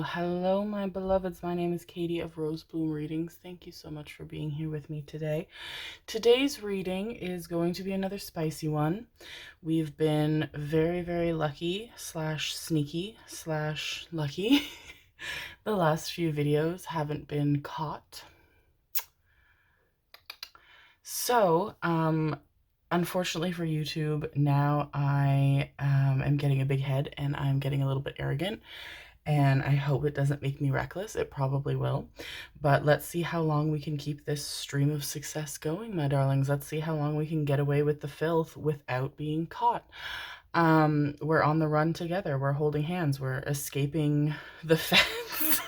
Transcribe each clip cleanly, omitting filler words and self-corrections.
Hello, my beloveds. My name is Katie of Rosebloom Readings. Thank you so much for being here with me today. Today's reading is going to be another spicy one. We've been very, very lucky slash sneaky slash lucky. The last few videos haven't been caught. So, unfortunately for YouTube, now I am getting a big head and I'm getting a little bit arrogant. And I hope it doesn't make me reckless. It probably will. But let's see how long we can keep this stream of success going, my darlings. Let's see how long we can get away with the filth without being caught. We're on the run together. We're holding hands. We're escaping the fence.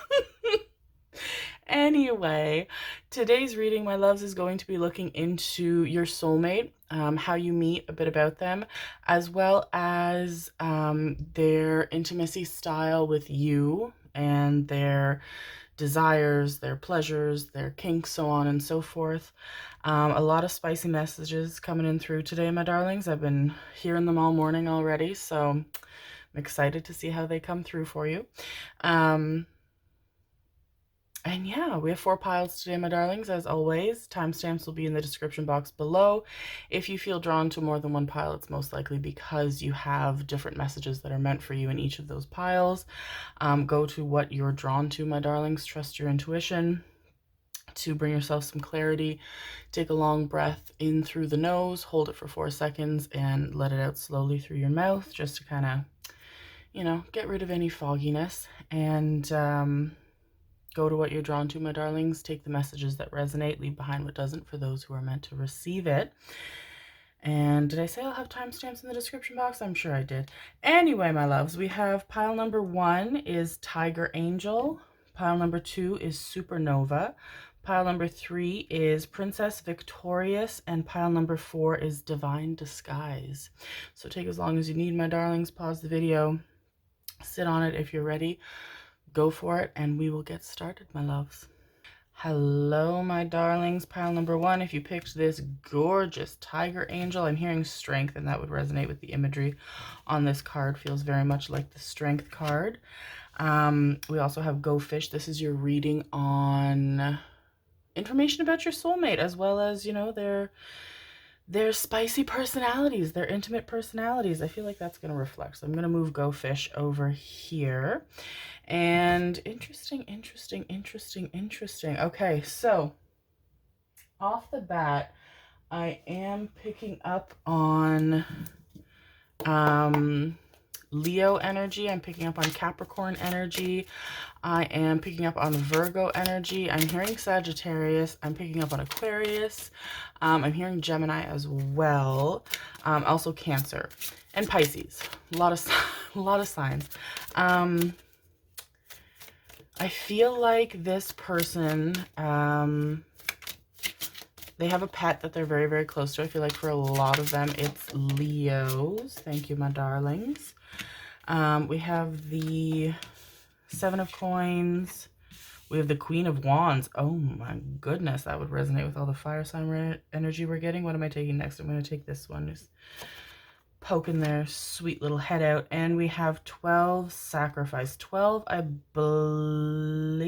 Anyway, today's reading, my loves, is going to be looking into your soulmate, how you meet, a bit about them, as well as their intimacy style with you and their desires, their pleasures, their kinks, so on and so forth. A lot of spicy messages coming in through today, my darlings. I've been hearing them all morning already, so I'm excited to see how they come through for you. And yeah, we have 4 piles today, my darlings, as always. Timestamps will be in the description box below. If you feel drawn to more than one pile, it's most likely because you have different messages that are meant for you in each of those piles. Go to what you're drawn to, my darlings. Trust your intuition to bring yourself some clarity. Take a long breath in through the nose, hold it for 4 seconds, and let it out slowly through your mouth, just to kind of, you know, get rid of any fogginess. And go to what you're drawn to, my darlings. Take the messages that resonate, leave behind what doesn't for those who are meant to receive it. And did I say I'll have timestamps in the description box? I'm sure I did. Anyway, my loves, we have pile number 1 is Tiger Angel. Pile number 2 is Supernova. Pile number 3 is Princess Victorious. And pile number 4 is Divine Disguise. So take as long as you need, my darlings. Pause the video. Sit on it if you're ready. Go for it, and we will get started, my loves. Hello, my darlings. Pile number 1, if you picked this gorgeous Tiger Angel, I'm hearing strength, and that would resonate with the imagery on this card. Feels very much like the strength card. We also have Go Fish. This is your reading on information about your soulmate, as well as, you know, their spicy personalities, their intimate personalities. I feel like that's going to reflect. So I'm going to move Go Fish over here. And interesting. Okay, so off the bat, I am picking up on Leo energy. I'm picking up on Capricorn energy. I am picking up on Virgo energy. I'm hearing Sagittarius. I'm picking up on Aquarius. I'm hearing Gemini as well. Also Cancer and Pisces. A lot of signs. I feel like this person, they have a pet that they're very, very close to. I feel like for a lot of them, it's Leos. Thank you, my darlings. We have the 7 of Coins. We have the Queen of Wands. Oh my goodness, that would resonate with all the fire sign energy we're getting. What am I taking next? I'm going to take this one. Just poking their sweet little head out. And we have 12 Sacrifice. 12, I believe,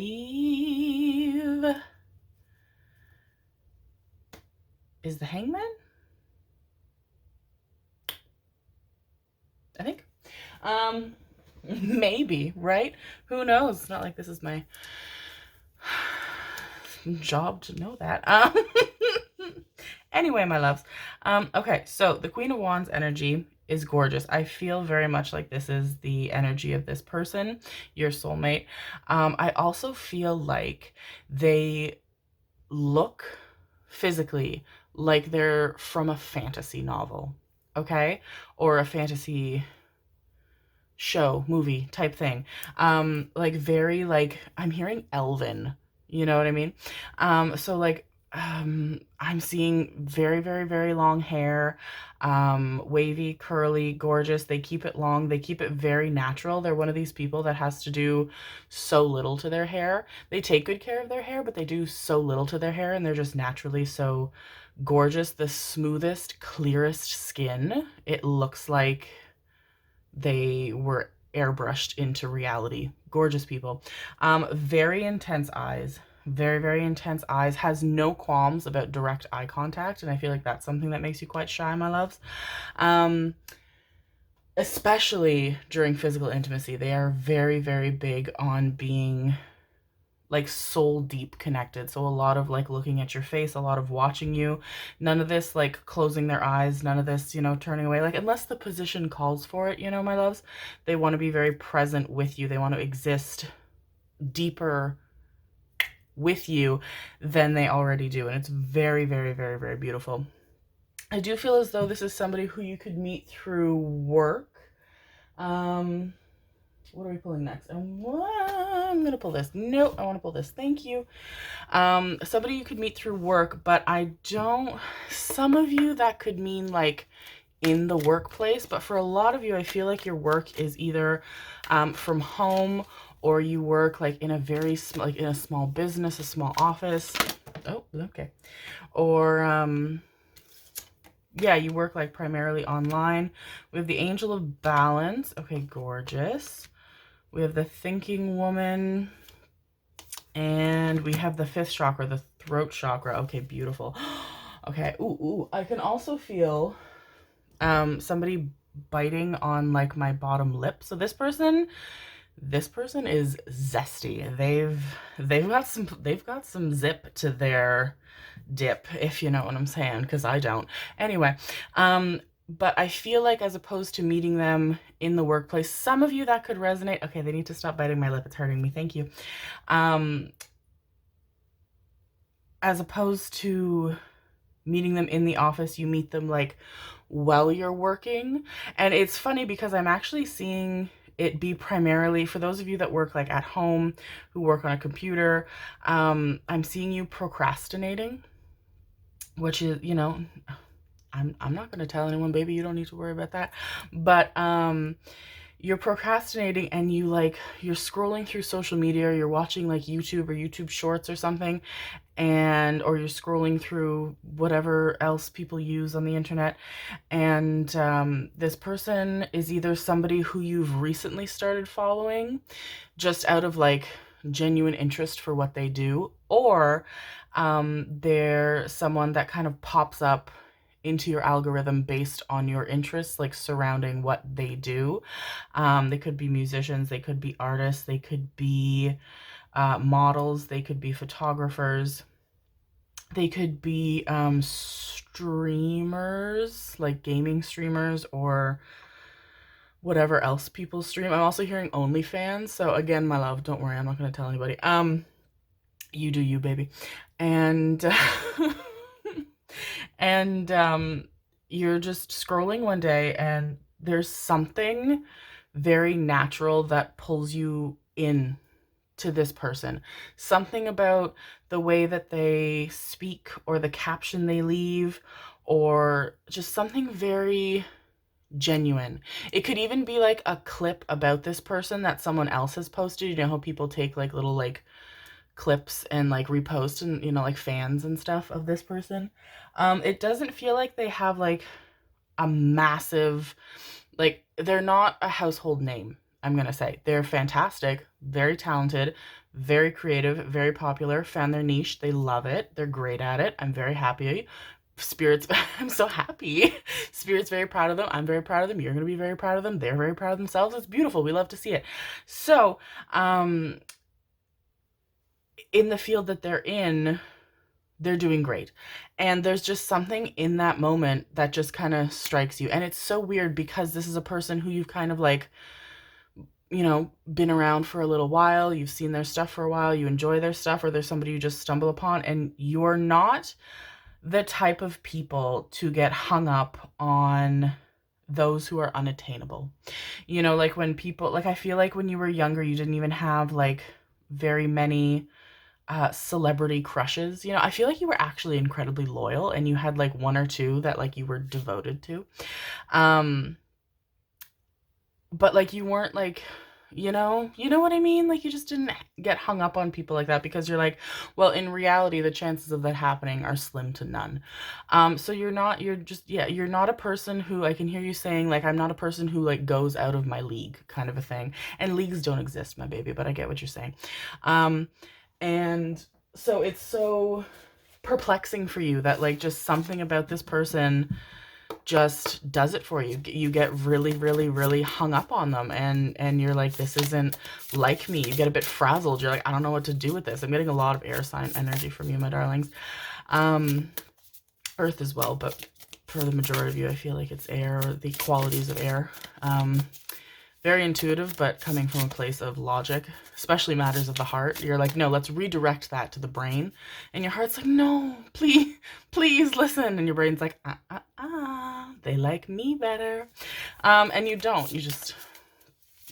is the Hangman? I think. Maybe, right? Who knows? It's not like this is my job to know that. Anyway, my loves. Okay, so the Queen of Wands energy is gorgeous. I feel very much like this is the energy of this person, your soulmate. I also feel like they look physically like they're from a fantasy novel, okay? Or a fantasy show, movie type thing. Like very, like, I'm hearing elven, you know what I mean? So like, I'm seeing very, very, very long hair, wavy, curly, gorgeous. They keep it long. They keep it very natural. They're one of these people that has to do so little to their hair. They take good care of their hair, but they do so little to their hair, and they're just naturally so gorgeous. The smoothest, clearest skin. It looks like they were airbrushed into reality. Gorgeous people. Very intense eyes. Very, very intense eyes. Has no qualms about direct eye contact. And I feel like that's something that makes you quite shy, my loves. Especially during physical intimacy. They are very, very big on being like soul deep connected. So a lot of like looking at your face, a lot of watching you. None of this like closing their eyes, none of this, turning away. Like unless the position calls for it, my loves, they want to be very present with you. They want to exist deeper with you than they already do. And it's very, very, very, very beautiful. I do feel as though this is somebody who you could meet through work. What are we pulling next? I'm gonna pull this. No, I want to pull this. Thank you. Somebody you could meet through work, but some of you that could mean like in the workplace, but for a lot of you, I feel like your work is either from home, or you work like in a very small, like in a small business, a small office. Oh, okay. Or yeah, you work like primarily online. We have the Angel of Balance. Okay, gorgeous. We have the Thinking Woman. And we have the 5th chakra, the throat chakra. Okay, beautiful. Okay, ooh. I can also feel somebody biting on like my bottom lip. So this person is zesty. They've got some zip to their dip, if you know what I'm saying, because I don't. Anyway, but I feel like as opposed to meeting them in the workplace, some of you that could resonate. Okay, they need to stop biting my lip. It's hurting me. Thank you. As opposed to meeting them in the office, you meet them like while you're working. And it's funny because I'm actually seeing it be primarily for those of you that work like at home, who work on a computer. I'm seeing you procrastinating, which is, I'm not going to tell anyone, baby, you don't need to worry about that. But you're procrastinating and you're scrolling through social media, or you're watching like YouTube or YouTube Shorts or something, or you're scrolling through whatever else people use on the internet. And this person is either somebody who you've recently started following just out of like genuine interest for what they do, or they're someone that kind of pops up into your algorithm based on your interests, like surrounding what they do. They could be musicians, they could be artists, they could be models, they could be photographers, they could be streamers, like gaming streamers, or whatever else people stream. I'm also hearing OnlyFans. So again, my love, don't worry, I'm not going to tell anybody. You do you, baby. And and you're just scrolling one day and there's something very natural that pulls you in to this person. Something about the way that they speak, or the caption they leave, or just something very genuine. It could even be like a clip about this person that someone else has posted. You know how people take like little like clips and like repost, and like fans and stuff of this person. It doesn't feel like they have like a massive, like they're not a household name. I'm gonna say they're fantastic, very talented, very creative, very popular, found their niche, they love it, they're great at it. I'm very happy. Spirits, I'm so happy. Spirit's very proud of them, I'm very proud of them, you're gonna be very proud of them, they're very proud of themselves. It's beautiful, we love to see it. So in the field that they're in, they're doing great. And there's just something in that moment that just kind of strikes you. And it's so weird because this is a person who you've kind of like, been around for a little while, you've seen their stuff for a while, you enjoy their stuff, or there's somebody you just stumble upon, and you're not the type of people to get hung up on those who are unattainable. Like when people, like I feel like when you were younger, you didn't even have like very many celebrity crushes. I feel like you were actually incredibly loyal, and you had like one or two that like you were devoted to. But like you weren't like You know what I mean? Like, you just didn't get hung up on people like that because you're like, well, in reality, the chances of that happening are slim to none. So you're not a person who, I can hear you saying, like, I'm not a person who, like, goes out of my league kind of a thing. And leagues don't exist, my baby, but I get what you're saying. Um, and so it's so perplexing for you that, like, just something about this person just does it for you. You get really, really, really hung up on them, and you're like, this isn't like me. You get a bit frazzled. You're like, I don't know what to do with this. I'm getting a lot of air sign energy from you, my darlings. Earth as well, but for the majority of you, I feel like it's air, or the qualities of air. Very intuitive, but coming from a place of logic, especially matters of the heart. You're like, no, let's redirect that to the brain. And your heart's like, no, please, please listen. And your brain's like, they like me better. And you don't. You just,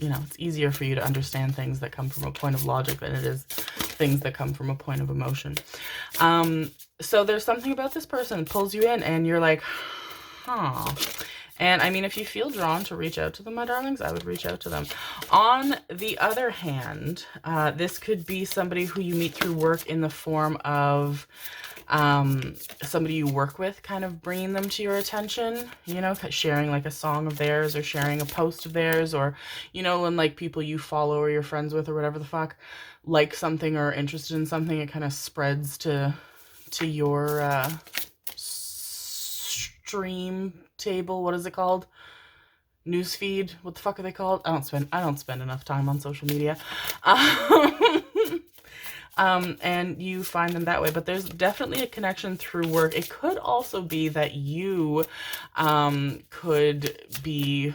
it's easier for you to understand things that come from a point of logic than it is things that come from a point of emotion. So there's something about this person that pulls you in, and you're like, huh. And I mean, if you feel drawn to reach out to them, my darlings, I would reach out to them. On the other hand, this could be somebody who you meet through work in the form of somebody you work with kind of bringing them to your attention, sharing like a song of theirs or sharing a post of theirs, or, when like people you follow or you're friends with or whatever the fuck like something or are interested in something, it kind of spreads to your stream table. What is it called? Newsfeed. What the fuck are they called? I don't spend enough time on social media. And you find them that way, but there's definitely a connection through work. It could also be that you could be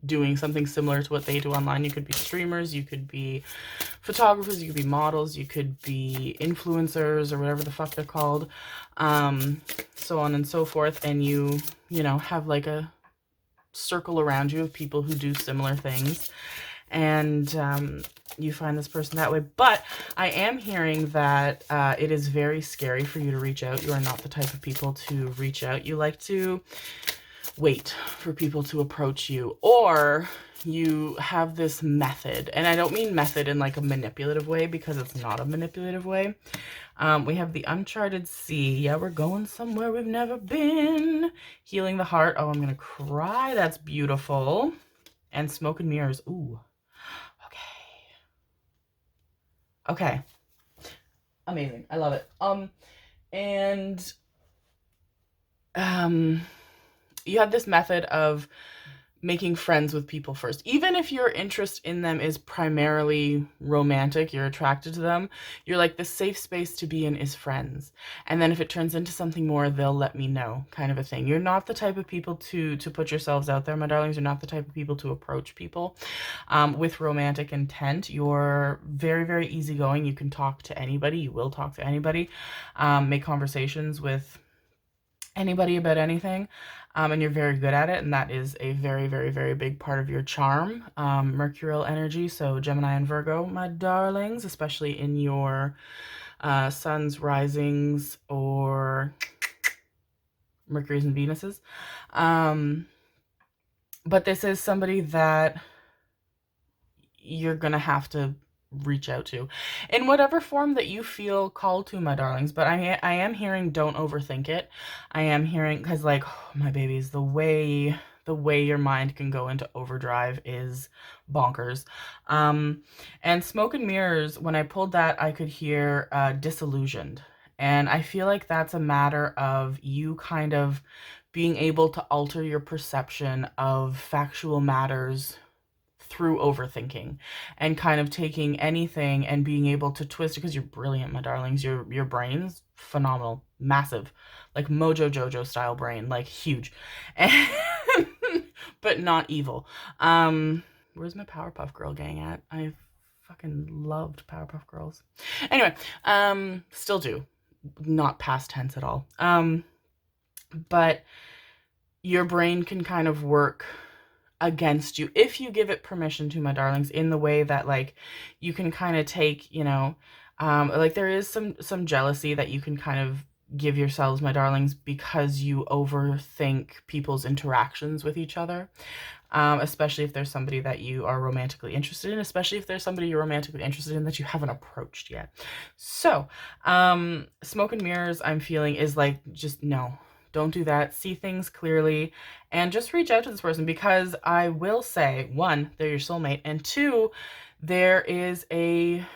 doing something similar to what they do online. You could be streamers, you could be photographers, you could be models, you could be influencers or whatever the fuck they're called, so on and so forth. And you have like a circle around you of people who do similar things, and you find this person that way. But I am hearing that it is very scary for you to reach out. You are not the type of people to reach out. You like to wait for people to approach you, or you have this method. And I don't mean method in like a manipulative way, because it's not a manipulative way. We have the uncharted sea. Yeah, we're going somewhere we've never been. Healing the heart. Oh, I'm gonna cry. That's beautiful. And smoke and mirrors. Ooh. Okay. Amazing. I love it. You have this method of making friends with people first. Even if your interest in them is primarily romantic, you're attracted to them, you're like, the safe space to be in is friends. And then if it turns into something more, they'll let me know, kind of a thing. You're not the type of people to put yourselves out there, my darlings. You're not the type of people to approach people with romantic intent. You're very, very easygoing. You can talk to anybody. You will talk to anybody. Make conversations with anybody about anything. And you're very good at it, and that is a very, very, very big part of your charm. Mercurial energy, so Gemini and Virgo, my darlings, especially in your suns, risings, or Mercury's and Venuses. But this is somebody that you're gonna have to reach out to in whatever form that you feel called to, my darlings. But I am hearing, don't overthink it. I am hearing, because like, oh, my babies, the way your mind can go into overdrive is bonkers. And smoke and mirrors, when I pulled that, I could hear disillusioned. And I feel like that's a matter of you kind of being able to alter your perception of factual matters through overthinking, and kind of taking anything and being able to twist it, because you're brilliant, my darlings. Your brain's phenomenal, massive, like Mojo Jojo style brain, like huge, and but not evil. Where's my Powerpuff Girl gang at? I fucking loved Powerpuff Girls. Anyway, still do, not past tense at all. But your brain can kind of work against you if you give it permission to, my darlings, in the way that like you can kind of take, like there is some jealousy that you can kind of give yourselves, my darlings, because you overthink people's interactions with each other. Especially if there's somebody that you are romantically interested in, especially if there's somebody you're romantically interested in that you haven't approached yet. So, smoke and mirrors, I'm feeling, is like, just no, don't do that. See things clearly and just reach out to this person, because I will say, one, they're your soulmate, and two, there is a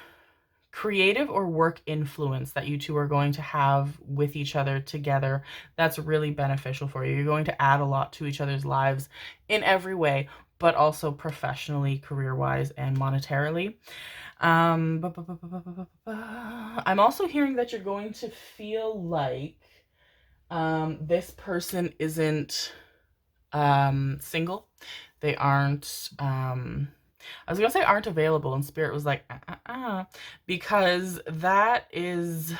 creative or work influence that you two are going to have with each other together that's really beneficial for you. You're going to add a lot to each other's lives in every way, but also professionally, career-wise, and monetarily. I'm also hearing that you're going to feel like this person isn't single. They aren't I was gonna say aren't available, and Spirit was like, because that is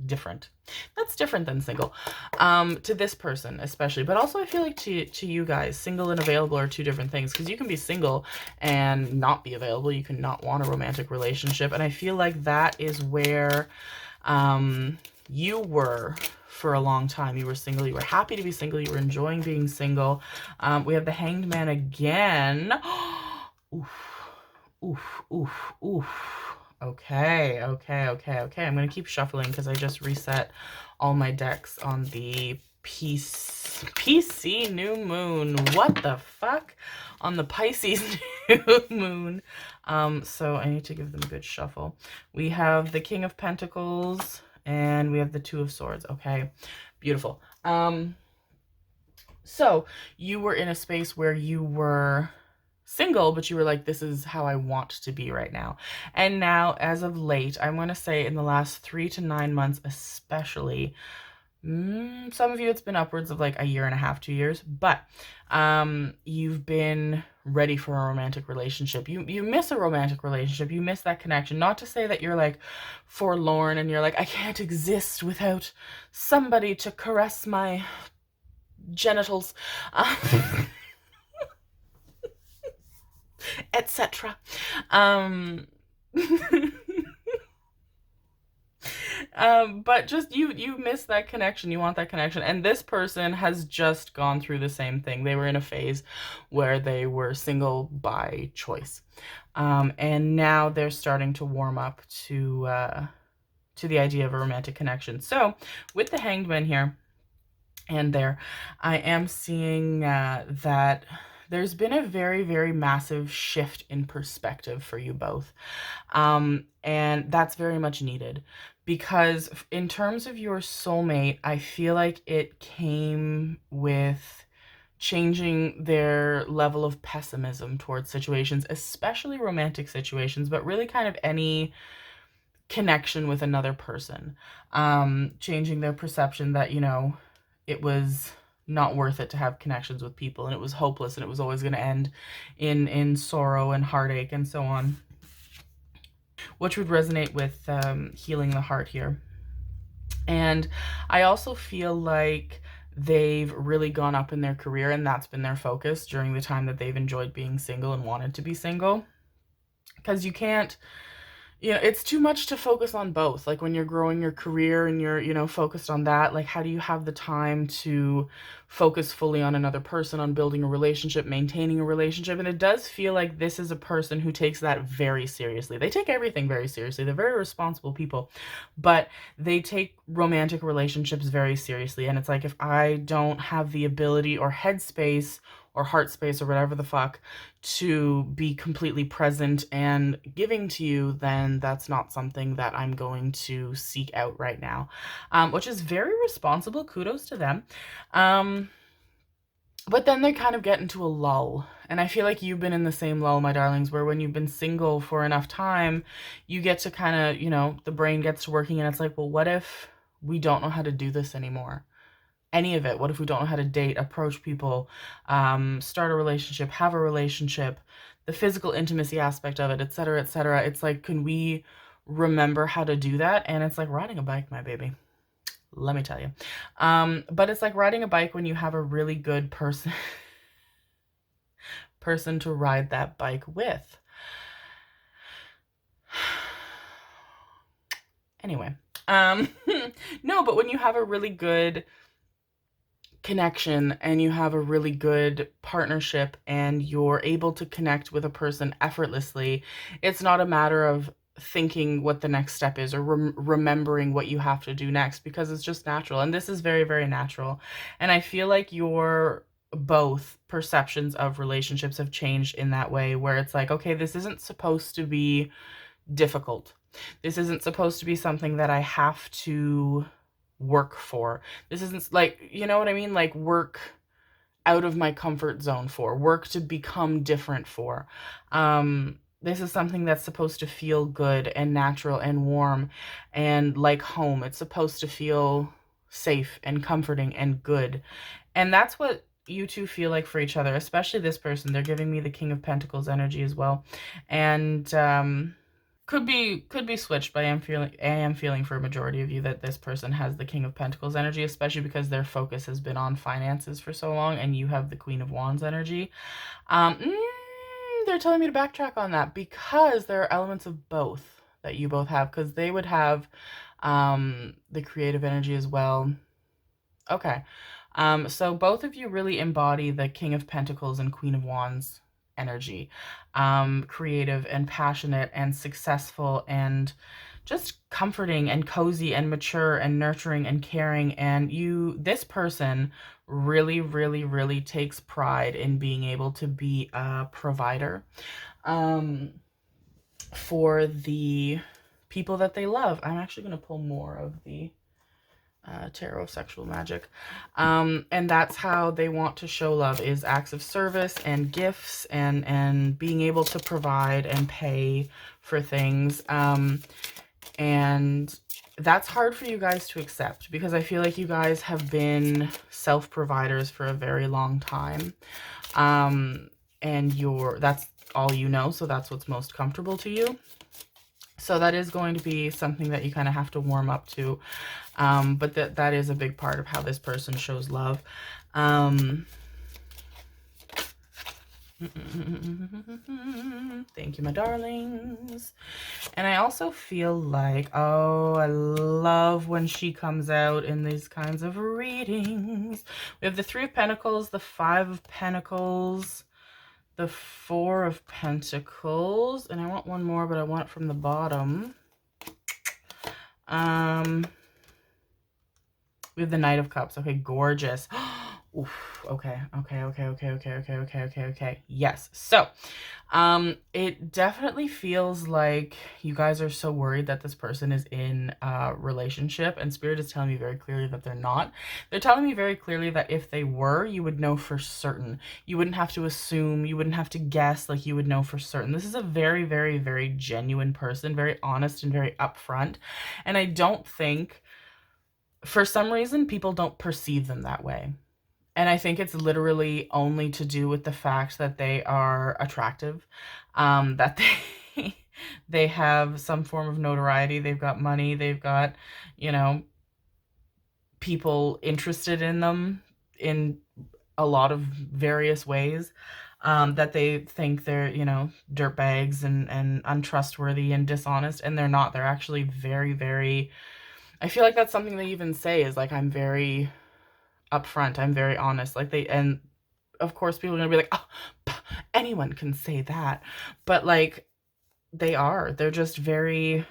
different. That's different than single, to this person especially, but also I feel like to you guys, single and available are two different things, because you can be single and not be available. You can not want a romantic relationship, and I feel like that is where you were for a long time. You were single, you were happy to be single, you were enjoying being single. We have the Hanged Man again. Oof, oof, oof, oof. Okay. I'm going to keep shuffling because I just reset all my decks on the PC new moon. What the fuck? On the Pisces new moon. So I need to give them a good shuffle. We have the King of Pentacles and we have the Two of Swords. Okay, beautiful. So you were in a space where you were single, but you were like, this is how I want to be right now. And now, as of late, I'm going to say in the last 3 to 9 months especially, some of you it's been upwards of like a year and a half, 2 years, but you've been ready for a romantic relationship. You miss a romantic relationship. You miss that connection. Not to say that you're like forlorn and you're like, I can't exist without somebody to caress my genitals. Etc. But just you miss that connection. You want that connection, and this person has just gone through the same thing. They were in a phase where they were single by choice, and now they're starting to warm up to the idea of a romantic connection. So with the Hanged Man here and there, I am seeing that there's been a very, very massive shift in perspective for you both. And that's very much needed, because in terms of your soulmate, I feel like it came with changing their level of pessimism towards situations, especially romantic situations, but really kind of any connection with another person. Changing their perception that, you know, it was not worth it to have connections with people, and it was hopeless, and it was always going to end in sorrow and heartache and so on, which would resonate with healing the heart here. And I also feel like they've really gone up in their career, and that's been their focus during the time that they've enjoyed being single and wanted to be single, because you can't, you know, it's too much to focus on both. Like when you're growing your career and you're, you know, focused on that, like how do you have the time to focus fully on another person, on building a relationship, maintaining a relationship? And it does feel like this is a person who takes that very seriously. They take everything very seriously. They're very responsible people, but they take romantic relationships very seriously. And it's like, if I don't have the ability or headspace or heart space or whatever the fuck to be completely present and giving to you, then that's not something that I'm going to seek out right now, which is very responsible. Kudos to them. But then they kind of get into a lull, and I feel like you've been in the same lull, my darlings, where when you've been single for enough time, you get to kind of, you know, the brain gets to working, and it's like, well, what if we don't know how to do this anymore? Any of it. What if we don't know how to date, approach people, start a relationship, have a relationship, the physical intimacy aspect of it, etc., etc. It's like, can we remember how to do that? And it's like riding a bike, my baby. Let me tell you. But it's like riding a bike when you have a really good person to ride that bike with. Anyway, Um, no, but when you have a really good connection and you have a really good partnership and you're able to connect with a person effortlessly, it's not a matter of thinking what the next step is or remembering what you have to do next, because it's just natural. And this is very, very natural. And I feel like your both perceptions of relationships have changed in that way, where it's like, okay, this isn't supposed to be difficult. This isn't supposed to be something that I have to work for. This isn't like, you know what I mean? Like work out of my comfort zone for, work to become different for. This is something that's supposed to feel good and natural and warm and like home. It's supposed to feel safe and comforting and good. And that's what you two feel like for each other, especially this person. They're giving me the King of Pentacles energy as well. And could be switched, but I am feeling for a majority of you that this person has the King of Pentacles energy, especially because their focus has been on finances for so long, and you have the Queen of Wands energy. They're telling me to backtrack on that, because there are elements of both that you both have, because they would have the creative energy as well. Okay. So both of you really embody the King of Pentacles and Queen of Wands energy. Creative and passionate and successful and just comforting and cozy and mature and nurturing and caring. And this person really, really, really takes pride in being able to be a provider for the people that they love. I'm actually going to pull more of the Tarot of Sexual Magic. And that's how they want to show love, is acts of service and gifts and being able to provide and pay for things. And that's hard for you guys to accept, because I feel like you guys have been self-providers for a very long time. And that's all you know, so that's what's most comfortable to you. So that is going to be something that you kind of have to warm up to. But that is a big part of how this person shows love. Thank you, my darlings. And I also feel like, oh, I love when she comes out in these kinds of readings. We have the Three of Pentacles, the Five of Pentacles, the Four of Pentacles, and I want one more, but I want it from the bottom. We have the Knight of Cups. Okay, gorgeous. Oof, okay. Yes. So, it definitely feels like you guys are so worried that this person is in a relationship, and Spirit is telling me very clearly that they're not. They're telling me very clearly that if they were, you would know for certain. You wouldn't have to assume, you wouldn't have to guess, like you would know for certain. This is a very, very, very genuine person, very honest and very upfront. And I don't think, for some reason, people don't perceive them that way. And I think it's literally only to do with the fact that they are attractive, that they have some form of notoriety, they've got money, they've got, people interested in them in a lot of various ways, that they think they're, dirtbags and untrustworthy and dishonest, and they're not. They're actually very, very, I feel like that's something they even say, is like, I'm very upfront, I'm very honest. Like and of course people are gonna be like, oh, anyone can say that, but like they're just very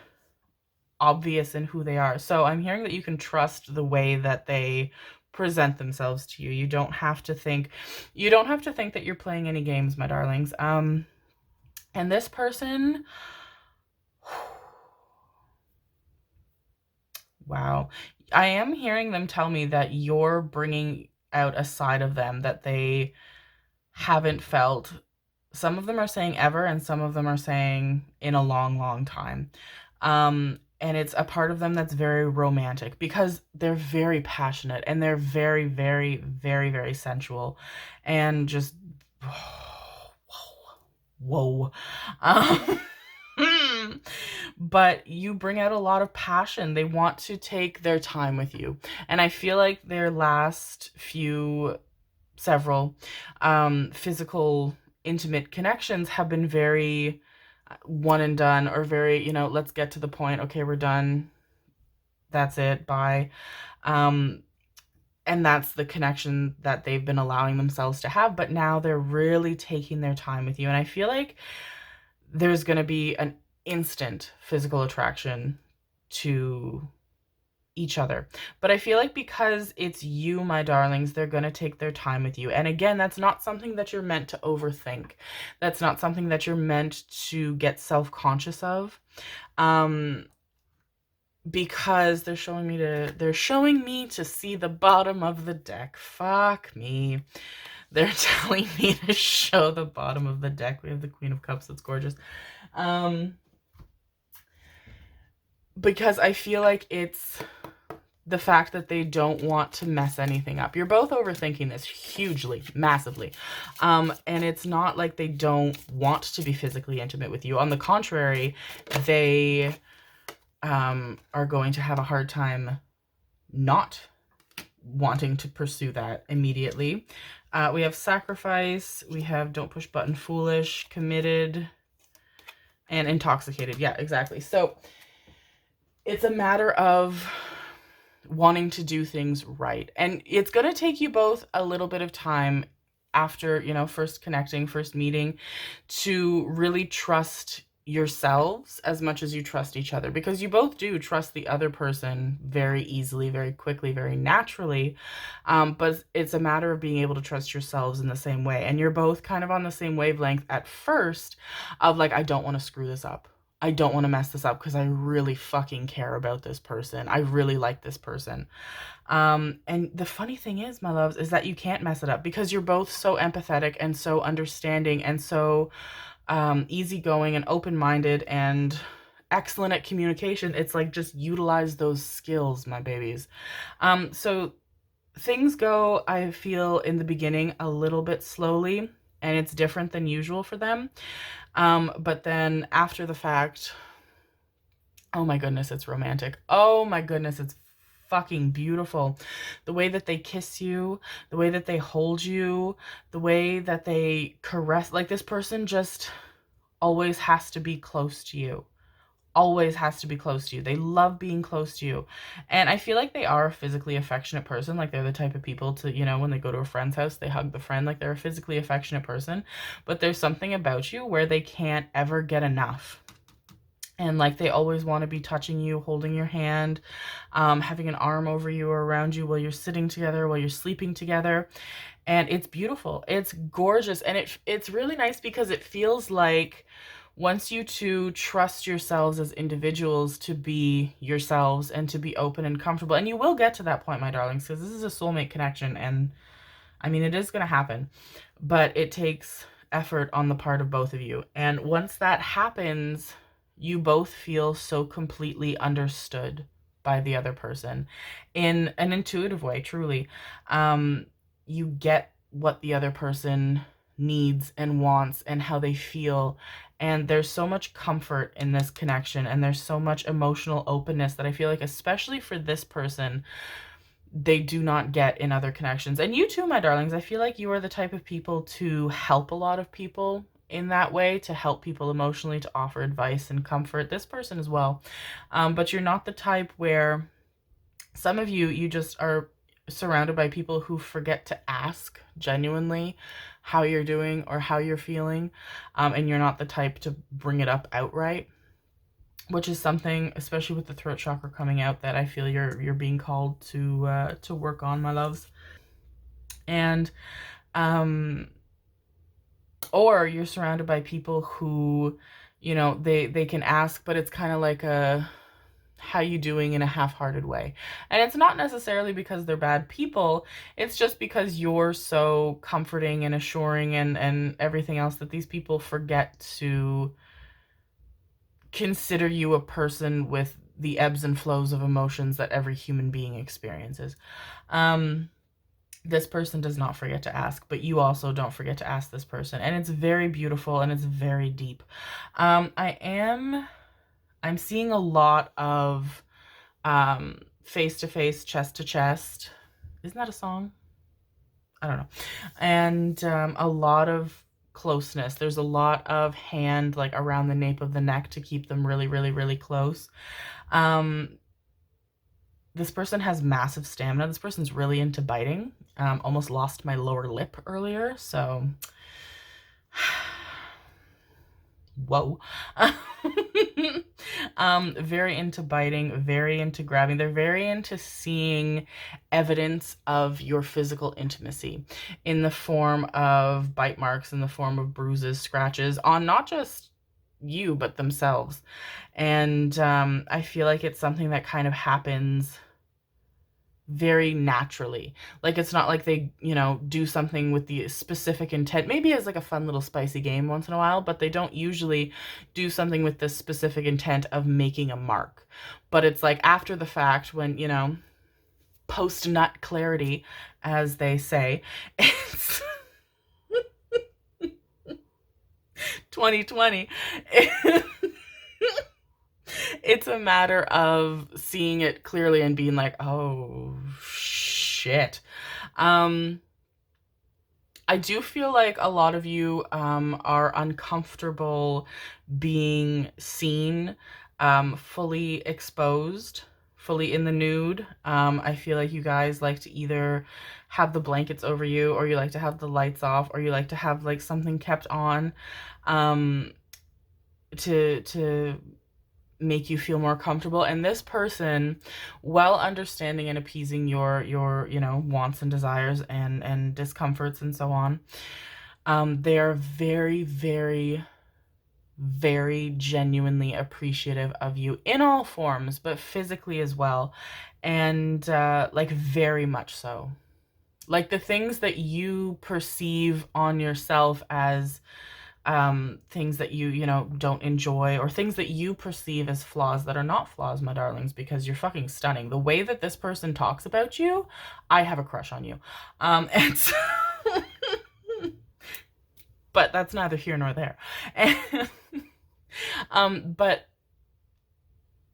obvious in who they are. So I'm hearing that you can trust the way that they present themselves to you. You don't have to think that you're playing any games, my darlings. And this person, wow. I am hearing them tell me that you're bringing out a side of them that they haven't felt. Some of them are saying ever, and some of them are saying in a long, long time. And it's a part of them that's very romantic, because they're very passionate and they're very, very, very, very sensual and just, whoa. But you bring out a lot of passion. They want to take their time with you. And I feel like their last several physical, intimate connections have been very one and done, or very, let's get to the point. Okay, we're done. That's it. Bye. Um, and that's the connection that they've been allowing themselves to have. But now they're really taking their time with you. And I feel like there's going to be an instant physical attraction to each other. But I feel like because it's you, my darlings, they're going to take their time with you. And again, that's not something that you're meant to overthink. That's not something that you're meant to get self-conscious of. Because they're showing me to see the bottom of the deck. Fuck me. They're telling me to show the bottom of the deck. We have the Queen of Cups. That's gorgeous. Because I feel like it's the fact that they don't want to mess anything up. You're both overthinking this hugely, massively. And it's not like they don't want to be physically intimate with you. On the contrary, they are going to have a hard time not wanting to pursue that immediately. We have sacrifice, we have don't push button foolish, committed, and intoxicated. Yeah, exactly. So it's a matter of wanting to do things right. And it's going to take you both a little bit of time after, you know, first connecting, first meeting, to really trust yourselves as much as you trust each other, because you both do trust the other person very easily, very quickly, very naturally. But it's a matter of being able to trust yourselves in the same way. And you're both kind of on the same wavelength at first of like, I don't want to screw this up. I don't want to mess this up because I really fucking care about this person. I really like this person. And the funny thing is, my loves, is that you can't mess it up because you're both so empathetic and so understanding and so easygoing and open-minded and excellent at communication. It's like, just utilize those skills, my babies. So things go, I feel, in the beginning a little bit slowly, and it's different than usual for them. But then after the fact, oh my goodness, it's romantic. Oh my goodness, it's fucking beautiful. The way that they kiss you, the way that they hold you, the way that they caress, like this person just always has to be close to you. Always has to be close to you. They love being close to you. And I feel like they are a physically affectionate person. Like they're the type of people to, you know, when they go to a friend's house, they hug the friend. Like they're a physically affectionate person. But there's something about you where they can't ever get enough. And like they always want to be touching you, holding your hand, having an arm over you or around you while you're sitting together, while you're sleeping together. And it's beautiful. It's gorgeous. And it's really nice because it feels like once you two trust yourselves as individuals to be yourselves and to be open and comfortable, and you will get to that point, my darlings, because this is a soulmate connection, and I mean, it is going to happen, but it takes effort on the part of both of you. And once that happens, you both feel so completely understood by the other person in an intuitive way, truly. You get what the other person needs and wants and how they feel. And there's so much comfort in this connection, and there's so much emotional openness that I feel like, especially for this person, they do not get in other connections. And you too, my darlings, I feel like you are the type of people to help a lot of people in that way, to help people emotionally, to offer advice and comfort. This person as well. But you're not the type where some of you just are surrounded by people who forget to ask genuinely how you're doing or how you're feeling, and you're not the type to bring it up outright, which is something, especially with the throat chakra coming out, that I feel you're being called to work on, my loves. And or you're surrounded by people who, you know, they can ask, but it's kind of like a how you doing in a half-hearted way. And it's not necessarily because they're bad people, it's just because you're so comforting and assuring and everything else that these people forget to consider you a person with the ebbs and flows of emotions that every human being experiences. This person does not forget to ask, but you also don't forget to ask this person. And it's very beautiful and it's very deep. I'm seeing a lot of face-to-face, chest-to-chest. Isn't that a song? I don't know. And a lot of closeness. There's a lot of hand like around the nape of the neck to keep them really, really, really close. This person has massive stamina. This person's really into biting. Almost lost my lower lip earlier, so whoa. Very into biting, very into grabbing. They're very into seeing evidence of your physical intimacy in the form of bite marks, in the form of bruises, scratches on not just you, but themselves. And I feel like it's something that kind of happens very naturally. Like, it's not like they, you know, do something with the specific intent, maybe as like a fun little spicy game once in a while, but they don't usually do something with the specific intent of making a mark. But it's like after the fact, when, you know, post nut clarity, as they say, it's 2020. It's a matter of seeing it clearly and being like, oh shit. I do feel like a lot of you are uncomfortable being seen, fully exposed, fully in the nude. I feel like you guys like to either have the blankets over you, or you like to have the lights off, or you like to have like something kept on to make you feel more comfortable. And this person, well understanding and appeasing your you know, wants and desires and discomforts and so on, they are very, very, very genuinely appreciative of you in all forms, but physically as well. And like very much so. Like the things that you perceive on yourself as things that you know, don't enjoy, or things that you perceive as flaws that are not flaws, my darlings, because you're fucking stunning. The way that this person talks about you, I have a crush on you. And so but that's neither here nor there. And, but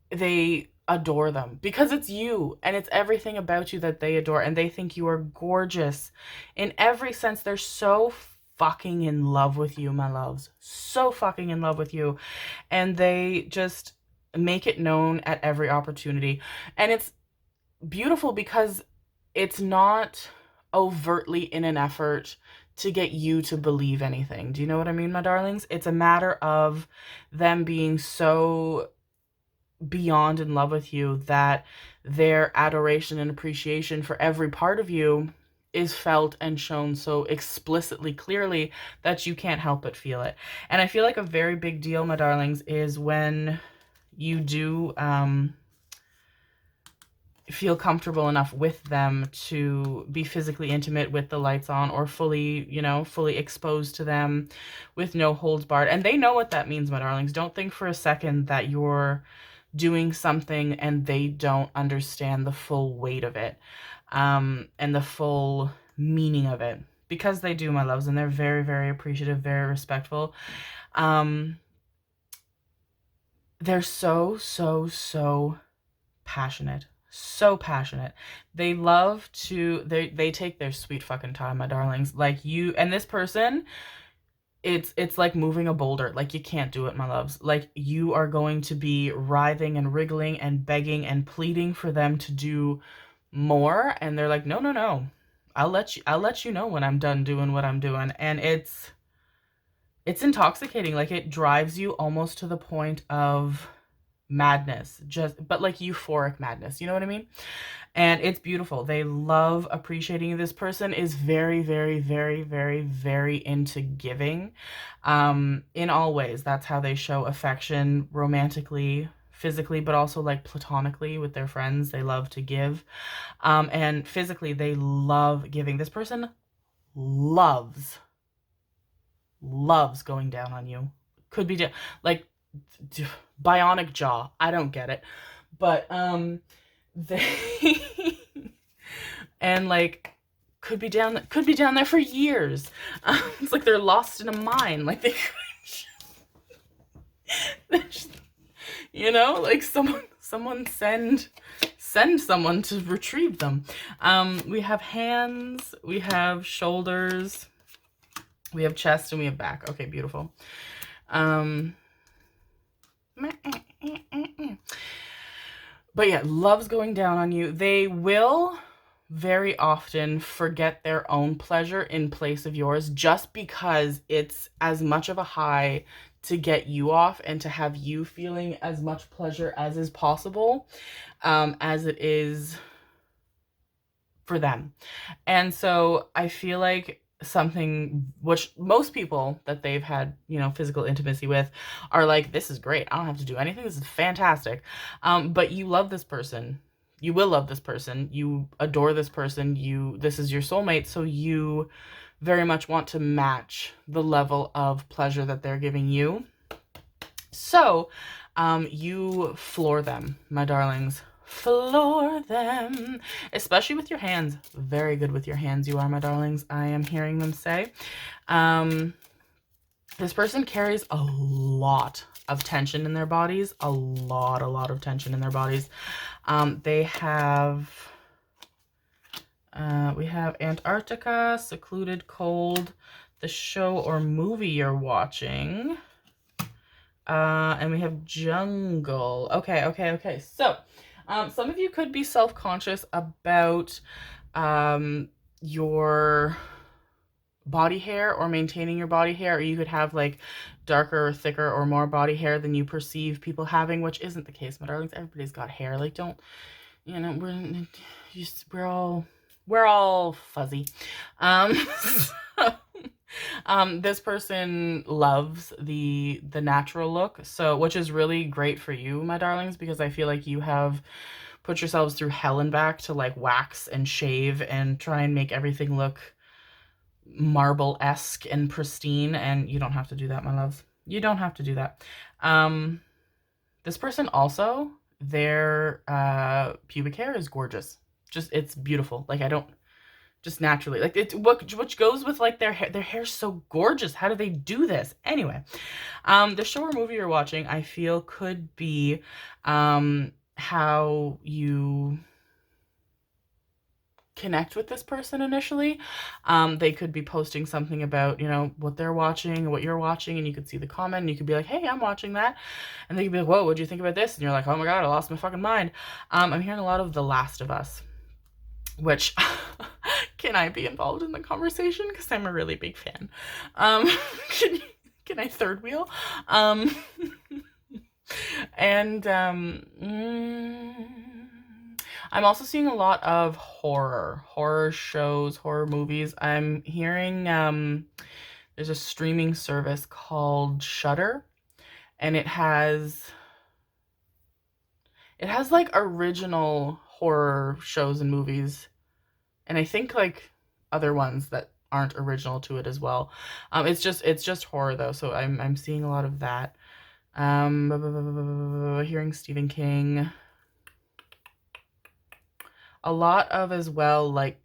they adore them because it's you, and it's everything about you that they adore, and they think you are gorgeous in every sense. They're so fucking in love with you, my loves. So fucking in love with you. And they just make it known at every opportunity. And it's beautiful because it's not overtly in an effort to get you to believe anything. Do you know what I mean, my darlings? It's a matter of them being so beyond in love with you that their adoration and appreciation for every part of you is felt and shown so explicitly clearly that you can't help but feel it. And I feel like a very big deal, my darlings, is when you do feel comfortable enough with them to be physically intimate with the lights on, or fully, you know, fully exposed to them with no holds barred. And they know what that means, my darlings. Don't think for a second that you're doing something and they don't understand the full weight of it, and the full meaning of it, because they do, my loves, and they're very, very appreciative, very respectful. They're so, so, so passionate. So passionate. They love to, they take their sweet fucking time, my darlings. Like you and this person, it's like moving a boulder. Like, you can't do it, my loves. Like, you are going to be writhing and wriggling and begging and pleading for them to do more, and they're like, no, no, no, I'll let you know when I'm done doing what I'm doing. And it's intoxicating. Like, it drives you almost to the point of madness, just, but like euphoric madness, you know what I mean? And it's beautiful. They love appreciating you. This person is very, very, very, very, very into giving, in all ways. That's how they show affection, romantically, physically, but also like platonically with their friends. They love to give, and physically they love giving. This person loves going down on you. Could be like bionic jaw. I don't get it, but they and like could be down there for years. It's like they're lost in a mine. Like they're just, you know, like someone send someone to retrieve them. We have hands, we have shoulders, we have chest, and we have back. Okay, beautiful. But yeah, love's going down on you. They will very often forget their own pleasure in place of yours just because it's as much of a high to get you off and to have you feeling as much pleasure as is possible, as it is for them. And so I feel like something which most people that they've had, physical intimacy with are like, this is great. I don't have to do anything. This is fantastic. But you love this person. You will love this person. You adore this person. This is your soulmate. So you very much want to match the level of pleasure that they're giving you. So, you floor them, my darlings. Floor them, especially with your hands. Very good with your hands, you are, my darlings. I am hearing them say. This person carries a lot of tension in their bodies. A lot of tension in their bodies. We have Antarctica, secluded, cold, the show or movie you're watching. And we have jungle. Okay. So, some of you could be self-conscious about your body hair or maintaining your body hair, or you could have like darker or thicker or more body hair than you perceive people having, which isn't the case, my darlings. Everybody's got hair. Like, don't, we're all fuzzy. This person loves the natural look, so which is really great for you, my darlings, because I feel like you have put yourselves through hell and back to like wax and shave and try and make everything look marble-esque and pristine, and you don't have to do that, my loves. You don't have to do that. This person also, their pubic hair is gorgeous. Just, it's beautiful. Like, just naturally, like, it's which goes with like their hair's so gorgeous. How do they do this? Anyway, the show or movie you're watching, I feel, could be how you connect with this person initially. They could be posting something about, what they're watching, what you're watching, and you could see the comment, and you could be like, hey, I'm watching that. And they could be like, whoa, what'd you think about this? And you're like, oh my God, I lost my fucking mind. I'm hearing a lot of The Last of Us, which can I be involved in the conversation? Because I'm a really big fan. Can I third wheel? And I'm also seeing a lot of horror shows, horror movies. I'm hearing there's a streaming service called Shudder, and it has like original horror shows and movies, and I think like other ones that aren't original to it as well. It's just horror though, so I'm seeing a lot of that. Hearing Stephen King. A lot of as well like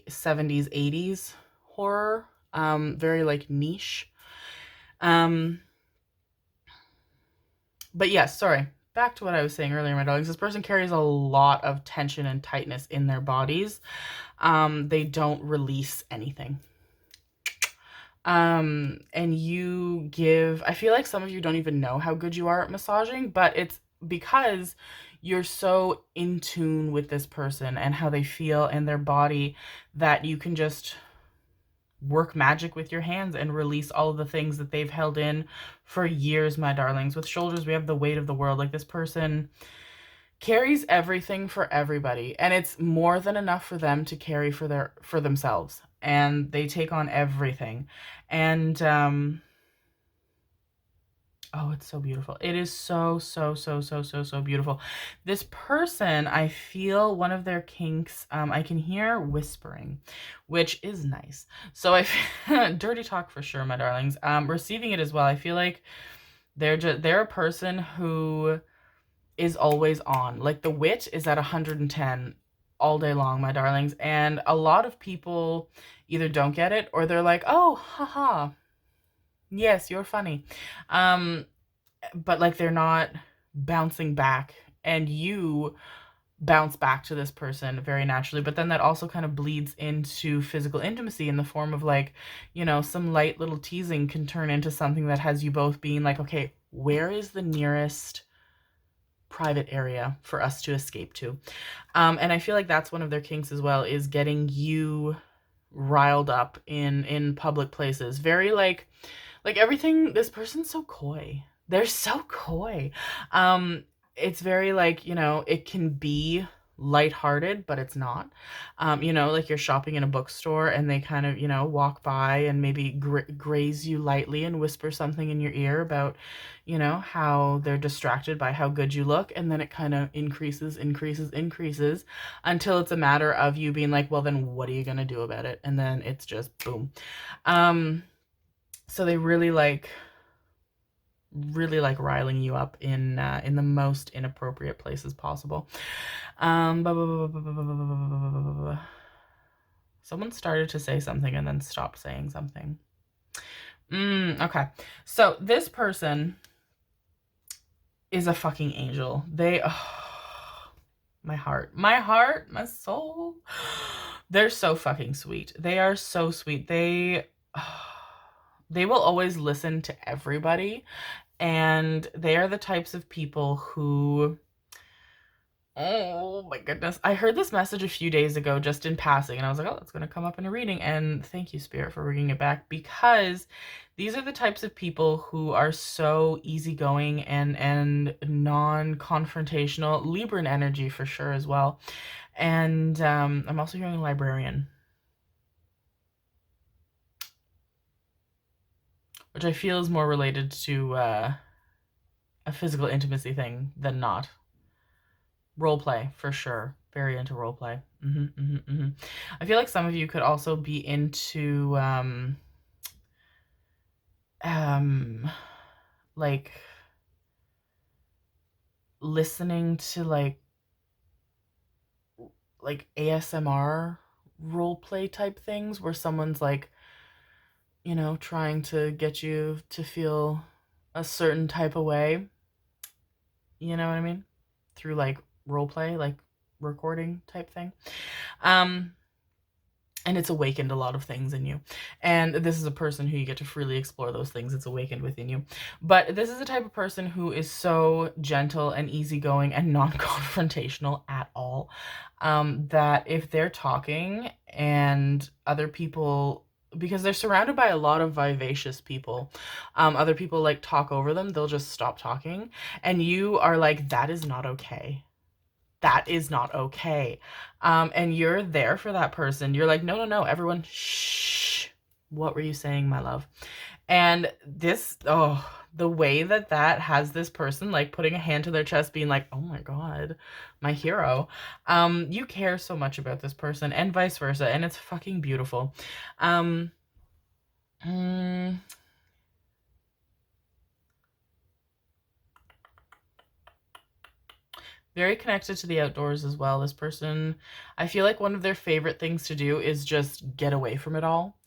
70s, 80s horror. Very like niche. But yes, sorry. Back to what I was saying earlier, my darlings. This person carries a lot of tension and tightness in their bodies. They don't release anything. And you give, I feel like some of you don't even know how good you are at massaging, but it's because you're so in tune with this person and how they feel and their body that you can just work magic with your hands and release all of the things that they've held in for years, my darlings. With shoulders, we have the weight of the world. Like, this person carries everything for everybody, and it's more than enough for them to carry for themselves, and they take on everything. And oh, it's so beautiful. It is so beautiful. This person, I feel one of their kinks, I can hear whispering, which is nice. So dirty talk for sure, my darlings. Receiving it as well. I feel like they're a person who is always on. Like, the wit is at 110 all day long, my darlings. And a lot of people either don't get it, or they're like, oh, haha, yes, you're funny. But like, they're not bouncing back, and you bounce back to this person very naturally. But then that also kind of bleeds into physical intimacy in the form of like, some light little teasing can turn into something that has you both being like, okay, where is the nearest private area for us to escape to. And I feel like that's one of their kinks as well, is getting you riled up in public places. Very like everything, this person's so coy. They're so coy. It's very like, it can be lighthearted, but it's not. Like you're shopping in a bookstore and they kind of, walk by and maybe graze you lightly and whisper something in your ear about, how they're distracted by how good you look. And then it kind of increases until it's a matter of you being like, well, then what are you going to do about it? And then it's just boom. So they really like riling you up in the most inappropriate places possible. Someone started to say something and then stopped saying something. Okay. So this person is a fucking angel. My heart, my soul. They're so fucking sweet. They are so sweet. They will always listen to everybody. And they are the types of people who, oh my goodness. I heard this message a few days ago just in passing, and I was like, oh, that's going to come up in a reading. And thank you, Spirit, for bringing it back, because these are the types of people who are so easygoing and non-confrontational. Libran energy for sure as well. And I'm also hearing librarian, which I feel is more related to a physical intimacy thing than not. Role play, for sure. Very into role play. I feel like some of you could also be into like listening to like ASMR role play type things where someone's like, trying to get you to feel a certain type of way. You know what I mean? Through like role play, like recording type thing. And it's awakened a lot of things in you. And this is a person who you get to freely explore those things. It's awakened within you. But this is a type of person who is so gentle and easygoing and non-confrontational at all, that if they're talking and other people, because they're surrounded by a lot of vivacious people, other people like talk over them, they'll just stop talking. And you are like, that is not okay. That is not okay. And you're there for that person. You're like, no, everyone, shh. What were you saying, my love? And this, the way that has this person like putting a hand to their chest being like, oh my God, my hero. You care so much about this person and vice versa. And it's fucking beautiful. Very connected to the outdoors as well. This person, I feel like one of their favorite things to do is just get away from it all.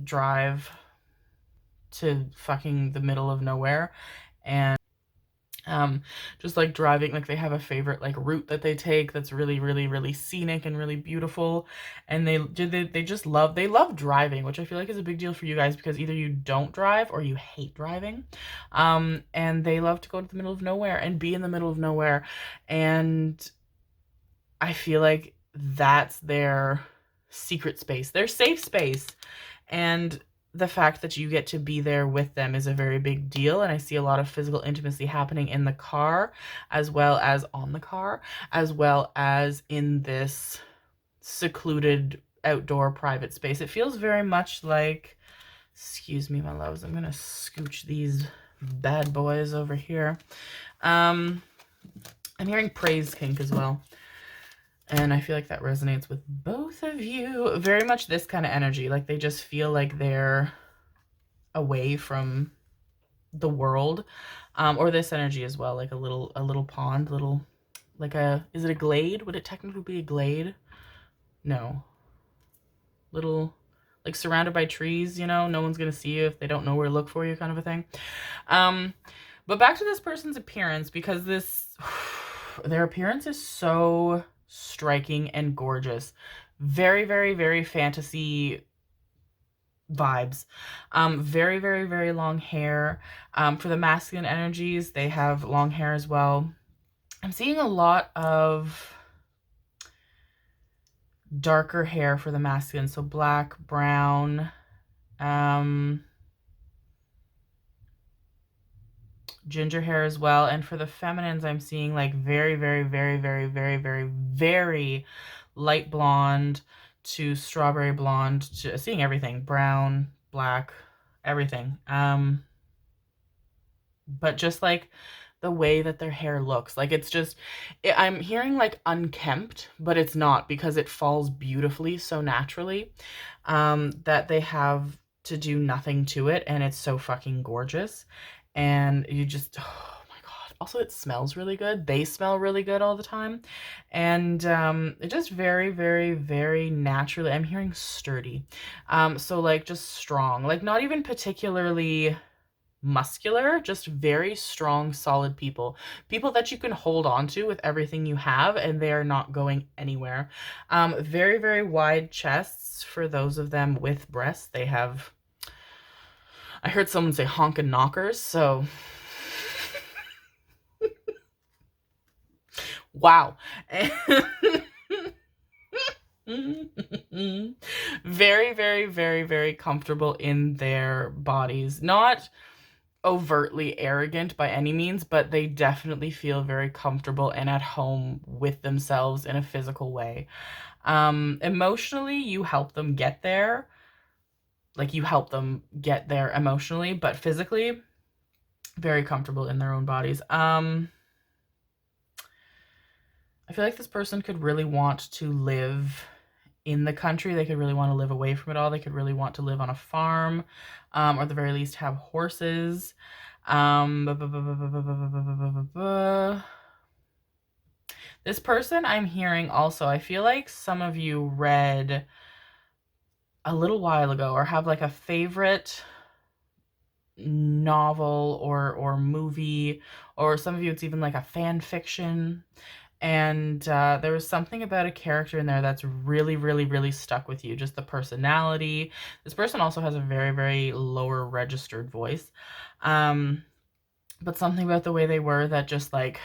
Drive to fucking the middle of nowhere and just like driving, like they have a favorite like route that they take that's really, really, really scenic and really beautiful. And they just love driving, which I feel like is a big deal for you guys, because either you don't drive or you hate driving. And they love to go to the middle of nowhere and be in the middle of nowhere. And I feel like that's their secret space, their safe space. And the fact that you get to be there with them is a very big deal. And I see a lot of physical intimacy happening in the car, as well as on the car, as well as in this secluded outdoor private space. It feels very much like, excuse me, my loves, I'm gonna scooch these bad boys over here. I'm hearing praise kink as well. And I feel like that resonates with both of you. Very much this kind of energy. Like they just feel like they're away from the world. Or this energy as well. Like a little pond, is it a glade? Would it technically be a glade? No. Little, like surrounded by trees, no one's going to see you if they don't know where to look for you, kind of a thing. But back to this person's appearance, because their appearance is so striking and gorgeous. Very, very, very fantasy vibes. Very, very, very long hair. For the masculine energies, they have long hair as well. I'm seeing a lot of darker hair for the masculine. So black, brown, ginger hair as well. And for the feminines, I'm seeing like very, very, very, very, very, very, very light blonde to strawberry blonde to seeing everything, brown, black, everything. But just like the way that their hair looks, like it's just, I'm hearing like unkempt, but it's not, because it falls beautifully so naturally, that they have to do nothing to it, and it's so fucking gorgeous. And you just, oh my god, also it smells really good, they smell really good all the time. And it just very, very, very naturally, I'm hearing sturdy, so like just strong, like not even particularly muscular, just very strong, solid people. People that you can hold on to with everything you have, and they are not going anywhere. Very, very wide chests for those of them with breasts. They have, I heard someone say honkin' knockers, so wow. Very, very, very, very comfortable in their bodies. Not overtly arrogant by any means, but they definitely feel very comfortable and at home with themselves in a physical way. Emotionally, you help them get there. Like you help them get there emotionally, but physically, very comfortable in their own bodies. I feel like this person could really want to live in the country. They could really want to live away from it all. They could really want to live on a farm, or at the very least have horses. This person I'm hearing also, I feel like some of you read a little while ago or have like a favorite novel or movie, or some of you it's even like a fan fiction. And there was something about a character in there that's really, really, really stuck with you. Just the personality. This person also has a very, very lower registered voice. But something about the way they were that just like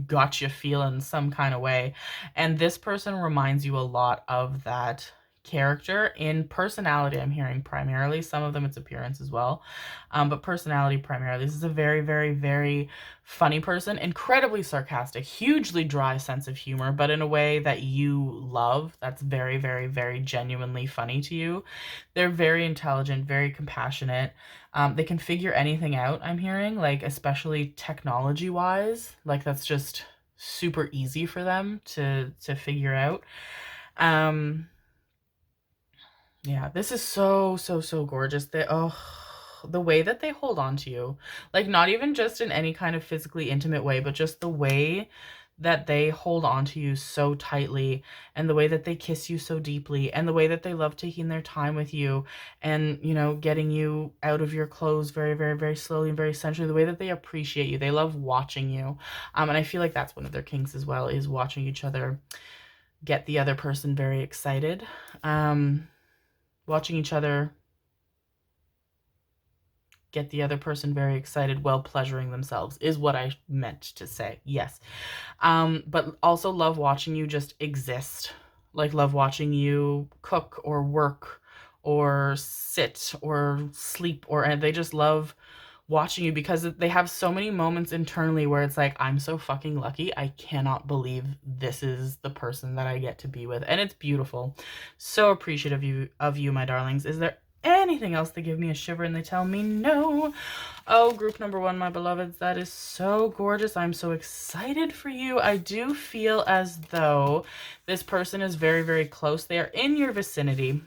got you feeling some kind of way. And this person reminds you a lot of that character in personality. I'm hearing primarily, some of them it's appearance as well, but personality primarily. This is a very, very, very funny person, incredibly sarcastic, hugely dry sense of humor, but in a way that you love. That's very, very, very genuinely funny to you. They're very intelligent, very compassionate. They can figure anything out, I'm hearing, like especially technology wise, like that's just super easy for them to figure out. Yeah, this is so, so, so gorgeous. The way that they hold on to you, like not even just in any kind of physically intimate way, but just the way that they hold on to you so tightly, and the way that they kiss you so deeply, and the way that they love taking their time with you, and, you know, getting you out of your clothes very, very, very slowly and very sensually, the way that they appreciate you. They love watching you. And I feel like that's one of their kinks as well, is watching each other get the other person very excited. Watching each other get the other person very excited while pleasuring themselves is what I meant to say. Yes. But also love watching you just exist. Like love watching you cook or work or sit or sleep, or and they just love watching you because they have so many moments internally where it's like, I'm so fucking lucky. I cannot believe this is the person that I get to be with. And it's beautiful. So appreciative of you, my darlings. Is there anything else? They give me a shiver and they tell me no. Oh, group number one, my beloveds, that is so gorgeous. I'm so excited for you. I do feel as though this person is very, very close. They are in your vicinity.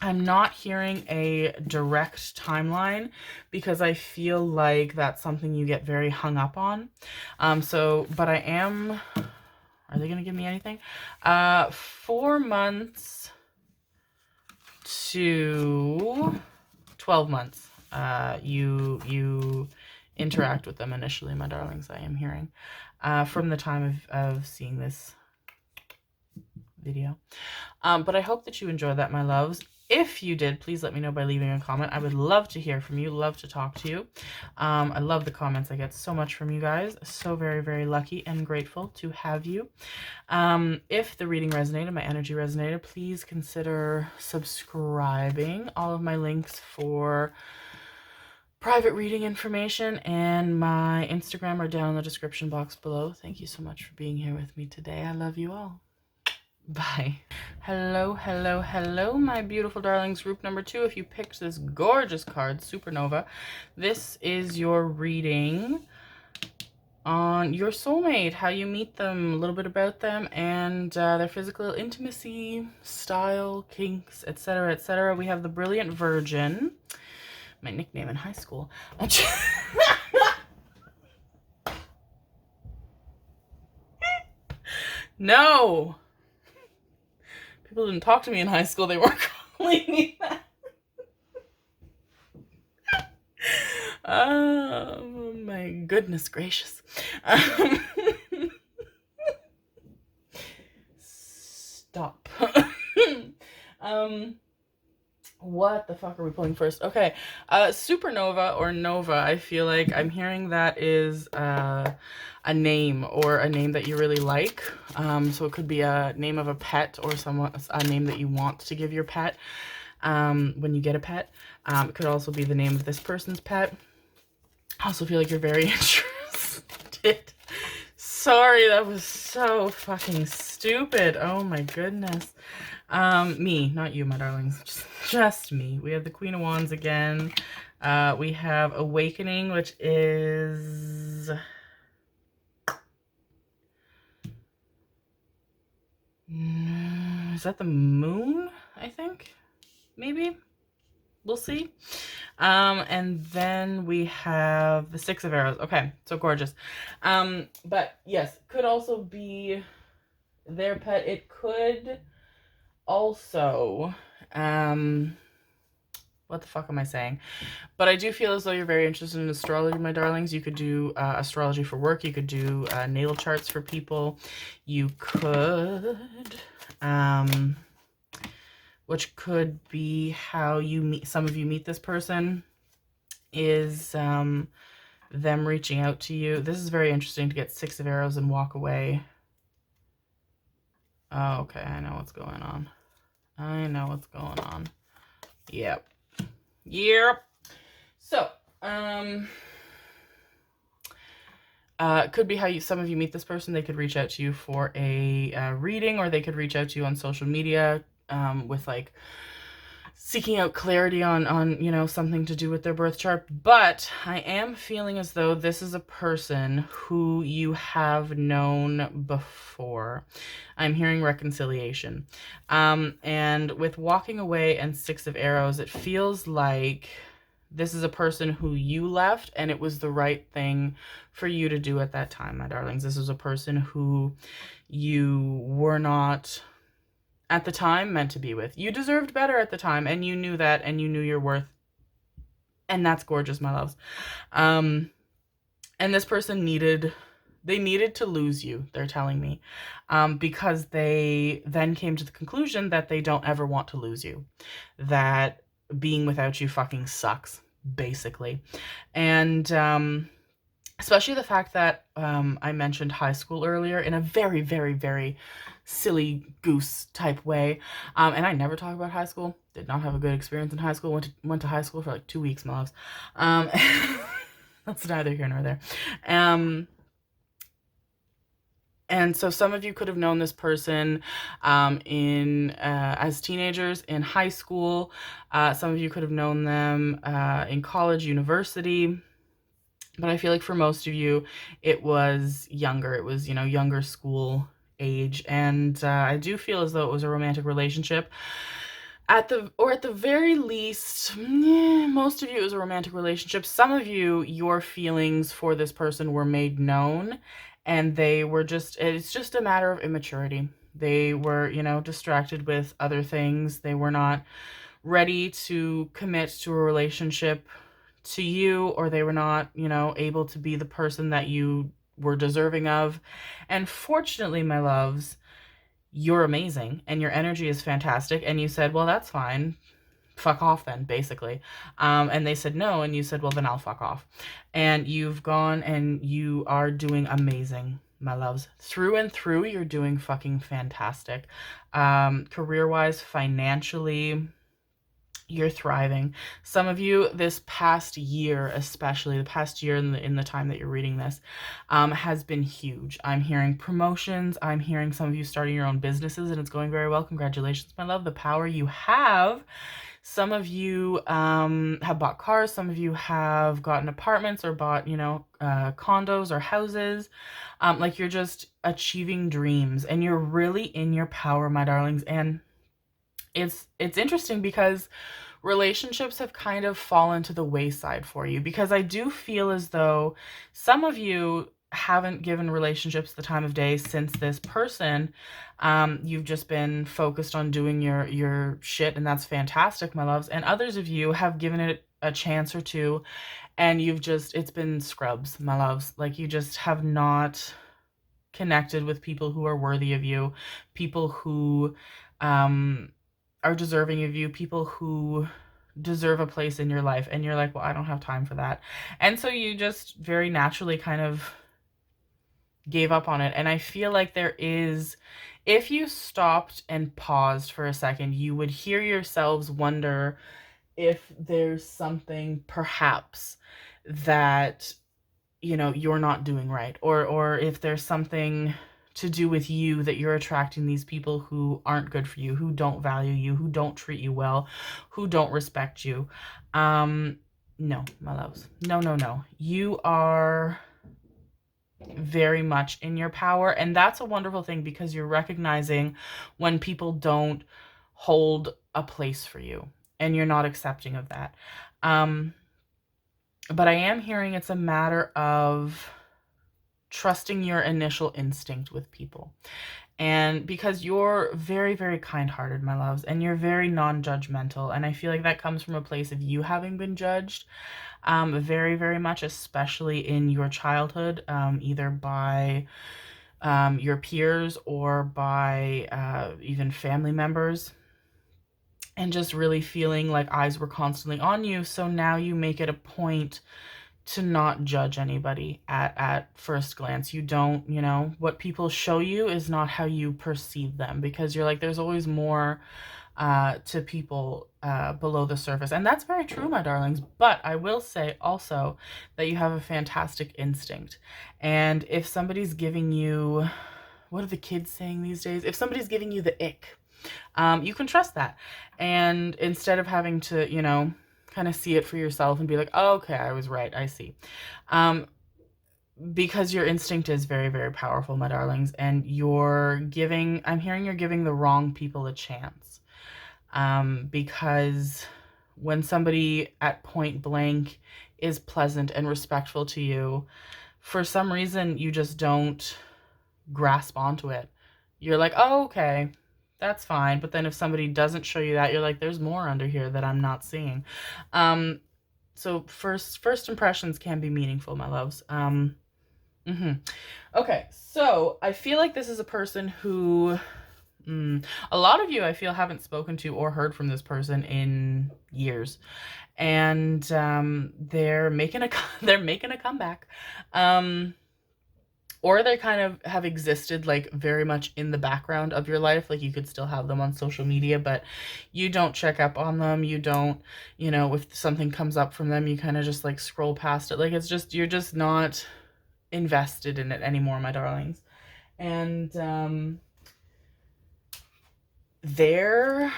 I'm not hearing a direct timeline because I feel like that's something you get very hung up on. But I am, are they going to give me anything? 4 months to 12 months. You interact with them initially, my darlings, I am hearing, from the time of seeing this video. But I hope that you enjoy that, my loves. If you did, please let me know by leaving a comment. I would love to hear from you, love to talk to you. I love the comments. I get so much from you guys. So very, very lucky and grateful to have you. If the reading resonated, my energy resonated, please consider subscribing. All of my links for private reading information and my Instagram are down in the description box below. Thank you so much for being here with me today. I love you all. Bye. Hello, hello, hello, my beautiful darlings. Group number 2, if you picked this gorgeous card, Supernova, this is your reading on your soulmate, how you meet them, a little bit about them, and their physical intimacy, style, kinks, etc., etc. We have the Brilliant Virgin, my nickname in high school. No! People didn't talk to me in high school. They weren't calling me that. Oh, my goodness gracious. Stop. What the fuck are we pulling first? Okay, Supernova or Nova, I feel like I'm hearing that is a name or a name that you really like. So it could be a name of a pet or a name that you want to give your pet when you get a pet. It could also be the name of this person's pet. I also feel like you're very interested. Sorry, that was so fucking stupid. Oh my goodness. Me, not you, my darlings. Just me. We have the Queen of Wands again. We have Awakening, which is... Is that the moon, I think? Maybe? We'll see. And then we have the Six of Arrows. Okay, so gorgeous. But yes, could also be their pet. It could also, what the fuck am I saying? But I do feel as though you're very interested in astrology, my darlings. You could do astrology for work. You could do natal charts for people. You could, which could be how you meet, some of you meet this person, is them reaching out to you. This is very interesting to get Six of Arrows and walk away. Oh, okay, I know what's going on. I know what's going on. Yep. Yep. So, it could be how some of you meet this person. They could reach out to you for a reading, or they could reach out to you on social media with like seeking out clarity on you know, something to do with their birth chart. But I am feeling as though this is a person who you have known before. I'm hearing reconciliation. And with walking away and Six of Arrows, it feels like this is a person who you left and it was the right thing for you to do at that time, my darlings. This was a person who you were not at the time meant to be with. You deserved better at the time, and you knew that, and you knew your worth. And that's gorgeous, my loves. And this person needed to lose you, they're telling me, because they then came to the conclusion that they don't ever want to lose you, that being without you fucking sucks, basically. And especially the fact that I mentioned high school earlier in a very, very, very silly goose type way. And I never talk about high school. Did not have a good experience in high school. Went to high school for like 2 weeks, my loves. That's neither here nor there. And so some of you could have known this person as teenagers in high school. Some of you could have known them in college, university. But I feel like for most of you, it was younger. It was, you know, younger school age. And I do feel as though it was a romantic relationship. At the very least, most of you, it was a romantic relationship. Some of you, your feelings for this person were made known. And they were it's just a matter of immaturity. They were, you know, distracted with other things. They were not ready to commit to a relationship to you, or they were not, you know, able to be the person that you were deserving of. And fortunately, my loves, you're amazing and your energy is fantastic. And you said, well, that's fine. fuck off then, basically. And they said no, and you said, well, then I'll fuck off. And you've gone and you are doing amazing, my loves. Through and through, you're doing fucking fantastic. Career-wise, financially, you're thriving. Some of you this past year, especially the past year in the time that you're reading this, has been huge. I'm hearing promotions. I'm hearing some of you starting your own businesses, and it's going very well. Congratulations, my love. The power you have. Some of you have bought cars. Some of you have gotten apartments or bought, condos or houses. Like, you're just achieving dreams, and you're really in your power, my darlings. And it's interesting because relationships have kind of fallen to the wayside for you, because I do feel as though some of you haven't given relationships the time of day since this person. You've just been focused on doing your shit, and that's fantastic, my loves. And others of you have given it a chance or two, and it's been scrubs, my loves. Like, you just have not connected with people who are worthy of you, people who are deserving of you, people who deserve a place in your life. And you're like, well, I don't have time for that. And so you just very naturally kind of gave up on it. And I feel like if you stopped and paused for a second, you would hear yourselves wonder if there's something perhaps that, you're not doing right, or if there's something to do with you that you're attracting these people who aren't good for you, who don't value you, who don't treat you well, who don't respect you. No, my loves. No. You are very much in your power, and that's a wonderful thing, because you're recognizing when people don't hold a place for you, and you're not accepting of that. But I am hearing it's a matter of trusting your initial instinct with people. And because you're very, very kind-hearted, my loves, and you're very non-judgmental, and I feel like that comes from a place of you having been judged very, very much, especially in your childhood, either by your peers or by even family members, and just really feeling like eyes were constantly on you. So now you make it a point to not judge anybody at first glance. You don't, what people show you is not how you perceive them, because you're like, there's always more to people below the surface. And that's very true, my darlings. But I will say also that you have a fantastic instinct. And if somebody's giving you, what are the kids saying these days? If somebody's giving you the ick, you can trust that. And instead of having to, kind of see it for yourself and be like, oh, okay, I was right, I see. Because your instinct is very, very powerful, my darlings, and I'm hearing you're giving the wrong people a chance. Because when somebody at point blank is pleasant and respectful to you, for some reason you just don't grasp onto it. You're like, oh, okay, that's fine. But then if somebody doesn't show you that, you're like, there's more under here that I'm not seeing. So first impressions can be meaningful, my loves. Okay, so I feel like this is a person who, a lot of you I feel haven't spoken to or heard from this person in years, and they're making a comeback. Or they kind of have existed like very much in the background of your life. Like, you could still have them on social media, but you don't check up on them. You don't, if something comes up from them, you kind of just like scroll past it. Like, you're just not invested in it anymore, my darlings. And they're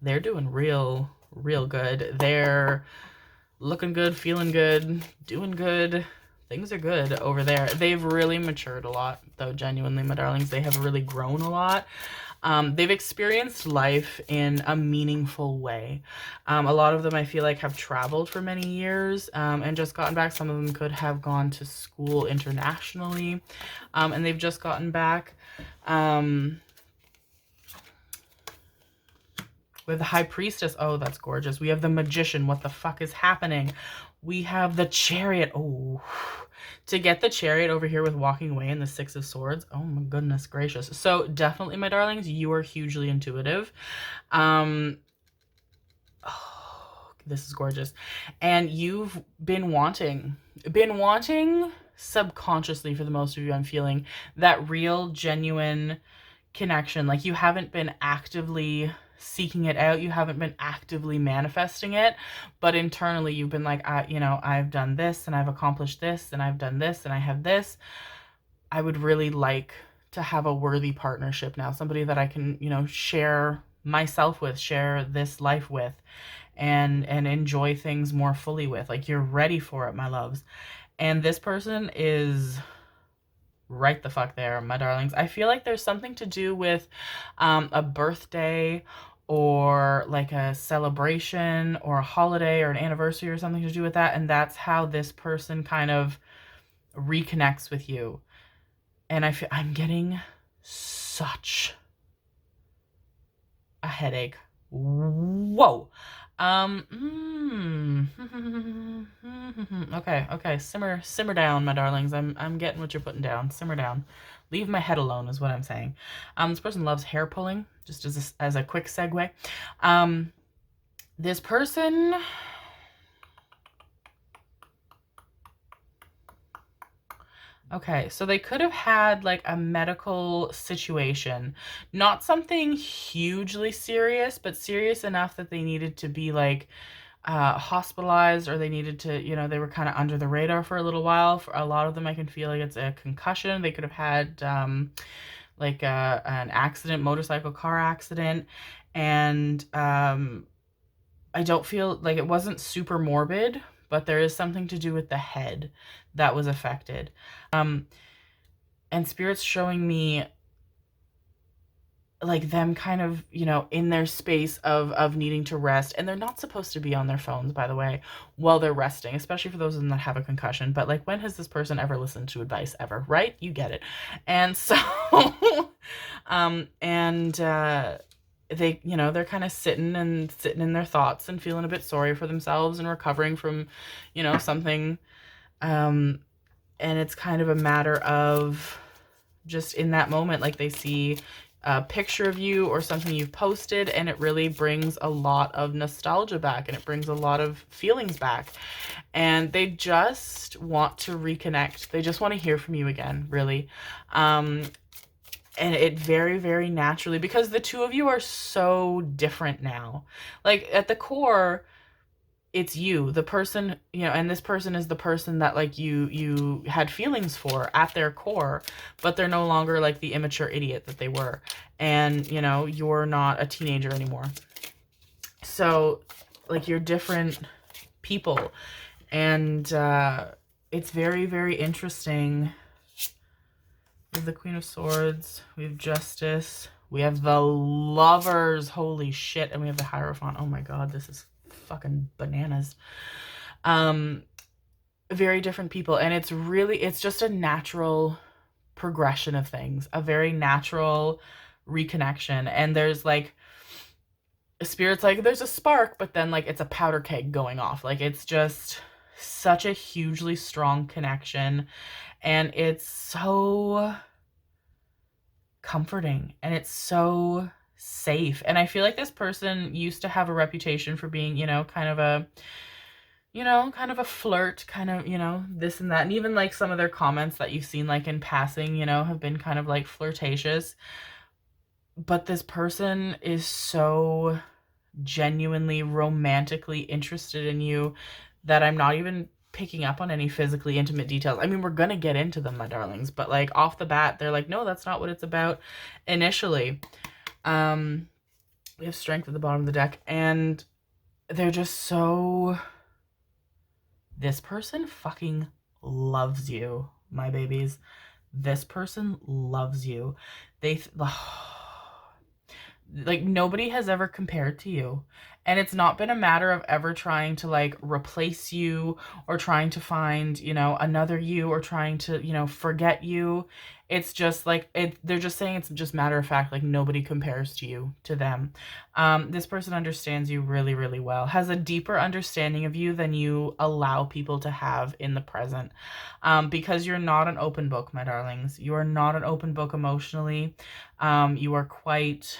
doing real good. They're looking good, feeling good, doing good. Things are good over there. They've really matured a lot, though, genuinely, my darlings. They have really grown a lot. They've experienced life in a meaningful way. A lot of them, I feel like, have traveled for many years and just gotten back. Some of them could have gone to school internationally, and they've just gotten back. With the High Priestess. Oh, that's gorgeous. We have the Magician. What the fuck is happening? We have the Chariot. Oh, to get the Chariot over here with walking away and the Six of Swords. Oh my goodness gracious. So definitely, my darlings, you are hugely intuitive. This is gorgeous. And you've been wanting subconsciously, for the most of you, I'm feeling that real, genuine connection. Like, you haven't been actively seeking it out, you haven't been actively manifesting it, but internally you've been like, I've done this and I've accomplished this and I've done this and I have this. I would really like to have a worthy partnership now, somebody that I can, share myself with, share this life with, and enjoy things more fully with. Like, you're ready for it, my loves. And this person is right the fuck there, my darlings. I feel like there's something to do with a birthday, or like a celebration or a holiday or an anniversary or something to do with that. And that's how this person kind of reconnects with you. And I'm getting such a headache. Whoa. Okay. Simmer down, my darlings. I'm getting what you're putting down. Simmer down. Leave my head alone is what I'm saying. This person loves hair pulling, just as a quick segue. This person, okay, so they could have had like a medical situation, not something hugely serious, but serious enough that they needed to be like hospitalized, or they needed to, they were kind of under the radar for a little while. For a lot of them, I can feel like it's a concussion. They could have had like an accident, motorcycle car accident. And I don't feel like it wasn't super morbid, but there is something to do with the head that was affected. And Spirit's showing me like them kind of, in their space of needing to rest. And they're not supposed to be on their phones, by the way, while they're resting, especially for those of them that have a concussion. But like, when has this person ever listened to advice ever, right? You get it. And so, they, they're kind of sitting in their thoughts and feeling a bit sorry for themselves and recovering from, something. And it's kind of a matter of just in that moment, like they see a picture of you or something you've posted, and it really brings a lot of nostalgia back, and it brings a lot of feelings back, and they just want to reconnect. They just want to hear from you again, really. And it very, very naturally, because the two of you are so different now. Like, at the core, it's you, the person, and this person is the person that like you had feelings for at their core, but they're no longer like the immature idiot that they were. And, you're not a teenager anymore. So like, you're different people. And it's very, very interesting. We have the Queen of Swords, we have Justice, we have the Lovers, holy shit, and we have the Hierophant. Oh my god, this is fucking bananas. Very different people, and it's just a natural progression of things, a very natural reconnection. And there's like, Spirit's like, there's a spark, but then like it's a powder keg going off. Like, it's just such a hugely strong connection, and it's so comforting, and it's so safe. And I feel like this person used to have a reputation for being, kind of a flirt, kind of, this and that. And even like some of their comments that you've seen like in passing, have been kind of like flirtatious. But this person is so genuinely romantically interested in you that I'm not even picking up on any physically intimate details. I mean, we're gonna get into them, my darlings, but like off the bat, they're like, no, that's not what it's about initially. We have Strength at the bottom of the deck, and they're just so... This person fucking loves you, my babies. This person loves you. Like, nobody has ever compared to you. And it's not been a matter of ever trying to like replace you, or trying to find, another you, or trying to, forget you. It's just like, they're just saying it's just matter of fact, like nobody compares to you, to them. This person understands you really, really well, has a deeper understanding of you than you allow people to have in the present. Because you're not an open book, my darlings. You are not an open book emotionally. You are quite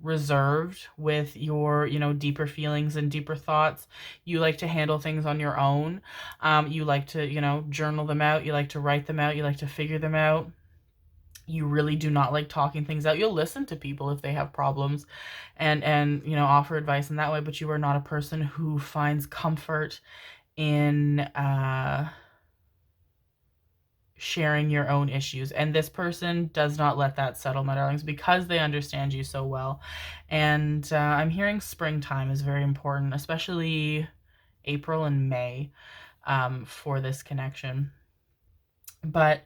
reserved with your, deeper feelings and deeper thoughts. You like to handle things on your own. You like to, journal them out. You like to write them out. You like to figure them out. You really do not like talking things out. You'll listen to people if they have problems and offer advice in that way, but you are not a person who finds comfort in sharing your own issues. And this person does not let that settle, my darlings, because they understand you so well. And I'm hearing springtime is very important, especially April and May, for this connection. But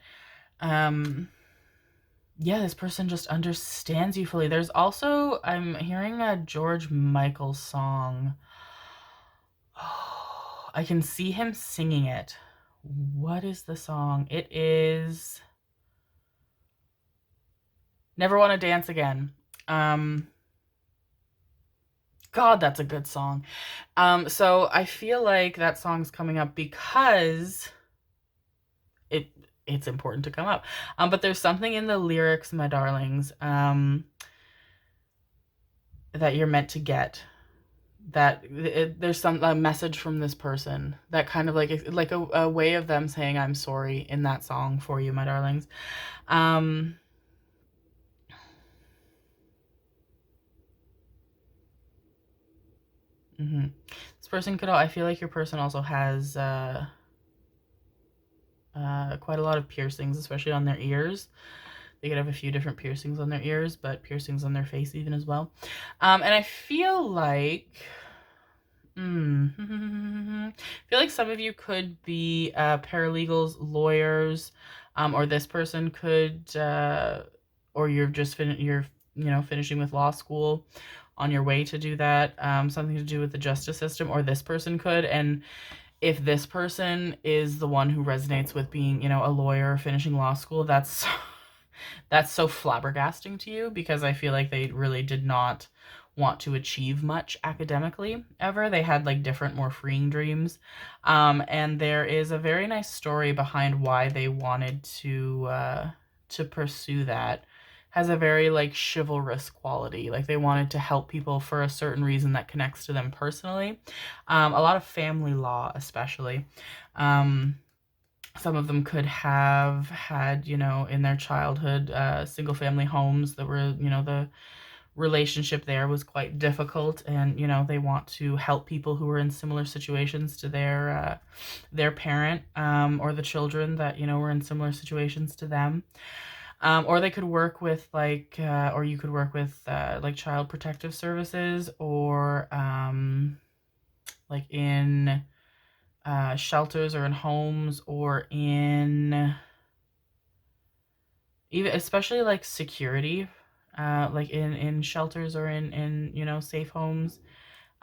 yeah, this person just understands you fully. There's also, I'm hearing a George Michael song. Oh, I can see him singing it. What is the song? It is Never Want to Dance Again. God, that's a good song. So I feel like that song's coming up because it's important to come up. But there's something in the lyrics, my darlings, that you're meant to get. That there's a message from this person that kind of like a way of them saying I'm sorry in that song for you, my darlings. This person could, I feel like your person also has quite a lot of piercings, especially on their ears. They could have a few different piercings on their ears, but piercings on their face even as well. And I feel like I feel like some of you could be paralegals, lawyers, or this person could, or you're just finishing with law school, on your way to do that, something to do with the justice system, or this person could. And if this person is the one who resonates with being, a lawyer, finishing law school, that's so flabbergasting to you, because I feel like they really did not want to achieve much academically ever. They had like different, more freeing dreams. And there is a very nice story behind why they wanted to pursue that. Has a very like chivalrous quality. Like they wanted to help people for a certain reason that connects to them personally. A lot of family law, especially. Some of them could have had, in their childhood, single family homes that were, the relationship there was quite difficult, and, they want to help people who are in similar situations to their parent, or the children that, were in similar situations to them. Or they could work with or you could work with like child protective services, or like in shelters, or in homes, or in even especially like security, like in shelters, or in safe homes.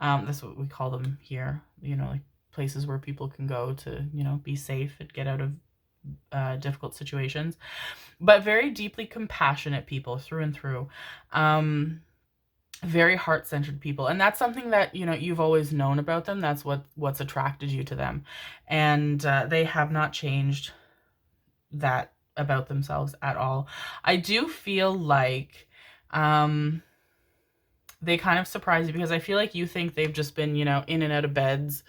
That's what we call them here. Like places where people can go to be safe and get out of difficult situations. But very deeply compassionate people through and through. Very heart-centered people, and that's something that you've always known about them. That's what's attracted you to them, and they have not changed that about themselves at all. I do feel like they kind of surprise you, because I feel like you think they've just been in and out of beds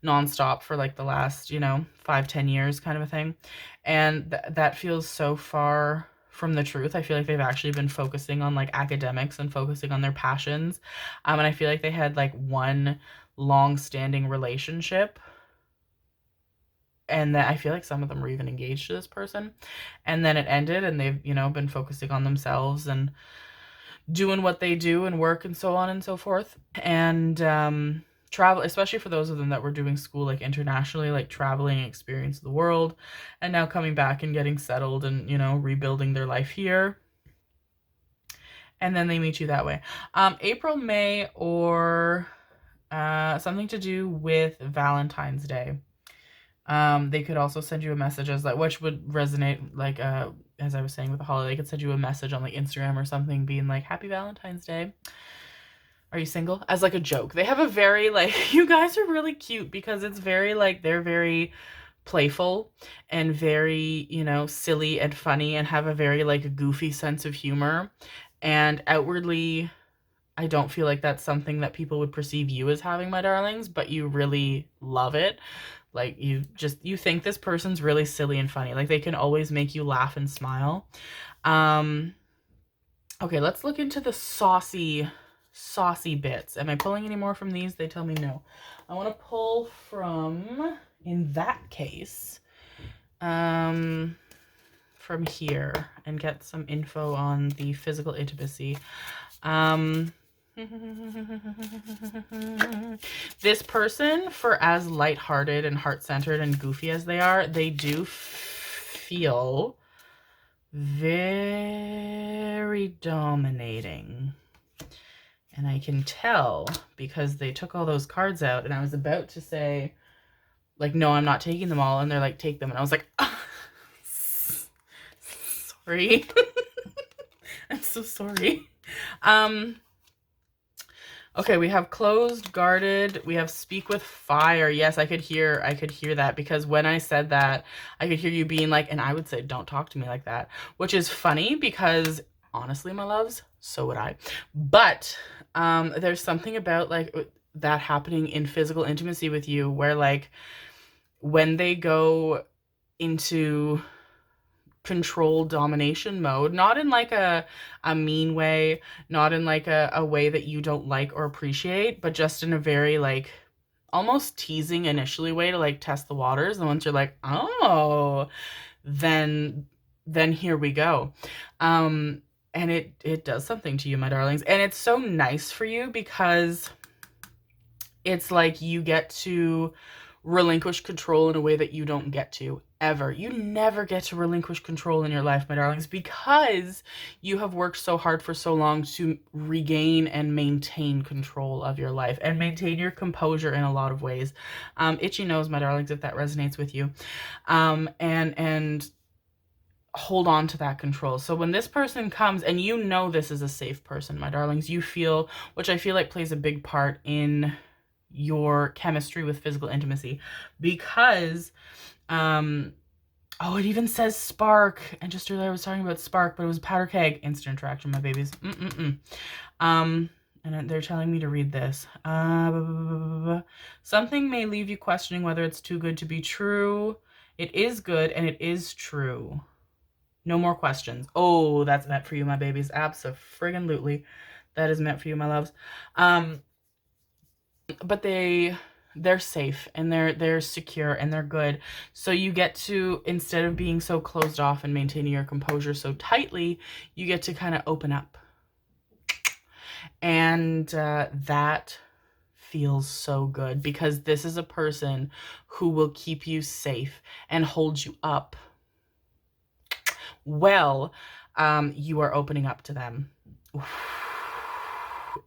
nonstop for like the last 5-10 years kind of a thing, and that feels so far from the truth. I feel like they've actually been focusing on like academics and focusing on their passions, and I feel like they had like one long-standing relationship, and that I feel like some of them were even engaged to this person, and then it ended, and they've been focusing on themselves and doing what they do and work and so on and so forth, and travel, especially for those of them that were doing school like internationally, like traveling and experience the world, and now coming back and getting settled and rebuilding their life here, and then they meet you that way. April, May, or something to do with Valentine's Day. They could also send you a message, as like, which would resonate like as I was saying with the holiday. They could send you a message on like Instagram or something being like, Happy Valentine's Day. Are you single? As like a joke. They have a very like, you guys are really cute, because it's very like, they're very playful and very, silly and funny, and have a very like goofy sense of humor, and outwardly I don't feel like that's something that people would perceive you as having, my darlings, but you really love it. Like, you think this person's really silly and funny. Like, they can always make you laugh and smile. Okay, let's look into the saucy bits. Am I pulling any more from these? They tell me no. I want to pull from, in that case, from here and get some info on the physical intimacy. This person, for as lighthearted and heart-centered and goofy as they are, they do feel very dominating. And I can tell because they took all those cards out and I was about to say, like, no, I'm not taking them all. And they're like, take them. And I was like, oh, sorry. I'm so sorry. Okay, we have closed, guarded, we have speak with fire. Yes, I could hear that, because when I said that, I could hear you being like, and I would say, don't talk to me like that, which is funny because honestly, my loves, so would I. But there's something about like that happening in physical intimacy with you where like when they go into control domination mode, not in like a mean way, not in like a way that you don't like or appreciate, but just in a very like almost teasing initially way to like test the waters. And once you're like, oh, then here we go. And it does something to you, my darlings. And it's so nice for you because it's like you get to relinquish control in a way that you don't get to ever. You never get to relinquish control in your life, my darlings, because you have worked so hard for so long to regain and maintain control of your life and maintain your composure in a lot of ways. Itchy nose, my darlings, if that resonates with you. And hold on to that control. So when this person comes, and you know this is a safe person, my darlings, you feel, which I feel like plays a big part in your chemistry with physical intimacy, because oh, it even says spark, and just earlier I was talking about spark, but it was powder keg. Instant interaction, my babies. And they're telling me to read this. Something may leave you questioning whether it's too good to be true. It is good and it is true. No more questions. Oh, that's meant for you, my babies. Abso-friggin-lutely. That is meant for you, my loves. But they're safe and they're secure and they're good. So you get to, instead of being so closed off and maintaining your composure so tightly, you get to kind of open up. And that feels so good, because this is a person who will keep you safe and hold you up. Well, you are opening up to them.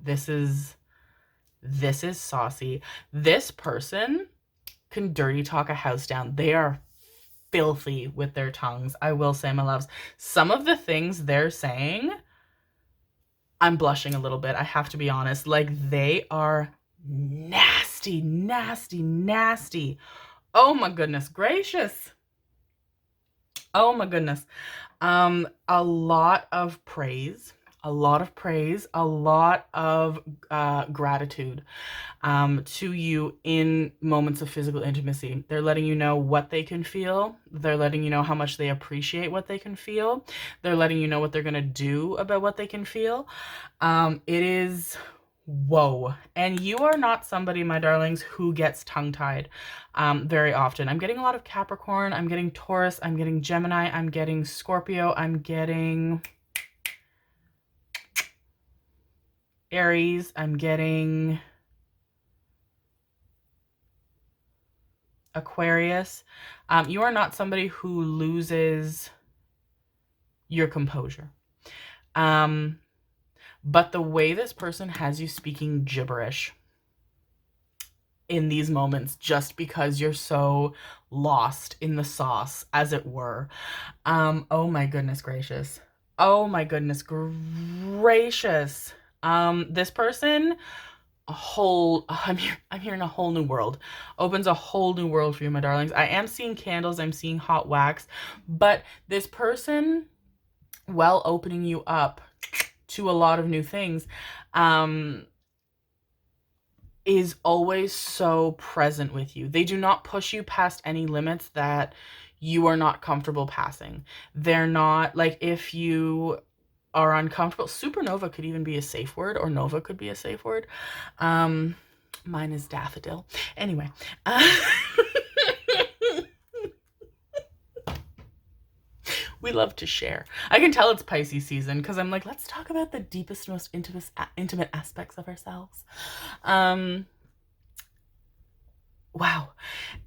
This is saucy. This person can dirty talk a house down. They are filthy with their tongues. I will say, my loves, some of the things they're saying, I'm blushing a little bit. I have to be honest. Like, they are nasty, nasty, nasty. Oh my goodness gracious. Oh my goodness. A lot of praise, a lot of gratitude to you in moments of physical intimacy. They're letting you know what they can feel. They're letting you know how much they appreciate what they can feel. They're letting you know what they're going to do about what they can feel. It is... whoa. And you are not somebody, my darlings, who gets tongue-tied very often. I'm getting a lot of Capricorn. I'm getting Taurus. I'm getting Gemini. I'm getting Scorpio. I'm getting Aries. I'm getting Aquarius. You are not somebody who loses your composure. But the way this person has you speaking gibberish in these moments, just because you're so lost in the sauce, as it were. Oh my goodness gracious. Oh my goodness gracious. This person, I'm hearing a whole new world. Opens a whole new world for you, my darlings. I am seeing candles, I'm seeing hot wax, but this person, while opening you up to a lot of new things, is always so present with you. They do not push you past any limits that you are not comfortable passing. They're not like, if you are uncomfortable, supernova could even be a safe word, or nova could be a safe word. Mine is daffodil. Anyway, we love to share. I can tell it's Pisces season because I'm like, let's talk about the deepest, most intimate aspects of ourselves. Wow.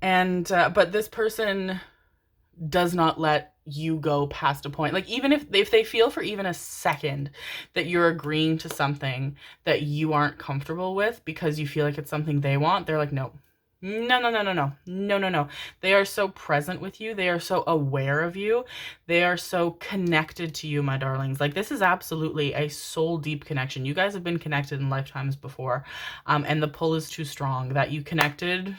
And but this person does not let you go past a point. Like, even if they feel for even a second that you're agreeing to something that you aren't comfortable with because you feel like it's something they want, they're like, no. No, no, no, no, no, no, no, no. They are so present with you. They are so aware of you. They are so connected to you, my darlings. Like, this is absolutely a soul deep connection. You guys have been connected in lifetimes before. And the pull is too strong that you connected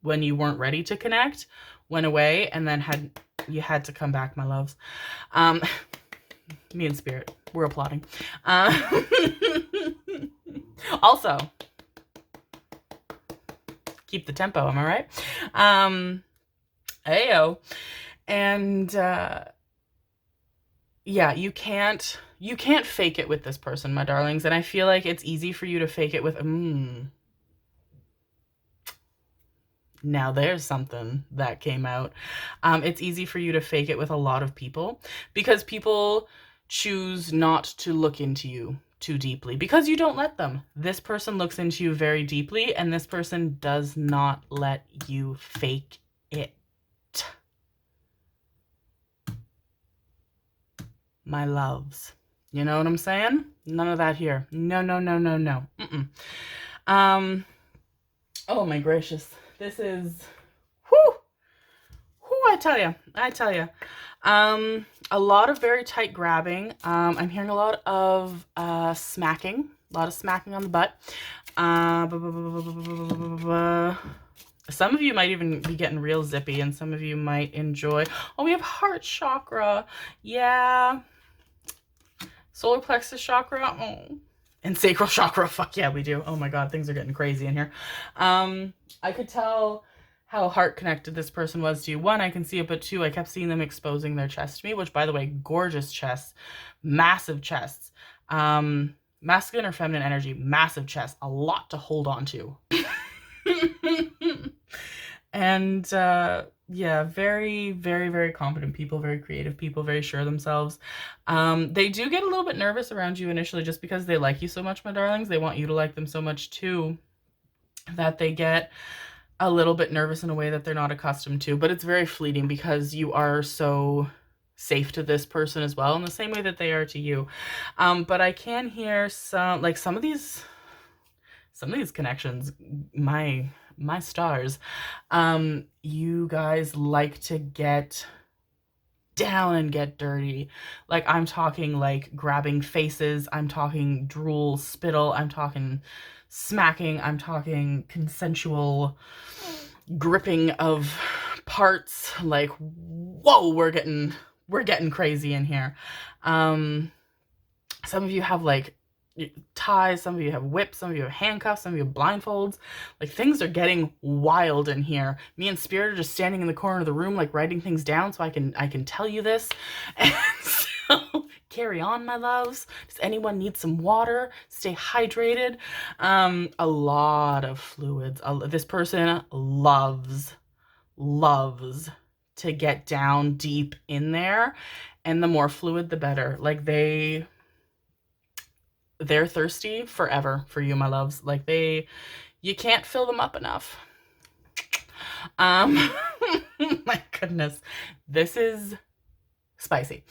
when you weren't ready to connect, went away, and then you had to come back, my loves. Me and Spirit, we're applauding. Also, keep the tempo, am I right? Ayo. And yeah, you can't fake it with this person, my darlings. And I feel like it's easy for you to fake it with now there's something that came out. It's easy for you to fake it with a lot of people because people choose not to look into you too deeply because you don't let them. This person looks into you very deeply, and this person does not let you fake it. My loves. You know what I'm saying? None of that here. No, no, no, no, no. Oh my gracious. This is, whew, I tell you. A lot of very tight grabbing. I'm hearing a lot of smacking. A lot of smacking on the butt. Some of you might even be getting real zippy, and some of you might enjoy. Oh, we have heart chakra. Yeah. Solar plexus chakra. Oh. And sacral chakra. Fuck yeah, we do. Oh my God, things are getting crazy in here. I could tell how heart connected this person was to you. One, I can see it, but two, I kept seeing them exposing their chest to me, which, by the way, gorgeous chests, massive chests, masculine or feminine energy, massive chests, a lot to hold on to. And yeah, very, very, very competent people, very creative people, very sure of themselves. They do get a little bit nervous around you initially just because they like you so much, my darlings. They want you to like them so much too, that they get a little bit nervous in a way that they're not accustomed to. But it's very fleeting because you are so safe to this person as well, in the same way that they are to you. But I can hear some of these connections, my stars, you guys like to get down and get dirty. Like, I'm talking like grabbing faces, I'm talking drool, spittle, I'm talking smacking, I'm talking consensual gripping of parts. Like, whoa, we're getting crazy in here. Some of you have like ties, some of you have whips, some of you have handcuffs, some of you have blindfolds. Like, things are getting wild in here. Me and Spirit are just standing in the corner of the room, like writing things down so I can tell you this. And so carry on, my loves. Does anyone need some water? Stay hydrated. A lot of fluids. This person loves to get down deep in there, and the more fluid the better. Like, they're thirsty forever for you, my loves. Like, you can't fill them up enough. My goodness, this is spicy.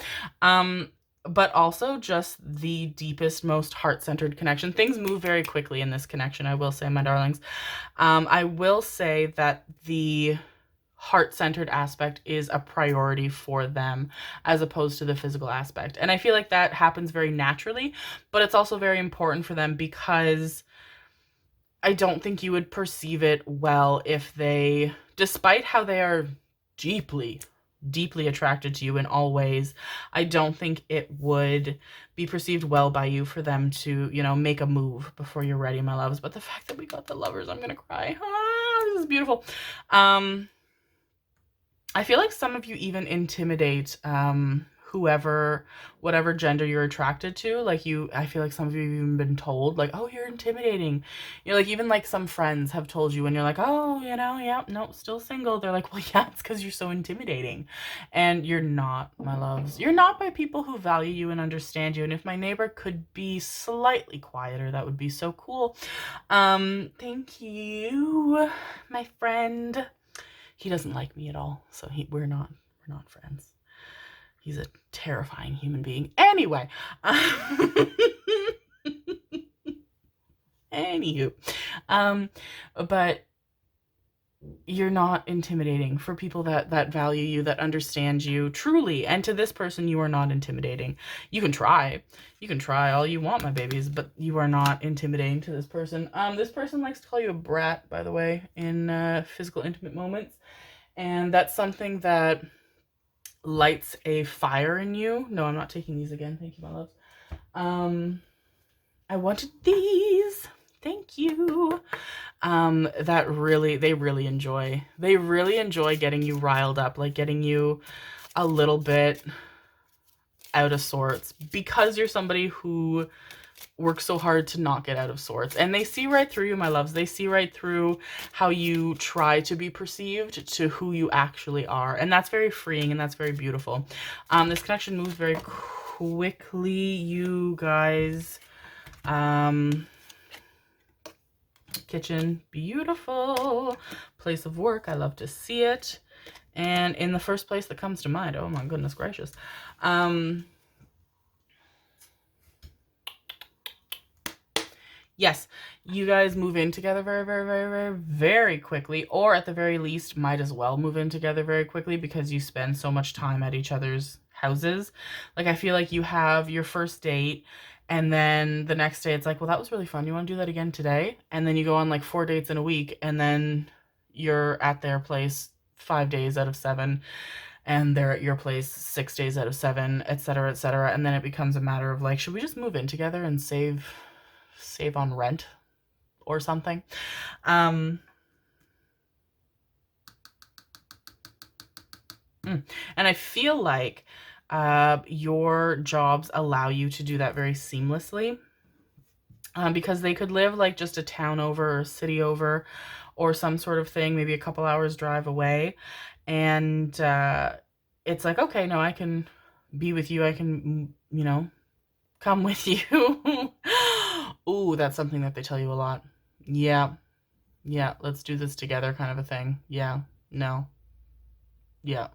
But also just the deepest, most heart-centered connection. Things move very quickly in this connection, I will say, my darlings. I will say that the heart-centered aspect is a priority for them as opposed to the physical aspect. And I feel like that happens very naturally, but it's also very important for them because I don't think you would perceive it well if they, despite how they are deeply, deeply attracted to you in all ways. I don't think it would be perceived well by you for them to, you know, make a move before you're ready, my loves. But the fact that we got the Lovers, I'm gonna cry. This is beautiful. I feel like some of you even intimidate whoever, whatever gender you're attracted to. Like I feel like some of you have even been told, like, oh, you're intimidating. You're like, even like some friends have told you, and you're like, oh, you know, yeah, no, still single. They're like, well, yeah, it's because you're so intimidating. And you're not, my loves. You're not, by people who value you and understand you. And if my neighbor could be slightly quieter, that would be so cool. Thank you, my friend. He doesn't like me at all, so we're not friends. He's a terrifying human being. Anyway, anywho, but you're not intimidating for people that value you, that understand you truly. And to this person, you are not intimidating. You can try all you want, my babies, but you are not intimidating to this person. This person likes to call you a brat, by the way, in physical intimate moments. And that's something that lights a fire in you. No, I'm not taking these again. Thank you, my loves. I wanted these. Thank you. They really enjoy getting you riled up, like getting you a little bit out of sorts, because you're somebody who works so hard to not get out of sorts. And they see right through you, my loves. They see right through how you try to be perceived to who you actually are. And that's very freeing, and that's very beautiful. This connection moves very quickly, you guys. Kitchen, beautiful. Place of work, I love to see it. And in the first place that comes to mind, oh my goodness gracious. Yes, you guys move in together very, very, very, very, very quickly, or at the very least might as well move in together very quickly, because you spend so much time at each other's houses. Like, I feel like you have your first date, and then the next day it's like, well, that was really fun. You want to do that again today? And then you go on like 4 dates in a week, and then you're at their place 5 days out of 7, and they're at your place 6 days out of 7, etc., etc. And then it becomes a matter of like, should we just move in together and save on rent or something? And I feel like your jobs allow you to do that very seamlessly, because they could live like just a town over or a city over or some sort of thing, maybe a couple hours drive away. And it's like, okay, no, I can be with you. I can, you know, come with you. Ooh, that's something that they tell you a lot. Yeah, let's do this together kind of a thing. Yeah, no. Yeah,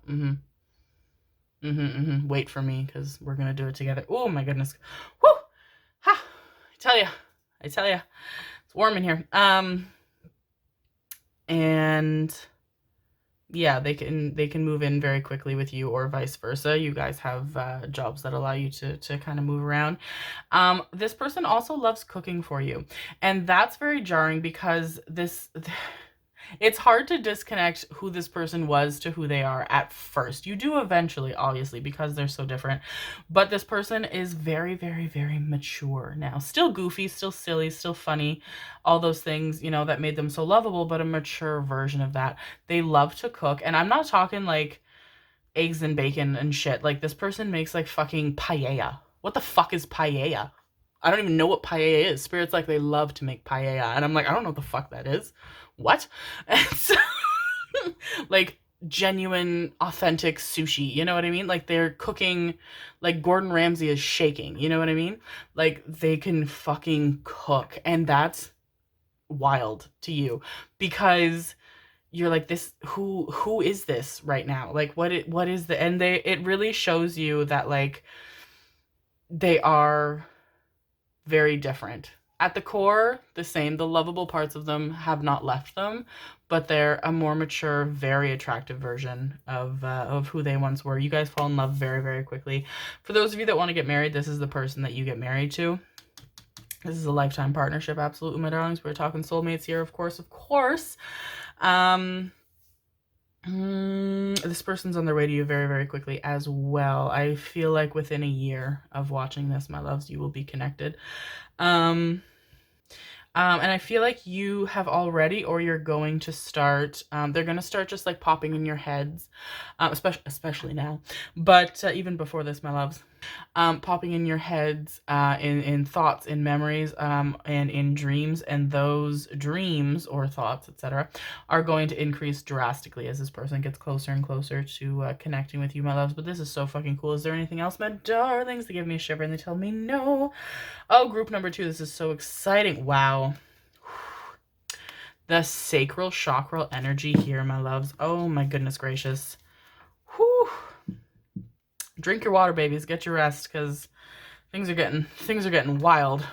wait for me, because we're gonna do it together. Oh my goodness. Whoo! Ha! I tell ya, it's warm in here. And yeah, they can move in very quickly with you, or vice versa. You guys have jobs that allow you to kind of move around. This person also loves cooking for you, and that's very jarring, because it's hard to disconnect who this person was to who they are at first. You do eventually, obviously, because they're so different. But this person is very, very, very mature now. Still goofy, still silly, still funny. All those things, you know, that made them so lovable, but a mature version of that. They love to cook. And I'm not talking like eggs and bacon and shit. Like, this person makes like fucking paella. What the fuck is paella? I don't even know what paella is. Spirit's like, they love to make paella. And I'm like, I don't know what the fuck that is. What? And so, like, genuine, authentic sushi. You know what I mean? Like, they're cooking, like Gordon Ramsay is shaking. You know what I mean? Like, they can fucking cook. And that's wild to you, because you're like, this, who is this right now? Like, what is the, and it really shows you that, like, they are very different. At the core, the same. The lovable parts of them have not left them, but they're a more mature, very attractive version of who they once were. You guys fall in love very, very quickly. For those of you that want to get married, this is the person that you get married to. This is a lifetime partnership, absolutely, my darlings. We're talking soulmates here, of course, of course. This person's on their way to you very, very quickly as well. I feel like within a year of watching this, my loves, you will be connected. And I feel like you have already, or you're going to start, they're going to start just like popping in your heads, especially now, but even before this, my loves, popping in your heads, in thoughts, in memories, and in dreams, and those dreams or thoughts, etc., are going to increase drastically as this person gets closer and closer to connecting with you, my loves. But this is so fucking cool. Is there anything else, my darlings? They give me a shiver and they tell me no. Oh, group number 2. This is so exciting. Wow. The sacral chakral energy here, my loves. Oh my goodness gracious. Whew. Drink your water, babies. Get your rest, because things are getting wild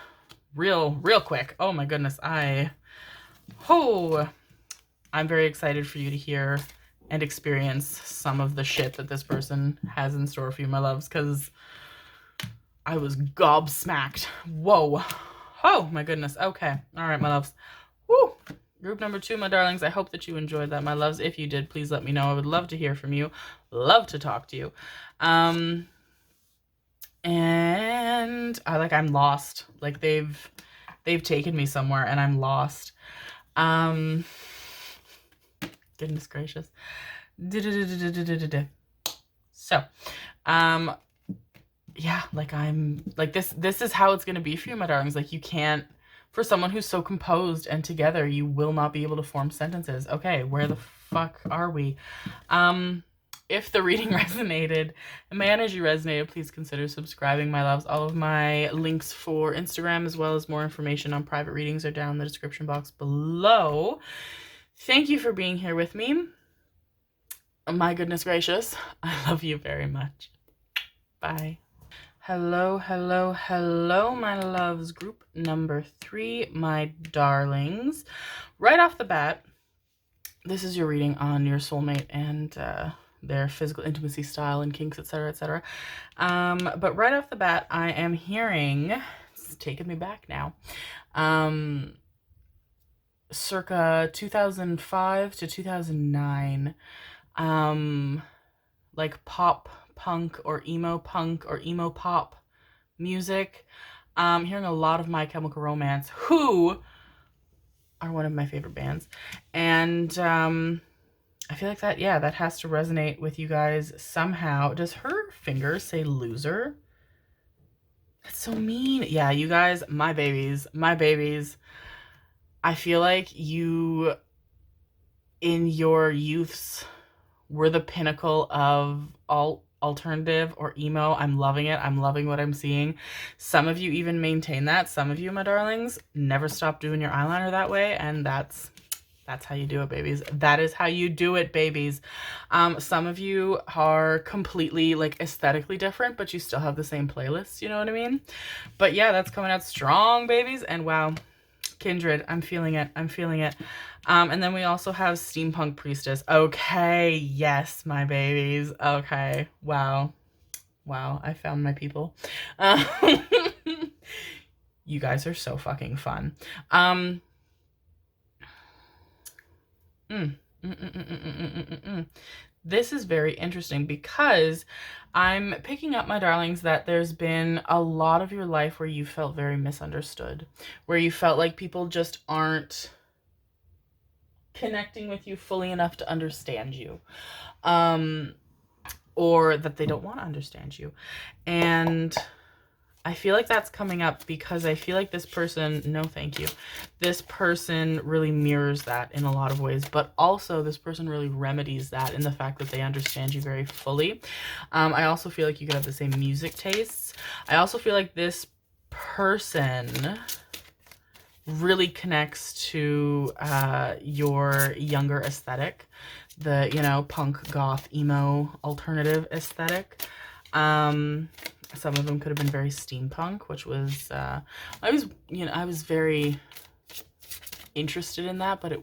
real quick. Oh my goodness. I'm very excited for you to hear and experience some of the shit that this person has in store for you, my loves, because I was gobsmacked. Whoa. Oh my goodness. Okay. All right, my loves. Woo. Group number 2, my darlings. I hope that you enjoyed that, my loves. If you did, please let me know. I would love to hear from you. Love to talk to you. And I'm lost. Like they've taken me somewhere and I'm lost. Goodness gracious. So, yeah, like I'm like this is how it's going to be for you, my darlings. Like you can't, for someone who's so composed and together, you will not be able to form sentences. Okay, where the fuck are we? If the reading resonated and my energy resonated, please consider subscribing, my loves. All of my links for Instagram, as well as more information on private readings, are down in the description box below. Thank you for being here with me. My goodness gracious. I love you very much. Bye. Hello, hello, hello, my loves. Group number 3, my darlings. Right off the bat, this is your reading on your soulmate and their physical intimacy style and kinks, etc., etc. But right off the bat, I am hearing, it's taking me back now, circa 2005 to 2009, like pop punk or emo pop music. Hearing a lot of My Chemical Romance, who are one of my favorite bands. And I feel like that, yeah, that has to resonate with you guys somehow. Does her finger say loser? That's so mean. Yeah, you guys, my babies. I feel like you, in your youths, were the pinnacle of alternative or emo. I'm loving it. I'm loving what I'm seeing. Some of you even maintain that. Some of you, my darlings, never stop doing your eyeliner that way, and that's how you do it, babies. That is how you do it, babies. Some of you are completely like aesthetically different, but you still have the same playlist, you know what I mean? But yeah, that's coming out strong, babies. And wow, kindred, I'm feeling it. I'm feeling it. And then we also have Steampunk Priestess. Okay, yes, my babies. Okay, wow. Wow, I found my people. You guys are so fucking fun. This is very interesting because I'm picking up, my darlings, that there's been a lot of your life where you felt very misunderstood, where you felt like people just aren't connecting with you fully enough to understand you, or that they don't want to understand you. And I feel like that's coming up because I feel like this person, no thank you, this person really mirrors that in a lot of ways, but also this person really remedies that in the fact that they understand you very fully. I also feel like you could have the same music tastes. I also feel like this person really connects to your younger aesthetic, the, you know, punk, goth, emo, alternative aesthetic. Some of them could have been very steampunk, which was, I was very interested in that, but it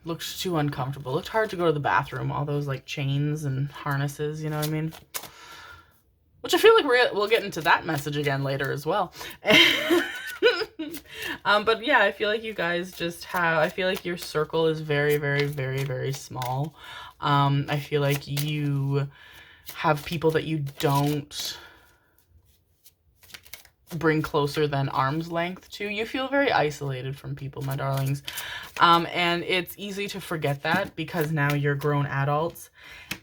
looked too uncomfortable. It looked hard to go to the bathroom, all those like chains and harnesses, you know what I mean? Which I feel like we'll get into that message again later as well. But yeah, I feel like you guys just have, I feel like your circle is very, very, very, very small. I feel like you have people that you don't bring closer than arm's length to. You feel very isolated from people, my darlings. And it's easy to forget that because now you're grown adults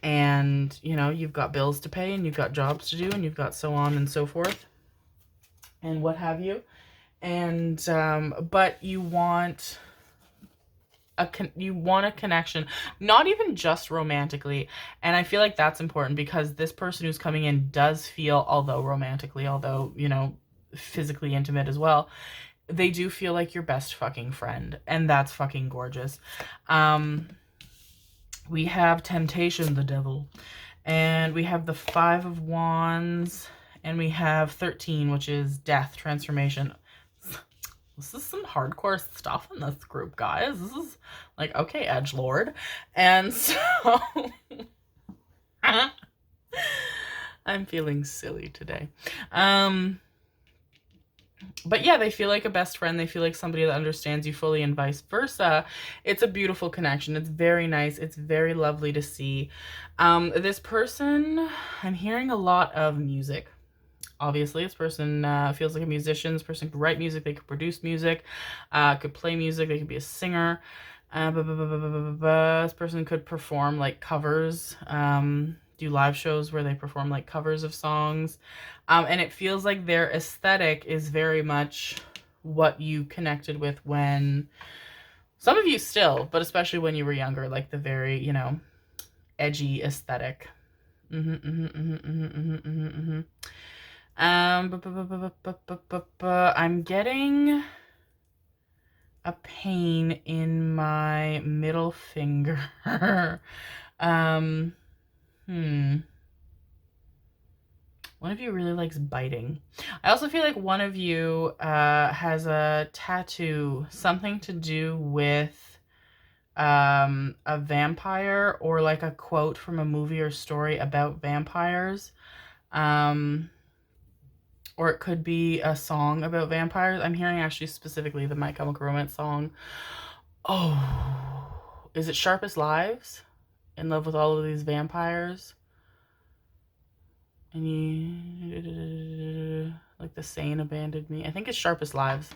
and, you know, you've got bills to pay and you've got jobs to do and you've got so on and so forth and what have you. And, but you want a connection, not even just romantically. And I feel like that's important because this person who's coming in does feel, although romantically, although, you know, physically intimate as well, they do feel like your best fucking friend, and that's fucking gorgeous. We have temptation, the devil, and we have the 5 of Wands, and we have 13, which is death, transformation. This is some hardcore stuff in this group, guys. This is like, okay, edgelord. And so I'm feeling silly today. But yeah, they feel like a best friend. They feel like somebody that understands you fully and vice versa. It's a beautiful connection. It's very nice. It's very lovely to see. This person, I'm hearing a lot of music. Obviously, this person feels like a musician. This person could write music. They could produce music, could play music. They could be a singer. This person could perform like covers, do live shows where they perform like covers of songs. And it feels like their aesthetic is very much what you connected with when, some of you still, but especially when you were younger, like the very, you know, edgy aesthetic. I'm getting a pain in my middle finger. One of you really likes biting. I also feel like one of you has a tattoo, something to do with a vampire or like a quote from a movie or story about vampires. Or it could be a song about vampires. I'm hearing actually specifically the My Chemical Romance song. Oh, is it Sharpest Lives? In love with all of these vampires. And you, like the Sane abandoned me. I think it's Sharpest Lives.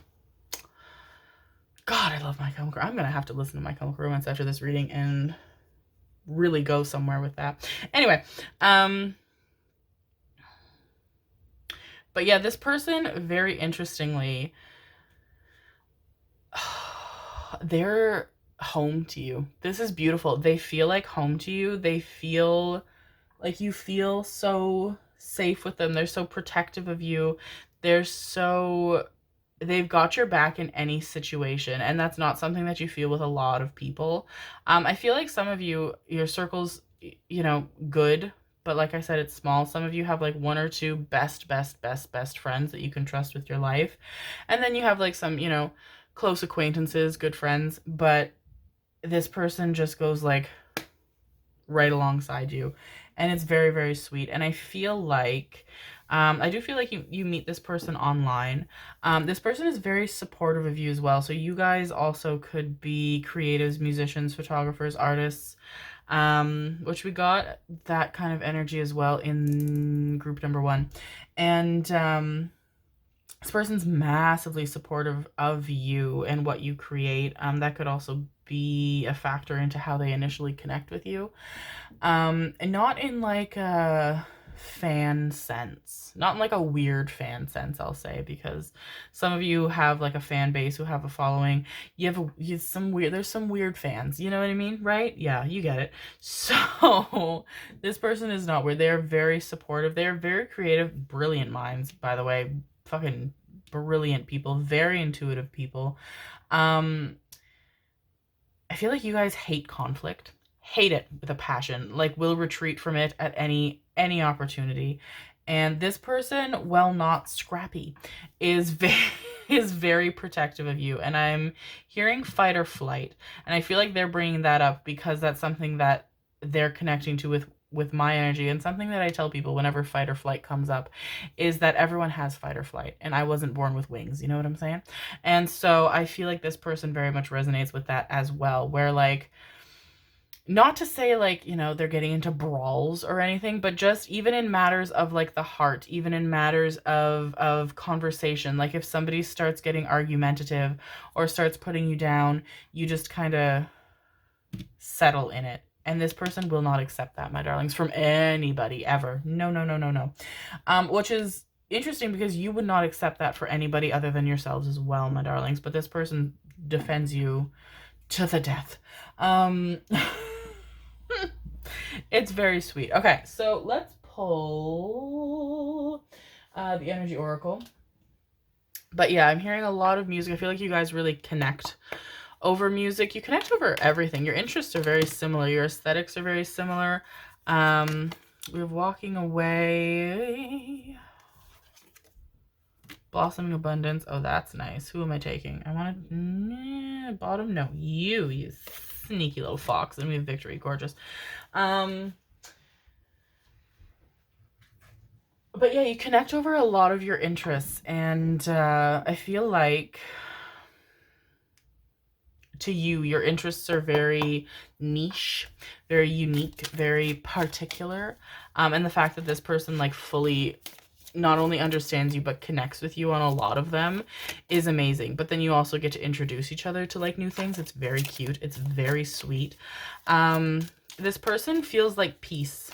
God, I love My Chemical. I'm going to have to listen to My Chemical Romance after this reading and really go somewhere with that. Anyway, but yeah, this person, very interestingly, they're home to you. This is beautiful. They feel like home to you. They feel like you feel so safe with them. They're so protective of you. They've got your back in any situation. And that's not something that you feel with a lot of people. I feel like some of you, your circle's, you know, good. But like I said, it's small. Some of you have like 1 or 2 best friends that you can trust with your life. And then you have like some, you know, close acquaintances, good friends. But this person just goes like right alongside you. And it's very, very sweet. And I feel like, I do feel like you meet this person online. This person is very supportive of you as well. So you guys also could be creatives, musicians, photographers, artists, which we got that kind of energy as well in group number 1. And this person's massively supportive of you and what you create. That could also be a factor into how they initially connect with you. And not in like a fan sense, not in like a weird fan sense, I'll say, because some of you have like a fan base who have a following. There's some weird fans, you know what I mean, right? Yeah, you get it. So this person is not weird. They're very supportive. They're very creative, brilliant minds, by the way, fucking brilliant people, very intuitive people. I feel like you guys hate conflict. Hate it with a passion, like will retreat from it at any opportunity. And this person, while not scrappy, is very protective of you. And I'm hearing fight or flight, and I feel like they're bringing that up because that's something that they're connecting to with with my energy, and something that I tell people whenever fight or flight comes up is that everyone has fight or flight, and I wasn't born with wings, you know what I'm saying? And so I feel like this person very much resonates with that as well, where like, not to say like, you know, they're getting into brawls or anything, but just even in matters of like the heart, even in matters of conversation, like if somebody starts getting argumentative or starts putting you down, you just kind of settle in it. And this person will not accept that, my darlings, from anybody ever. No, no, no, no, no. Which is interesting because you would not accept that for anybody other than yourselves as well, my darlings. But this person defends you to the death. It's very sweet. Okay, so let's pull the energy oracle. But yeah, I'm hearing a lot of music. I feel like you guys really connect over music. You connect over everything. Your interests are very similar. Your aesthetics are very similar. We're walking away. Blossoming abundance. Oh, that's nice. Who am I taking? I wanted bottom. No, you sneaky little fox. And we have victory. Gorgeous. But yeah, you connect over a lot of your interests, and I feel like to you, your interests are very niche, very unique, very particular. And the fact that this person like fully not only understands you but connects with you on a lot of them is amazing. But then you also get to introduce each other to like new things. It's very cute. It's very sweet. This person feels like peace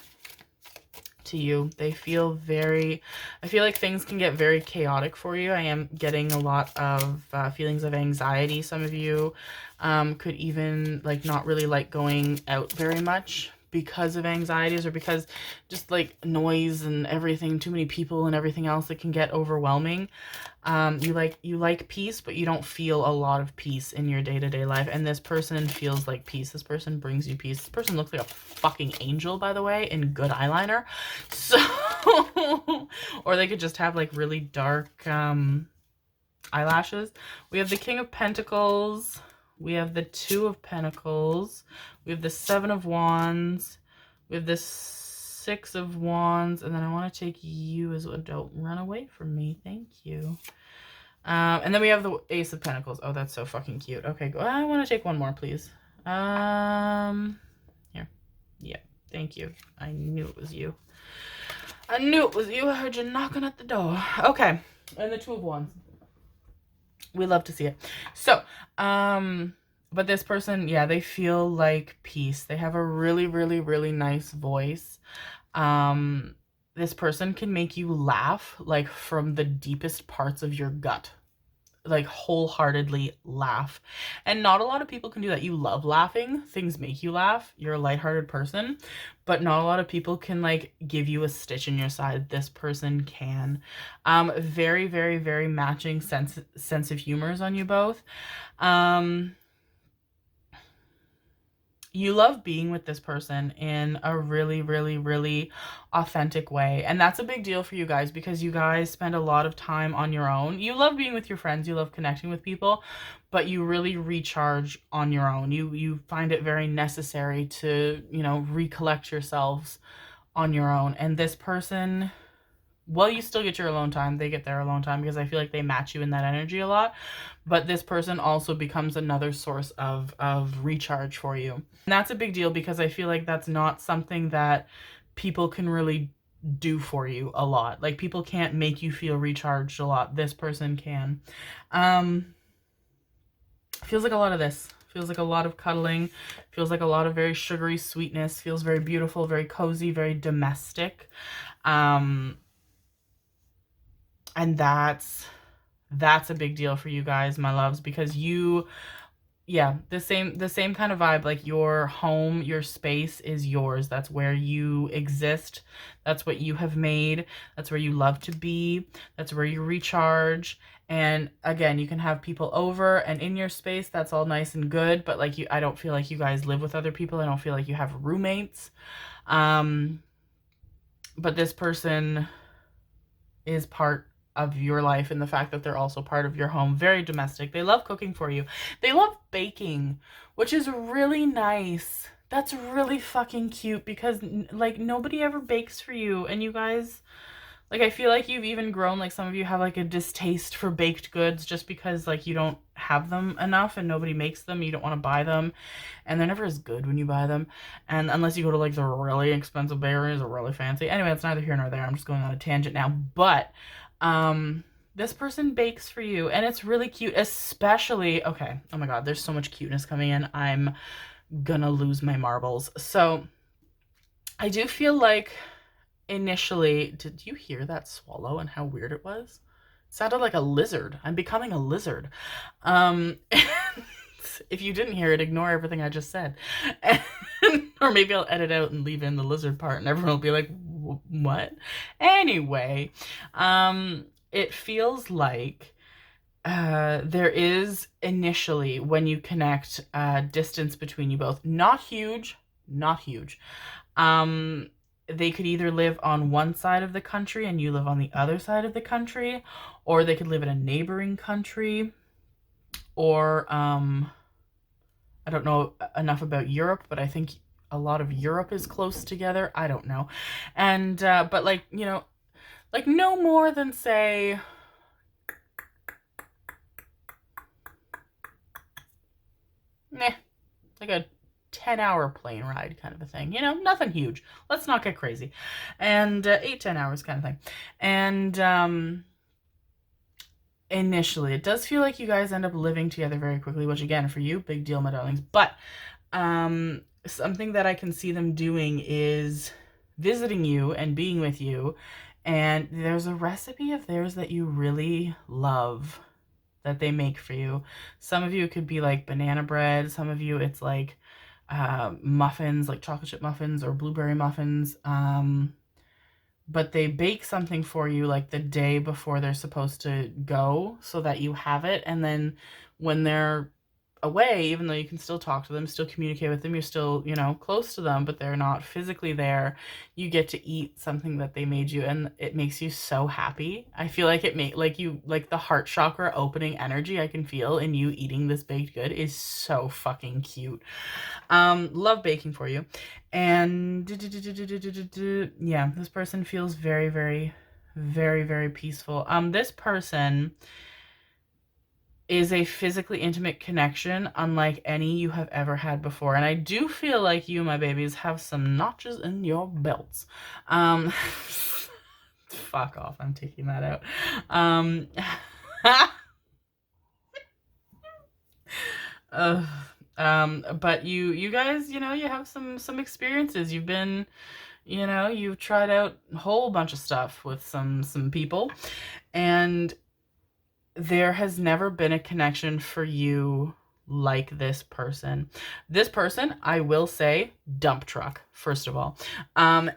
to you. They feel very, I feel like things can get very chaotic for you. I am getting a lot of feelings of anxiety. Some of you could even like not really like going out very much because of anxieties, or because just like noise and everything, too many people and everything else, that can get overwhelming. You like peace, but you don't feel a lot of peace in your day-to-day life. And this person feels like peace. This person brings you peace. This person looks like a fucking angel, by the way, in good eyeliner. So, or they could just have like really dark eyelashes. We have the King of Pentacles. We have the Two of Pentacles. We have the Seven of Wands. We have the Six of Wands. And then I want to take you as well. Don't run away from me. Thank you. And then we have the Ace of Pentacles. Oh, that's so fucking cute. Okay, go. I want to take one more, please. Here. Yeah, thank you. I knew it was you. I knew it was you. I heard you knocking at the door. Okay. And the Two of Wands. We love to see it. So, but this person, yeah, they feel like peace. They have a really, really, really nice voice. This person can make you laugh, like from the deepest parts of your gut. Like wholeheartedly laugh. And not a lot of people can do that. You love laughing. Things make you laugh. You're a lighthearted person. But not a lot of people can like give you a stitch in your side. This person can. Very, very, very matching sense of humors on you both. You love being with this person in a really, really, really authentic way. And that's a big deal for you guys, because you guys spend a lot of time on your own. You love being with your friends. You love connecting with people, but you really recharge on your own. You find it very necessary to, you know, recollect yourselves on your own. And this person, well, you still get your alone time. They get their alone time, because I feel like they match you in that energy a lot. But this person also becomes another source of recharge for you. And that's a big deal, because I feel like that's not something that people can really do for you a lot. Like, people can't make you feel recharged a lot. This person can. Feels like a lot of this. Feels like a lot of cuddling. Feels like a lot of very sugary sweetness. Feels very beautiful, very cozy, very domestic. And that's a big deal for you guys, my loves, because you, yeah, the same kind of vibe. Like, your home, your space is yours. That's where you exist. That's what you have made. That's where you love to be. That's where you recharge. And again, you can have people over and in your space. That's all nice and good. But like, I don't feel like you guys live with other people. I don't feel like you have roommates. But this person is part of your life, and the fact that they're also part of your home. Very domestic. They love cooking for you. They love baking, which is really nice That's really fucking cute because like nobody ever bakes for you, and you guys, like, I feel like you've even grown, like some of you have like a distaste for baked goods just because like you don't have them enough and nobody makes them, you don't want to buy them, and they're never as good when you buy them, and unless you go to like the really expensive bakeries or really fancy. Anyway, it's neither here nor there. I'm just going on a tangent now, but this person bakes for you and it's really cute, especially, okay, oh my god, there's so much cuteness coming in. I'm gonna lose my marbles. So I do feel like initially, did you hear that swallow and how weird it was? It sounded like a lizard. I'm becoming a lizard. If you didn't hear it, ignore everything I just said. Or maybe I'll edit out and leave in the lizard part and everyone will be like, what? Anyway, it feels like there is initially, when you connect, distance between you both. Not huge, not huge. They could either live on one side of the country and you live on the other side of the country, or they could live in a neighboring country, or I don't know enough about Europe, but I think a lot of Europe is close together. I don't know. And but like, you know, like no more than, say, like a 10-hour plane ride kind of a thing. You know, nothing huge. Let's not get crazy. And 8-10 hours kind of thing. And initially, it does feel like you guys end up living together very quickly, which again, for you, big deal, my darlings. But something that I can see them doing is visiting you and being with you. And there's a recipe of theirs that you really love that they make for you. Some of you, it could be like banana bread. Some of you, it's like muffins, like chocolate chip muffins or blueberry muffins. But they bake something for you like the day before they're supposed to go so that you have it. And then when they're away, even though you can still talk to them, still communicate with them, you're still, you know, close to them, but they're not physically there, you get to eat something that they made you, and it makes you so happy. I feel like it made, like, you, like the heart chakra opening energy I can feel in you eating this baked good is so fucking cute. Love baking for you. And yeah, this person feels very, very, very, very peaceful. This person is a physically intimate connection unlike any you have ever had before. And I do feel like you, my babies, have some notches in your belts. Fuck off, I'm taking that out. But you guys, you know, you have some experiences. You've been, you know, you've tried out a whole bunch of stuff with some people, and there has never been a connection for you like this person. This person, I will say, dump truck, first of all. And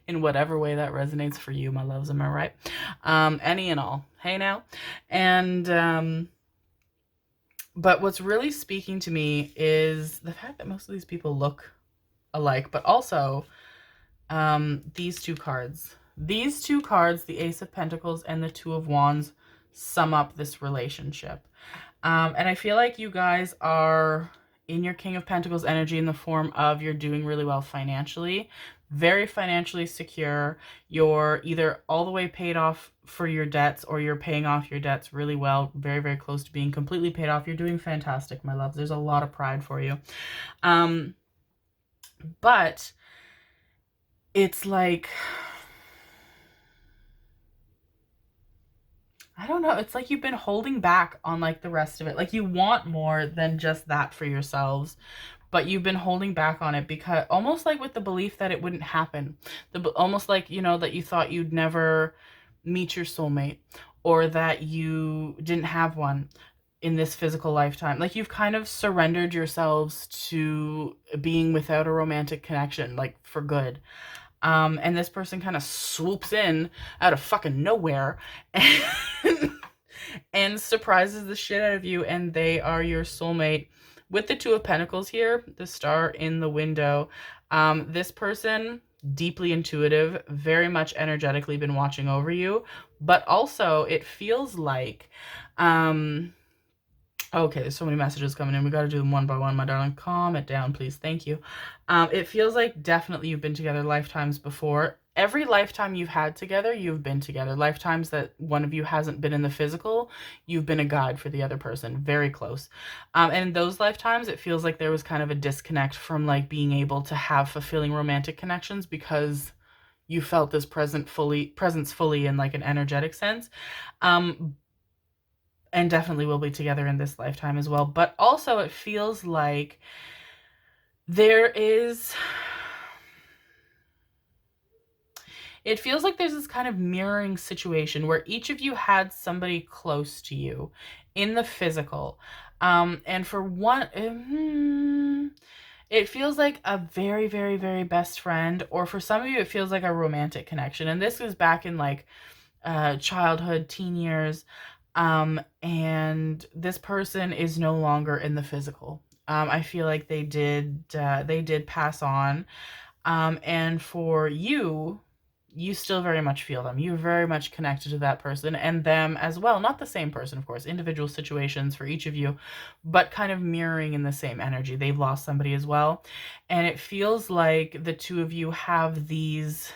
in whatever way that resonates for you, my loves, am I right? Any and all. Hey now. And but what's really speaking to me is the fact that most of these people look alike, but also these two cards. These two cards, the Ace of Pentacles and the Two of Wands, sum up this relationship. And I feel like you guys are in your King of Pentacles energy in the form of you're doing really well financially, very financially secure. You're either all the way paid off for your debts or you're paying off your debts really well, very, very close to being completely paid off. You're doing fantastic, my love. There's a lot of pride for you. But it's like, I don't know. It's like you've been holding back on like the rest of it. Like you want more than just that for yourselves, but you've been holding back on it because almost like with the belief that it wouldn't happen. Almost like, you know, that you thought you'd never meet your soulmate or that you didn't have one in this physical lifetime. Like you've kind of surrendered yourselves to being without a romantic connection, like for good. And this person kind of swoops in out of fucking nowhere and surprises the shit out of you, and they are your soulmate. With the Two of Pentacles here, the star in the window, this person, deeply intuitive, very much energetically been watching over you, but also it feels like, Okay, there's so many messages coming in. We got to do them one by one, my darling. Calm it down, please. Thank you. It feels like definitely you've been together lifetimes before. Every lifetime you've had together, you've been together. Lifetimes that one of you hasn't been in the physical, you've been a guide for the other person. Very close. And in those lifetimes, it feels like there was kind of a disconnect from like being able to have fulfilling romantic connections because you felt this presence fully in like an energetic sense. Um, and definitely will be together in this lifetime as well. But also it feels like there is, it feels like there's this kind of mirroring situation where each of you had somebody close to you in the physical. And for one, it feels like a very, very, very best friend, or for some of you, it feels like a romantic connection. And this is back in like childhood, teen years. And this person is no longer in the physical. I feel like they did pass on. And for you, you still very much feel them. You're very much connected to that person and them as well. Not the same person, of course, individual situations for each of you, but kind of mirroring in the same energy. They've lost somebody as well. And it feels like the two of you have these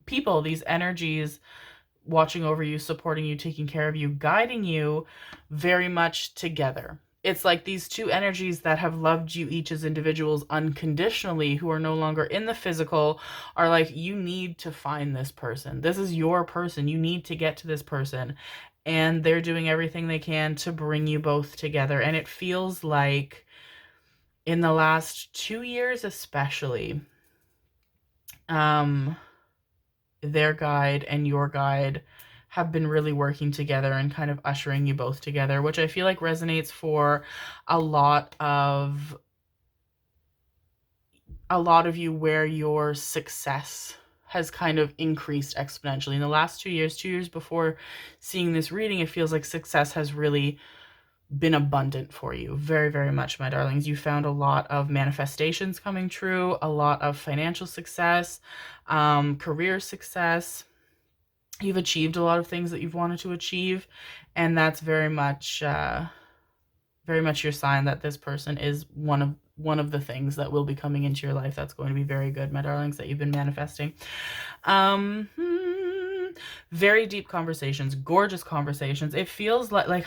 people, these energies watching over you, supporting you, taking care of you, guiding you very much together. It's like these two energies that have loved you each as individuals unconditionally, who are no longer in the physical, are like, you need to find this person. This is your person. You need to get to this person. And they're doing everything they can to bring you both together. And it feels like in the last 2 years, especially, their guide and your guide have been really working together and kind of ushering you both together, which I feel like resonates for a lot of you, where your success has kind of increased exponentially in the last 2 years. 2 years before seeing this reading, it feels like success has really been abundant for you. Very, very much, my darlings. You found a lot of manifestations coming true, a lot of financial success, career success. You've achieved a lot of things that you've wanted to achieve, and that's very much your sign that this person is one of the things that will be coming into your life that's going to be very good, my darlings, that you've been manifesting. Very deep conversations, gorgeous conversations. It feels like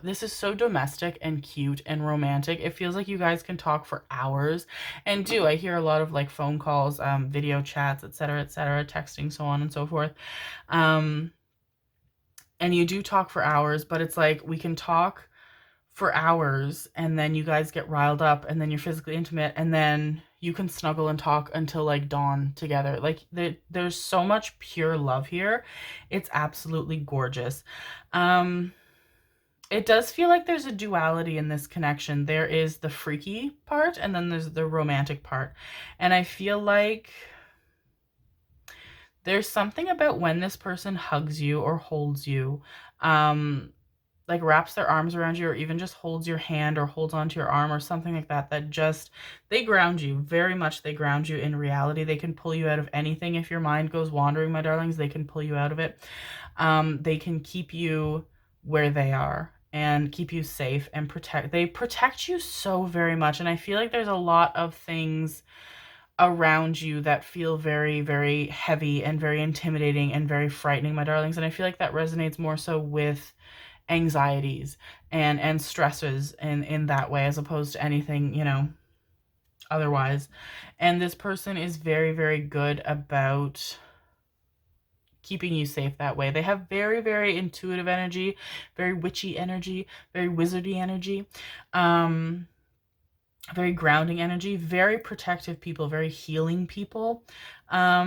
this is so domestic and cute and romantic. It feels like you guys can talk for hours, and I hear a lot of like phone calls, video chats, etc., texting, so on and so forth. And you do talk for hours, but it's like we can talk for hours and then you guys get riled up and then you're physically intimate and then you can snuggle and talk until like dawn together. Like there's so much pure love here. It's absolutely gorgeous. It does feel like there's a duality in this connection. There is the freaky part and then there's the romantic part. And I feel like there's something about when this person hugs you or holds you, like wraps their arms around you or even just holds your hand or holds onto your arm or something like that, that just, they ground you. Very much they ground you in reality. They can pull you out of anything. If your mind goes wandering, my darlings, they can pull you out of it. They can keep you where they are and keep you safe and they protect you so very much. And I feel like there's a lot of things around you that feel very, very heavy and very intimidating and very frightening, my darlings. And I feel like that resonates more so with anxieties and stresses in that way, as opposed to anything, otherwise. And this person is very, very good about keeping you safe that way. They have very, very intuitive energy, very witchy energy, very wizardy energy, very grounding energy, very protective people, very healing people. I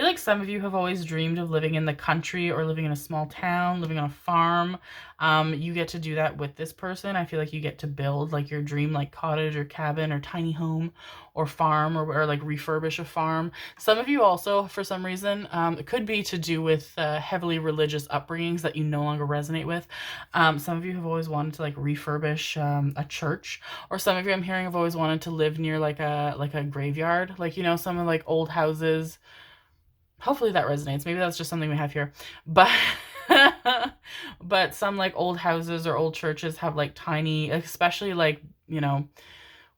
feel like some of you have always dreamed of living in the country or living in a small town, living on a farm. You get to do that with this person. I feel like you get to build like your dream, like cottage or cabin or tiny home or farm or like refurbish a farm. Some of you also, for some reason, it could be to do with heavily religious upbringings that you no longer resonate with. Some of you have always wanted to like refurbish a church, or some of you I'm hearing have always wanted to live near like a graveyard, like, some of like old houses. Hopefully that resonates. Maybe that's just something we have here. But But some like old houses or old churches have like tiny, especially like, you know,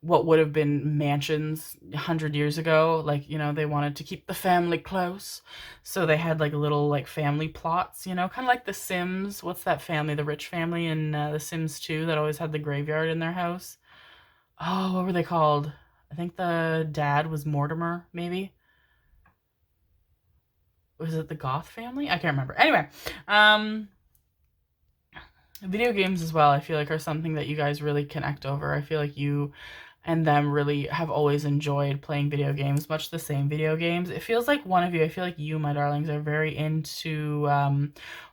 what would have been mansions 100 years ago. Like, you know, they wanted to keep the family close. So they had like little like family plots, you know, kind of like the Sims. What's that family? The rich family in the Sims 2 that always had the graveyard in their house. Oh, what were they called? I think the dad was Mortimer, maybe. Was it the Goth family? I can't remember. Anyway, um, video games as well, I feel like are something that you guys really connect over. I feel like you and them really have always enjoyed playing video games, much the same video games. It feels like one of you, I feel like you, my darlings, are very into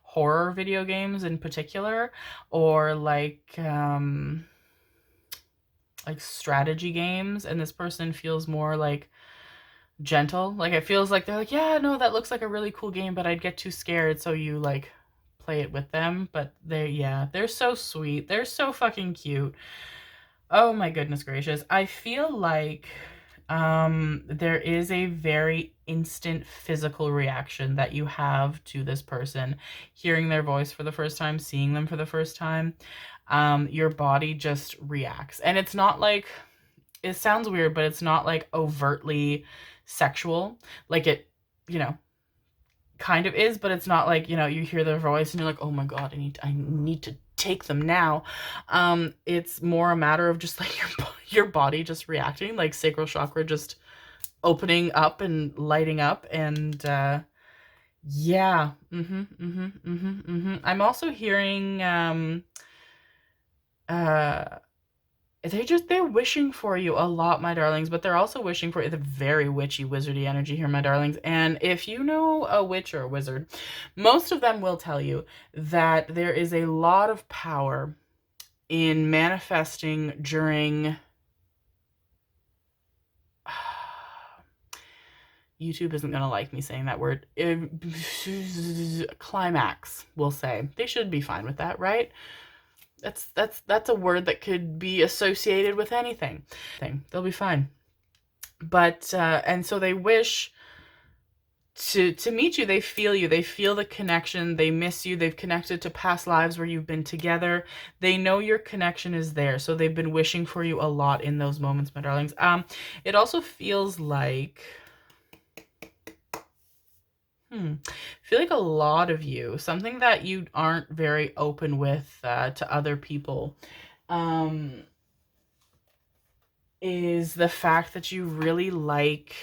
horror video games in particular, or like strategy games, and this person feels more like gentle. Like it feels like they're like, yeah, no, that looks like a really cool game, but I'd get too scared, so you like play it with them. But yeah, they're so sweet. They're so fucking cute. Oh my goodness gracious. I feel like there is a very instant physical reaction that you have to this person, hearing their voice for the first time, seeing them for the first time. Your body just reacts. And it's not like, it sounds weird, but it's not like overtly sexual. Like it, you know, kind of is, but it's not like, you know, you hear their voice and you're like, oh my God, I need to take them now. It's more a matter of just like your body just reacting, like sacral chakra just opening up and lighting up. And yeah. I'm also hearing they're wishing for you a lot, my darlings, but they're also wishing for the very witchy, wizardy energy here, my darlings. And if you know a witch or a wizard, most of them will tell you that there is a lot of power in manifesting during YouTube isn't going to like me saying that word. Climax, we'll say. They should be fine with that, right? That's a word that could be associated with anything. They'll be fine. But and so they wish to meet you. They feel you. They feel the connection. They miss you. They've connected to past lives where you've been together. They know your connection is there. So they've been wishing for you a lot in those moments, my darlings. It also feels like I feel like a lot of you, something that you aren't very open with to other people, is the fact that you really like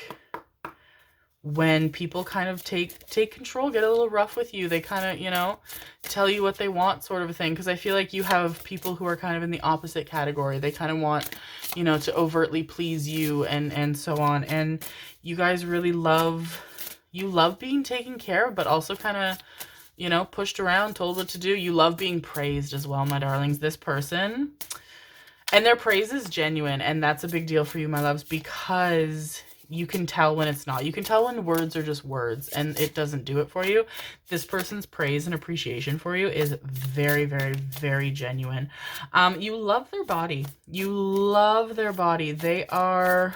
when people kind of take control, get a little rough with you. They kind of, you know, tell you what they want, sort of a thing. Because I feel like you have people who are kind of in the opposite category. They kind of want, you know, to overtly please you and so on. And you guys really love being taken care of, but also kind of, you know, pushed around, told what to do. You love being praised as well, my darlings. This person, and their praise is genuine, and that's a big deal for you, my loves, because you can tell when it's not. You can tell when words are just words and it doesn't do it for you. This person's praise and appreciation for you is very, very, very genuine. You love their body. You love their body. They're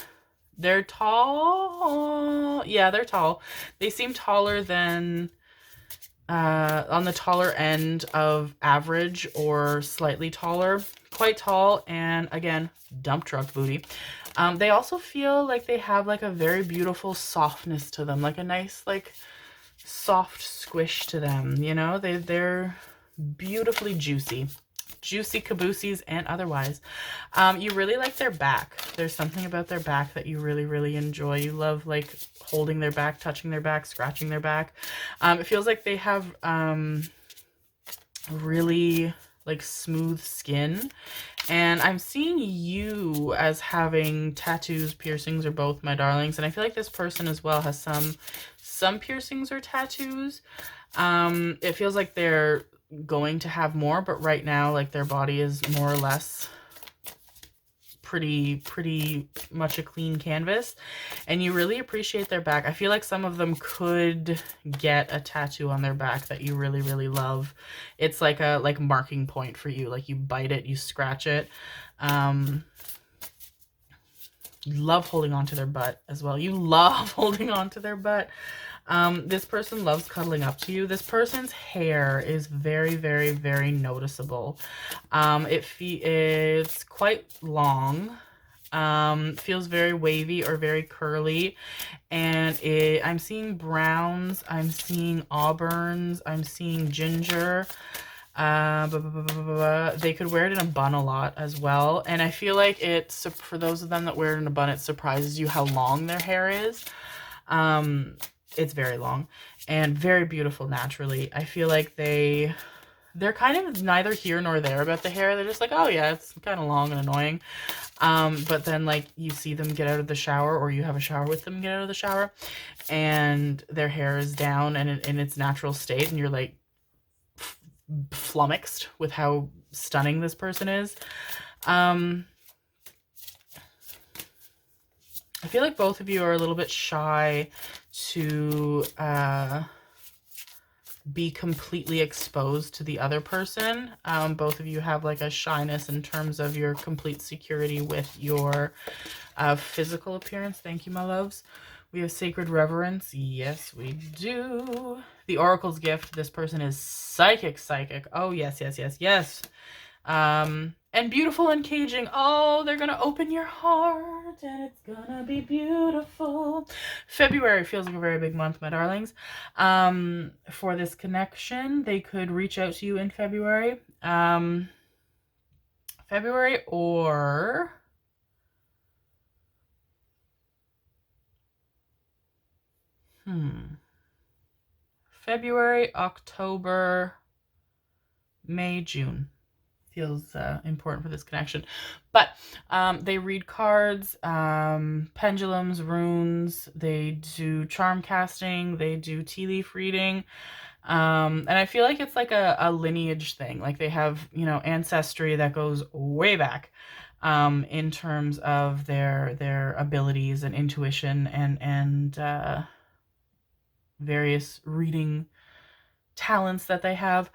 tall. Yeah, they're tall. They seem taller than, on the taller end of average or slightly taller. Quite tall, and again, dump truck booty. They also feel like they have like a very beautiful softness to them, like a nice like soft squish to them, you know? They're beautifully juicy cabooses and otherwise. You really like their back. There's something about their back that you really, really enjoy. You love like holding their back, touching their back, scratching their back. It feels like they have really like smooth skin, and I'm seeing you as having tattoos, piercings, or both, my darlings. And I feel like this person as well has some piercings or tattoos. It feels like they're going to have more, but right now, like, their body is more or less pretty much a clean canvas, and you really appreciate their back. I feel like some of them could get a tattoo on their back that you really, really love. It's like a marking point for you. Like, you bite it, you scratch it. You love holding on to their butt as well. You love holding on to their butt. This person loves cuddling up to you. This person's hair is very, very, very noticeable. It's quite long. Feels very wavy or very curly. And I'm seeing browns. I'm seeing auburns. I'm seeing ginger. They could wear it in a bun a lot as well. And I feel like for those of them that wear it in a bun, it surprises you how long their hair is. It's very long and very beautiful naturally. I feel like they're kind of neither here nor there about the hair. They're just like, oh yeah, it's kind of long and annoying. But then like you see them get out of the shower, or you have a shower with them get out of the shower, and their hair is down and in its natural state, and you're like flummoxed with how stunning this person is. I feel like both of you are a little bit shy to be completely exposed to the other person. Both of you have like a shyness in terms of your complete security with your physical appearance. Thank you, my loves. We have sacred reverence. Yes, we do. The Oracle's gift. This person is psychic. Oh, yes, yes, yes, yes. And beautiful and caging. Oh, they're gonna open your heart and it's gonna be beautiful. February feels like a very big month, my darlings. For this connection, they could reach out to you in February. February or February, October, May, June. Feels important for this connection. But they read cards, pendulums, runes. They do charm casting. They do tea leaf reading. And I feel like it's like a lineage thing. Like they have, you know, ancestry that goes way back in terms of their abilities and intuition and various reading talents that they have.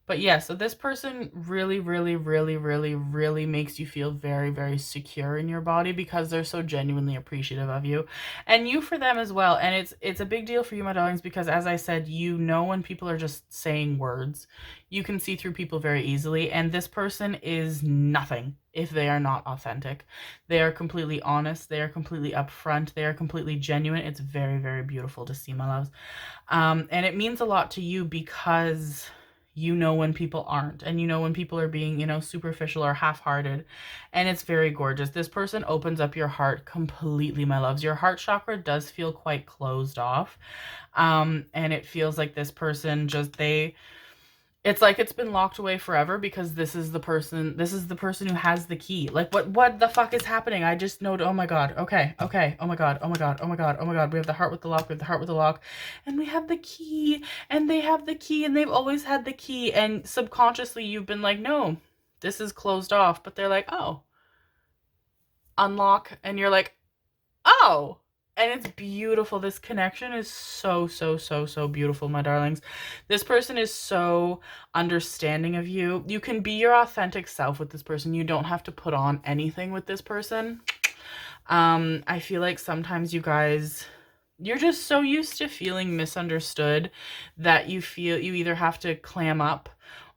But yeah, so this person really, really, really, really, really makes you feel very, very secure in your body because they're so genuinely appreciative of you. And you for them as well. And it's a big deal for you, my darlings, because as I said, you know when people are just saying words. You can see through people very easily. And this person is nothing if they are not authentic. They are completely honest. They are completely upfront. They are completely genuine. It's very, very beautiful to see, my loves. And it means a lot to you because you know when people aren't, and you know when people are being, you know, superficial or half-hearted, and it's very gorgeous. This person opens up your heart completely, my loves. Your heart chakra does feel quite closed off, and it feels like this person just, it's like it's been locked away forever because this is the person who has the key. Like what the fuck is happening? I just know, oh my god, okay, oh my god, oh my god, oh my god, oh my god. We have the heart with the lock, and we have the key, and they have the key, and they've always had the key, and subconsciously you've been like, no, this is closed off, but they're like, oh, unlock, and you're like, oh. And it's beautiful. This connection is so, so, so, so beautiful, my darlings. This person is so understanding of you. You can be your authentic self with this person. You don't have to put on anything with this person. I feel like sometimes you guys, you're just so used to feeling misunderstood that you feel you either have to clam up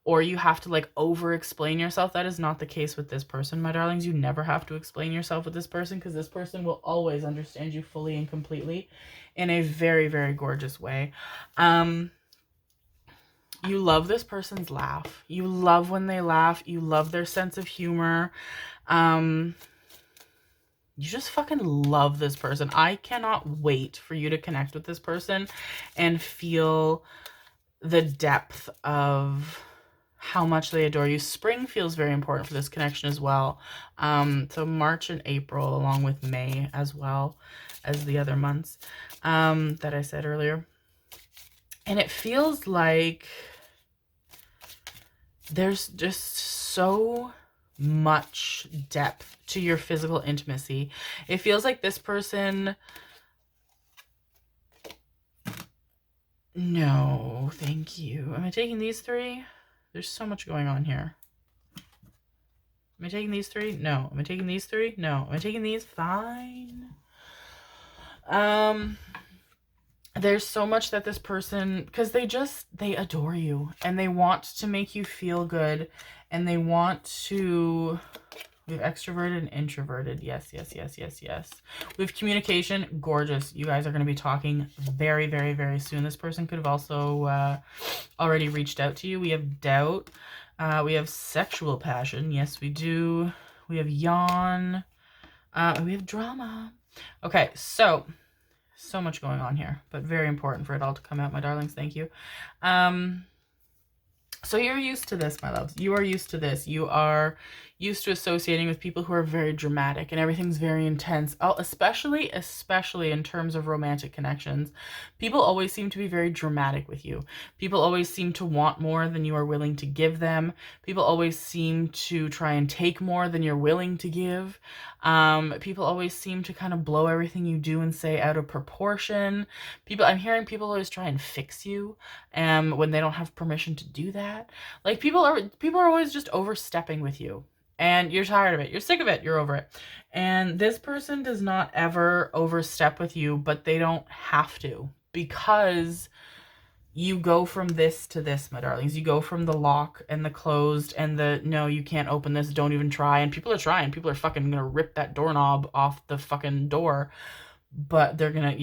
or you have to like over explain yourself. That is not the case with this person, my darlings. You never have to explain yourself with this person because this person will always understand you fully and completely in a very, very gorgeous way. You love this person's laugh. You love when they laugh. You love their sense of humor. You just fucking love this person. I cannot wait for you to connect with this person and feel the depth of how much they adore you. Spring feels very important for this connection as well. So March and April, along with May as well as the other months that I said earlier. And it feels like there's just so much depth to your physical intimacy. It feels like this person... No, thank you. Am I taking these three? There's so much going on here. Am I taking these 3? No. Am I taking these 3? No. Am I taking these? Fine. There's so much that this person, because they adore you and they want to make you feel good and they want to, we have extroverted and introverted. Yes, yes, yes, yes, yes. We have communication. Gorgeous. You guys are going to be talking very, very, very soon. This person could have also already reached out to you. We have doubt. We have sexual passion. Yes, we do. We have yawn. We have drama. Okay, so much going on here, but very important for it all to come out, my darlings. Thank you. So you're used to this, my loves. You are used to this. You are used to associating with people who are very dramatic and everything's very intense. Oh, especially in terms of romantic connections. People always seem to be very dramatic with you. People always seem to want more than you are willing to give them. People always seem to try and take more than you're willing to give. People always seem to kind of blow everything you do and say out of proportion. I'm hearing people always try and fix you when they don't have permission to do that. Like people are always just overstepping with you. And you're tired of it. You're sick of it. You're over it. And this person does not ever overstep with you, but they don't have to, because you go from this to this, my darlings. You go from the lock and the closed and the, no, you can't open this, don't even try. And people are trying. People are fucking gonna rip that doorknob off the fucking door. But they're gonna,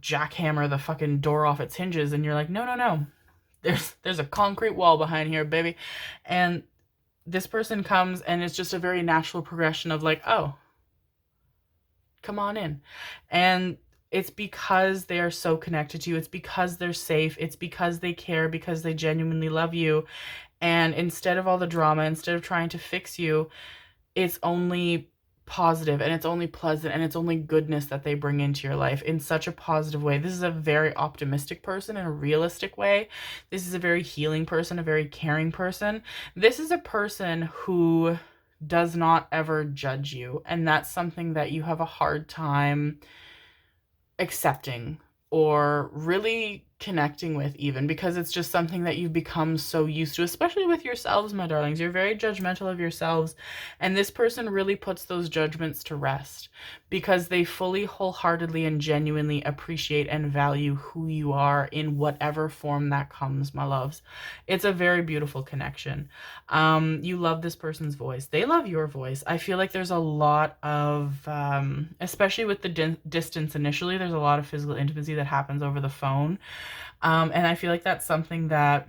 jackhammer the fucking door off its hinges. And you're like, no, no, no. There's a concrete wall behind here, baby. And this person comes and it's just a very natural progression of like, oh, come on in. And it's because they are so connected to you. It's because they're safe. It's because they care, because they genuinely love you. And instead of all the drama, instead of trying to fix you, it's only positive and it's only pleasant and it's only goodness that they bring into your life in such a positive way. This is a very optimistic person in a realistic way. This is a very healing person, a very caring person. This is a person who does not ever judge you, and that's something that you have a hard time accepting or really connecting with, even because it's just something that you've become so used to, especially with yourselves, my darlings. You're very judgmental of yourselves, and this person really puts those judgments to rest because they fully, wholeheartedly, and genuinely appreciate and value who you are in whatever form that comes, my loves. It's a very beautiful connection. You love this person's voice. They love your voice. I feel like there's a lot of, especially with the distance initially, there's a lot of physical intimacy that happens over the phone. And I feel like that's something that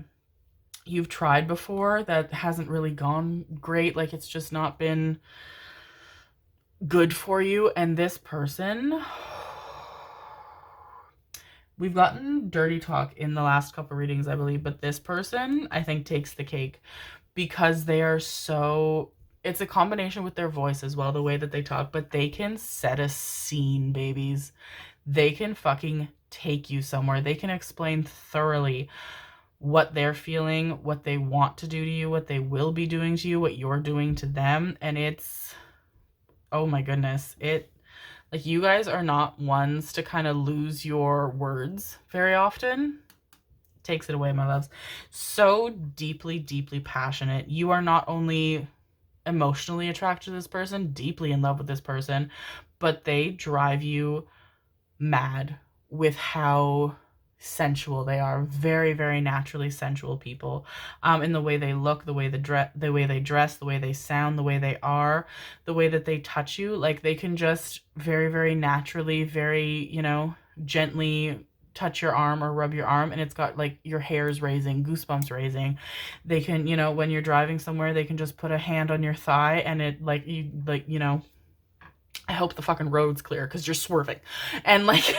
you've tried before that hasn't really gone great. Like it's just not been good for you. And this person, we've gotten dirty talk in the last couple readings, I believe, but this person, I think, takes the cake because they are so, it's a combination with their voice as well, the way that they talk, but they can set a scene, babies. They can fucking take you somewhere. They can explain thoroughly what they're feeling, what they want to do to you, what they will be doing to you, what you're doing to them. And it's, oh my goodness, like, you guys are not ones to kind of lose your words very often. Takes it away, my loves. So deeply, deeply passionate. You are not only emotionally attracted to this person, deeply in love with this person, but they drive you mad with how sensual they are. Very, very naturally sensual people, in the way they look, the way they dress, the way they sound, the way they are, the way that they touch you. Like, they can just very, very naturally, very, gently touch your arm or rub your arm, and it's got like your hairs raising, goosebumps raising. They can, when you're driving somewhere, they can just put a hand on your thigh and it I hope the fucking road's clear because you're swerving. And like,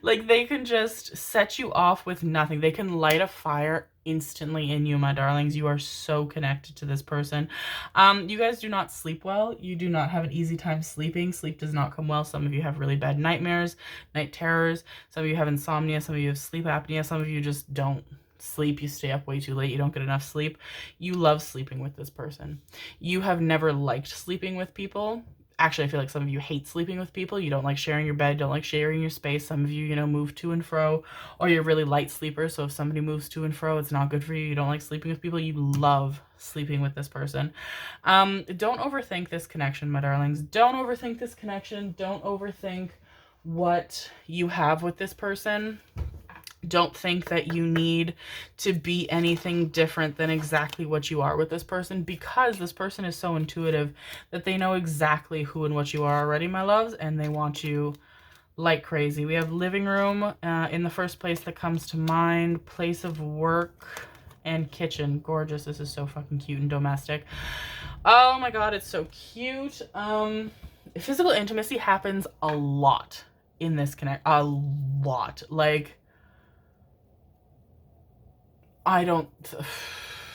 like, they can just set you off with nothing. They can light a fire instantly in you, my darlings. You are so connected to this person. You guys do not sleep well. You do not have an easy time sleeping. Sleep does not come well. Some of you have really bad nightmares, night terrors. Some of you have insomnia. Some of you have sleep apnea. Some of you just don't sleep. You stay up way too late. You don't get enough sleep. You love sleeping with this person. You have never liked sleeping with people Actually, I feel like some of you hate sleeping with people. You don't like sharing your bed, don't like sharing your space. Some of you, you know, move to and fro, or you're really light sleepers. So if somebody moves to and fro, it's not good for you. You don't like sleeping with people. You love sleeping with this person. Don't overthink this connection, my darlings. Don't overthink this connection. Don't overthink what you have with this person. Don't think that you need to be anything different than exactly what you are with this person, because this person is so intuitive that they know exactly who and what you are already, my loves, and they want you like crazy. We have living room in the first place that comes to mind, place of work, and kitchen. Gorgeous. This is so fucking cute and domestic. Oh my god, it's so cute. Physical intimacy happens a lot in this connect. A lot. Like, I don't,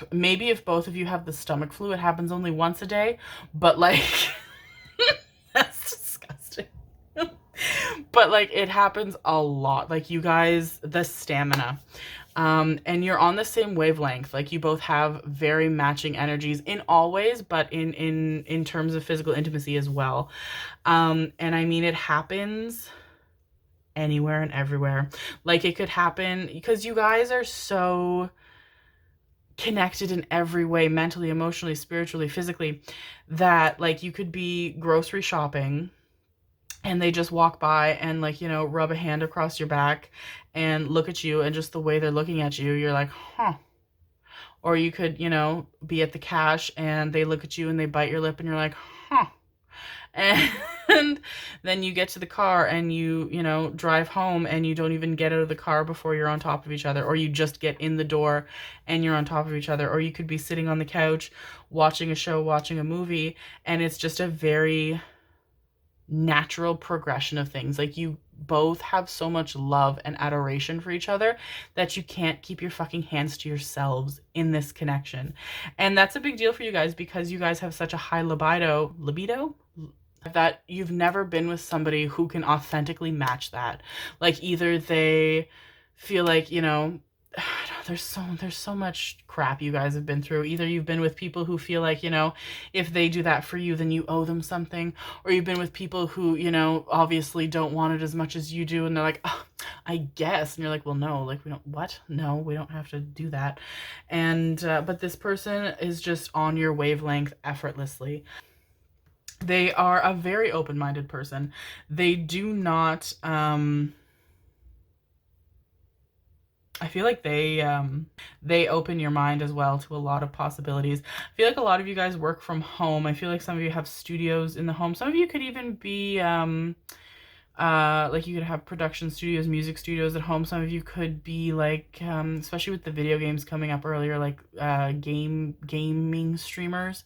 maybe if both of you have the stomach flu, it happens only once a day, but like, that's disgusting. But like, it happens a lot. Like, you guys, the stamina, and you're on the same wavelength. Like, you both have very matching energies in all ways, but in terms of physical intimacy as well. And I mean, it happens anywhere and everywhere. Like, it could happen because you guys are so connected in every way, mentally, emotionally, spiritually, physically, that like you could be grocery shopping and they just walk by and, like, you know, rub a hand across your back and look at you, and just the way they're looking at you, you're like, huh. Or you could, you know, be at the cash and they look at you and they bite your lip and you're like, huh. And then you get to the car and you know, drive home and you don't even get out of the car before you're on top of each other, or you just get in the door and you're on top of each other. Or you could be sitting on the couch watching a show, watching a movie, and it's just a very natural progression of things. Like, you both have so much love and adoration for each other that you can't keep your fucking hands to yourselves in this connection. And that's a big deal for you guys, because you guys have such a high libido, that you've never been with somebody who can authentically match that. Like, either they feel like, you know, there's so much crap you guys have been through. Either you've been with people who feel like, you know, if they do that for you, then you owe them something, or you've been with people who, you know, obviously don't want it as much as you do, and they're like, oh, I guess, and you're like, well, no, like, we don't, what? No, we don't have to do that. And but this person is just on your wavelength effortlessly. They are a very open-minded person. They do not, I feel like they open your mind as well to a lot of possibilities. I feel like a lot of you guys work from home. I feel like some of you have studios in the home. Some of you could even be, like, you could have production studios, music studios at home. Some of you could be like, especially with the video games coming up earlier, like gaming streamers.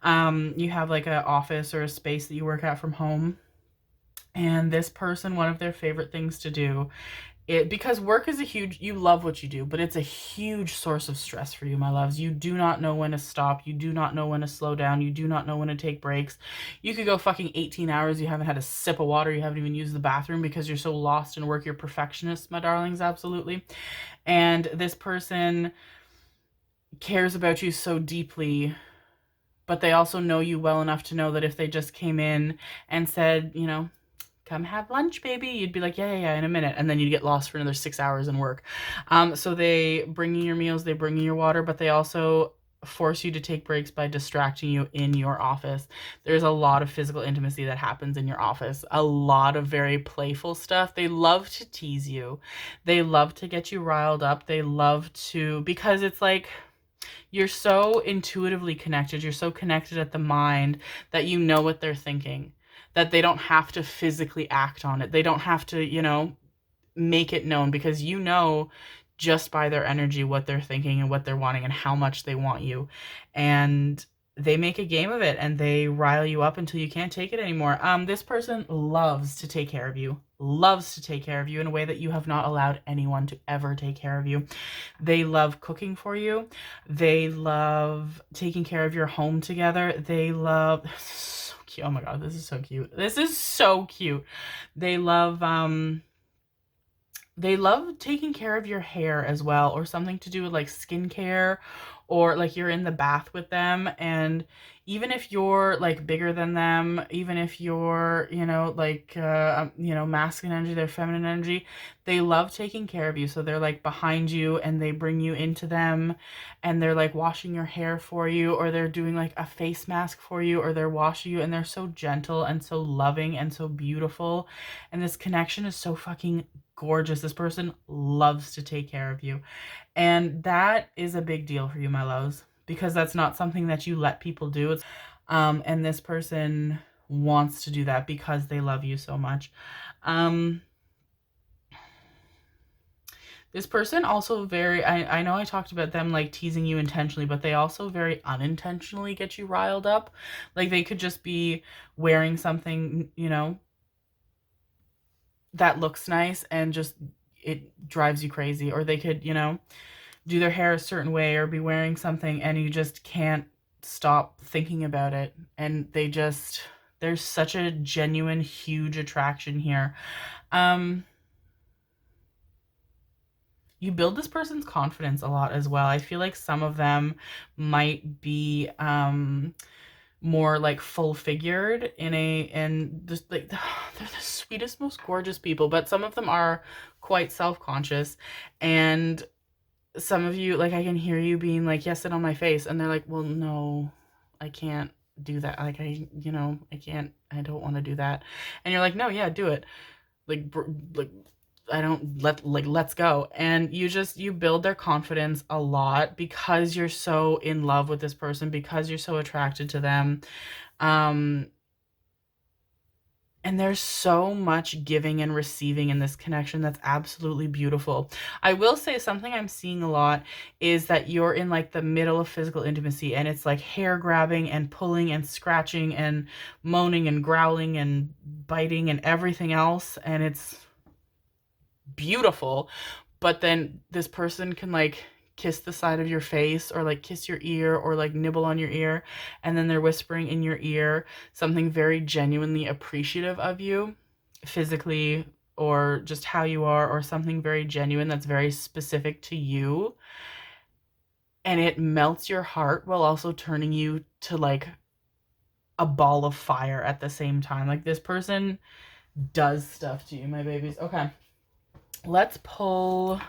You have like an office or a space that you work at from home. And this person, one of their favorite things to do, because work is you love what you do, but it's a huge source of stress for you, my loves. You do not know when to stop. You do not know when to slow down. You do not know when to take breaks. You could go fucking 18 hours. You haven't had a sip of water. You haven't even used the bathroom because you're so lost in work. You're perfectionists, my darlings, absolutely. And this person cares about you so deeply, but they also know you well enough to know that if they just came in and said, you know, come have lunch, baby, you'd be like, yeah, in a minute. And then you'd get lost for another 6 hours in work. So they bring you your meals, they bring you your water, but they also force you to take breaks by distracting you in your office. There's a lot of physical intimacy that happens in your office, a lot of very playful stuff. They love to tease you. They love to get you riled up. They love to, because it's like, you're so intuitively connected. You're so connected at the mind that you know what they're thinking, that they don't have to physically act on it. They don't have to, you know, make it known, because you know just by their energy what they're thinking and what they're wanting and how much they want you. And they make a game of it and they rile you up until you can't take it anymore. This person loves to take care of you, loves to take care of you in a way that you have not allowed anyone to ever take care of you. They love cooking for you. They love taking care of your home together. They love, so cute. Oh my God, this is so cute. This is so cute. They love, They love taking care of your hair as well, or something to do with like skincare, or like you're in the bath with them. And even if you're like bigger than them, even if you're, like, masculine energy, they're feminine energy, they love taking care of you. So they're like behind you and they bring you into them, and they're like washing your hair for you, or they're doing like a face mask for you, or they're washing you, and they're so gentle and so loving and so beautiful. And this connection is so fucking gorgeous. This person loves to take care of you. And that is a big deal for you, my loves, because that's not something that you let people do. And this person wants to do that because they love you so much. This person also I know I talked about them like teasing you intentionally, but they also very unintentionally get you riled up. Like they could just be wearing something, that looks nice, and just it drives you crazy. Or they could, do their hair a certain way, or be wearing something, and you just can't stop thinking about it. And there's such a genuine, huge attraction here. You build this person's confidence a lot as well. I feel like some of them might be more like full figured and just like they're the sweetest, most gorgeous people, but some of them are quite self-conscious. And some of you, like, I can hear you being like, yes, sit on my face, and they're like, well, no, I can't do that. Like, I can't, I don't want to do that. And you're like, no, yeah, do it. Like, I don't let's go. And you build their confidence a lot because you're so in love with this person, because you're so attracted to them. And there's so much giving and receiving in this connection that's absolutely beautiful. I will say something I'm seeing a lot is that you're in like the middle of physical intimacy, and it's like hair grabbing and pulling and scratching and moaning and growling and biting and everything else. And it's beautiful. But then this person can like kiss the side of your face, or like kiss your ear, or like nibble on your ear, and then they're whispering in your ear something very genuinely appreciative of you physically, or just how you are, or something very genuine that's very specific to you. And it melts your heart while also turning you to like a ball of fire at the same time. Like this person does stuff to you, my babies. Okay, let's pull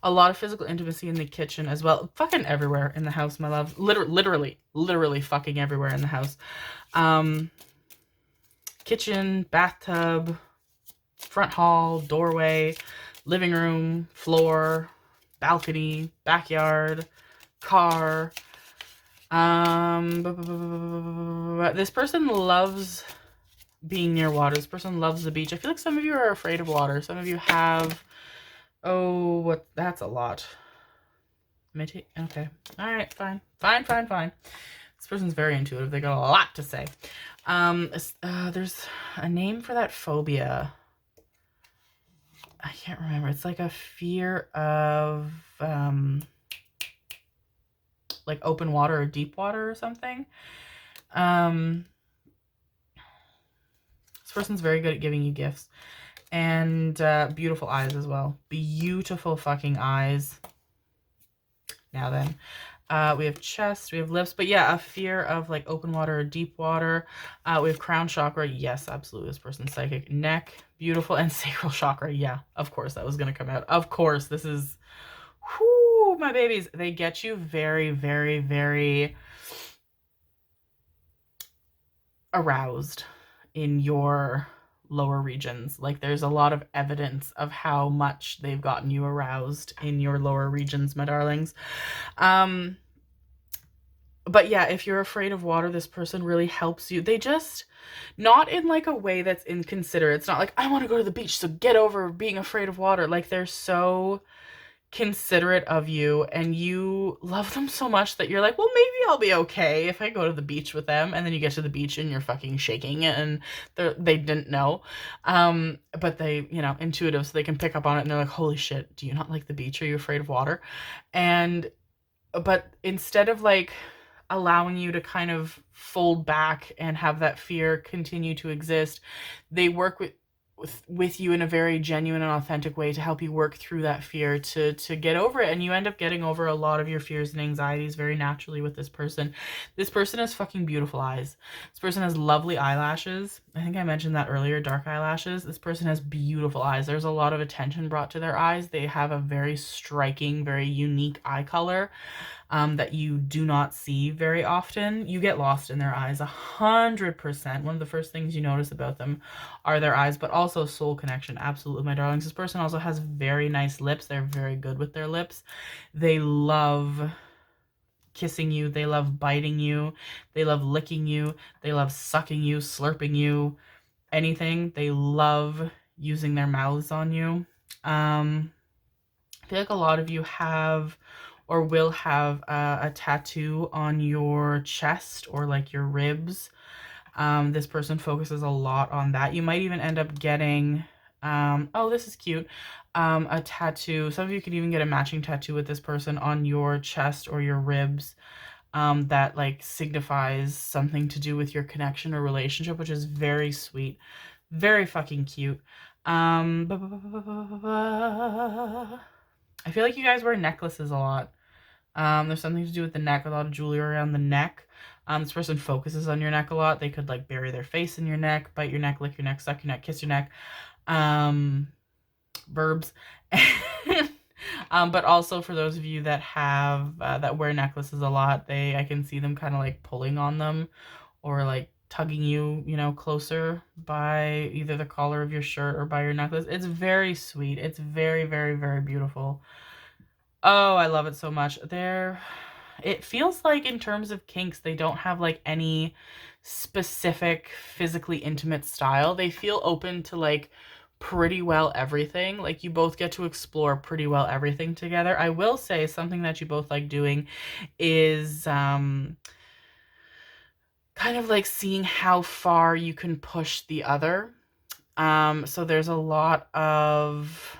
a lot of physical intimacy in the kitchen as well. Fucking everywhere in the house, my love. Literally fucking everywhere in the house. Kitchen, bathtub, front hall, doorway, living room, floor, balcony, backyard, car. This person loves being near water. This person loves the beach. I feel like some of you are afraid of water. Some of you have... Oh, what? That's a lot. Okay. All right, fine. This person's very intuitive. They got a lot to say. There's a name for that phobia. I can't remember. It's like a fear of like open water or deep water or something. This person's very good at giving you gifts. And beautiful eyes as well. Beautiful fucking eyes. Now then, we have chest, we have lips, but yeah, a fear of like open water or deep water. We have crown chakra. Yes, absolutely. This person's psychic. Neck, beautiful. And sacral chakra. Yeah, of course that was going to come out. Of course, this is, whoo, my babies. They get you very, very, very aroused in your lower regions. Like there's a lot of evidence of how much they've gotten you aroused in your lower regions, my darlings. But yeah, if you're afraid of water, this person really helps you. They just, not in like a way that's inconsiderate. It's not like, I want to go to the beach, so get over being afraid of water. Like they're so considerate of you, and you love them so much that you're like, well, maybe I'll be okay if I go to the beach with them. And then you get to the beach and you're fucking shaking, and they didn't know. But they, intuitive, so they can pick up on it, and they're like, holy shit, do you not like the beach? Are you afraid of water? But instead of like allowing you to kind of fold back and have that fear continue to exist, they work with you in a very genuine and authentic way to help you work through that fear, to get over it. And you end up getting over a lot of your fears and anxieties very naturally with this person. This person has fucking beautiful eyes. This person has lovely eyelashes. I think I mentioned that earlier, dark eyelashes. This person has beautiful eyes. There's a lot of attention brought to their eyes. They have a very striking, very unique eye color that you do not see very often. You get lost in their eyes 100%. One of the first things you notice about them are their eyes, but also soul connection. Absolutely, my darlings. This person also has very nice lips. They're very good with their lips. They love kissing you. They love biting you. They love licking you. They love sucking you, slurping you, anything. They love using their mouths on you. I feel like a lot of you have or will have a tattoo on your chest or like your ribs. This person focuses a lot on that. You might even end up getting, oh, this is cute, a tattoo. Some of you could even get a matching tattoo with this person on your chest or your ribs, that like signifies something to do with your connection or relationship, which is very sweet, very fucking cute. I feel like you guys wear necklaces a lot. There's something to do with the neck, a lot of jewelry around the neck. This person focuses on your neck a lot. They could like bury their face in your neck, bite your neck, lick your neck, suck your neck, kiss your neck. Verbs. But also for those of you that have, that wear necklaces a lot, I can see them kind of like pulling on them or like tugging you, you know, closer by either the collar of your shirt or by your necklace. It's very sweet. It's very, very, very beautiful. Oh, I love it so much. It feels like in terms of kinks, they don't have like any specific physically intimate style. They feel open to like pretty well everything. Like you both get to explore pretty well everything together. I will say something that you both like doing is kind of like seeing how far you can push the other. So there's a lot of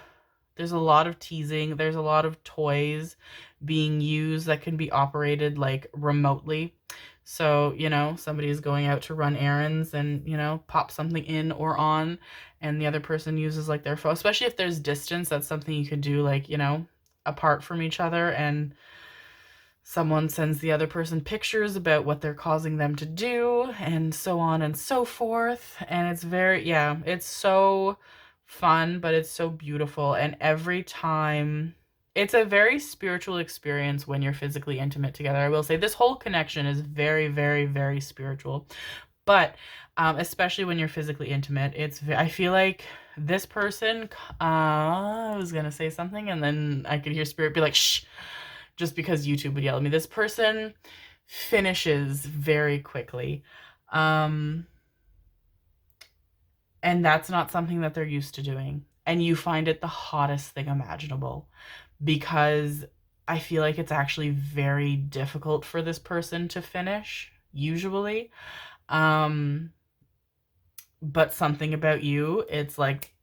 teasing, there's a lot of toys being used that can be operated like remotely. So, you know, somebody is going out to run errands and, you know, pop something in or on, and the other person uses like their phone, especially if there's distance. That's something you could do, like, you know, apart from each other, and someone sends the other person pictures about what they're causing them to do, and so on and so forth. And it's very, yeah, it's so fun, but it's so beautiful. And every time, it's a very spiritual experience when you're physically intimate together. I will say this whole connection is very, very, very spiritual. But especially when you're physically intimate, I feel like this person, I was going to say something and then I could hear spirit be like, shh, just because YouTube would yell at me. This person finishes very quickly. And that's not something that they're used to doing. And you find it the hottest thing imaginable, because I feel like it's actually very difficult for this person to finish, usually. But something about you, it's like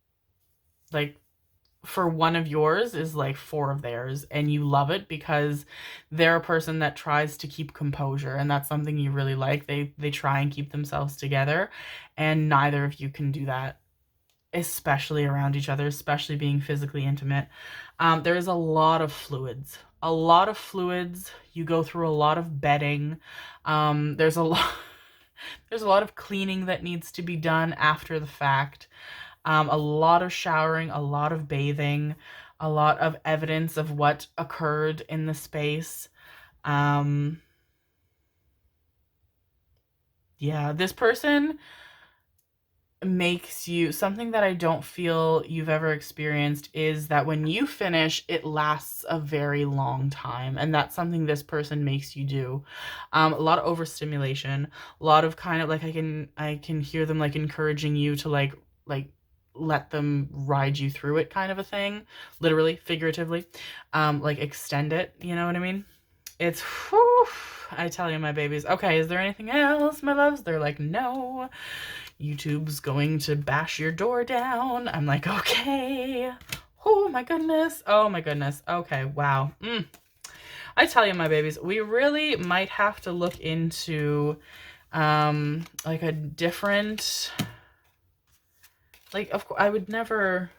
for one of yours is like four of theirs, and you love it because they're a person that tries to keep composure, and that's something you really like. They try and keep themselves together, and neither of you can do that, especially around each other, especially being physically intimate. There is a lot of fluids. You go through a lot of bedding. There's a lot there's a lot of cleaning that needs to be done after the fact. A lot of showering, a lot of bathing, a lot of evidence of what occurred in the space. Yeah, this person makes you, something that I don't feel you've ever experienced is that when you finish, it lasts a very long time, and that's something this person makes you do. A lot of overstimulation, a lot of kind of like, I can hear them like encouraging you to like let them ride you through it, kind of a thing, literally, figuratively, like extend it, you know what I mean? It's, whew, I tell you, my babies. Okay, is there anything else, my loves? They're like, no, YouTube's going to bash your door down. I'm like, okay. Oh my goodness. Oh my goodness. Okay, wow. I tell you, my babies, we really might have to look into like a different Like, of course, I would never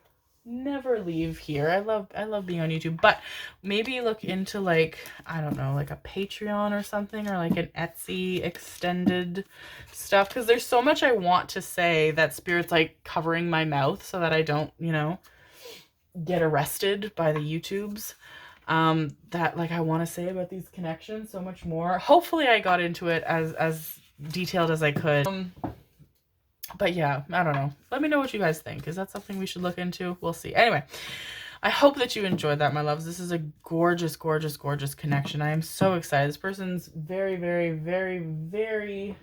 leave here. I love being on YouTube, but maybe look into, like, I don't know, like a Patreon or something, or like an Etsy extended stuff, because there's so much I want to say that Spirit's like covering my mouth so that I don't, you know, get arrested by the YouTubes. That, like, I want to say about these connections so much more. Hopefully I got into it as detailed as I could. But yeah, I don't know. Let me know what you guys think. Is that something we should look into? We'll see. Anyway, I hope that you enjoyed that, my loves. This is a gorgeous, gorgeous, gorgeous connection. I am so excited. This person's very, very, very, very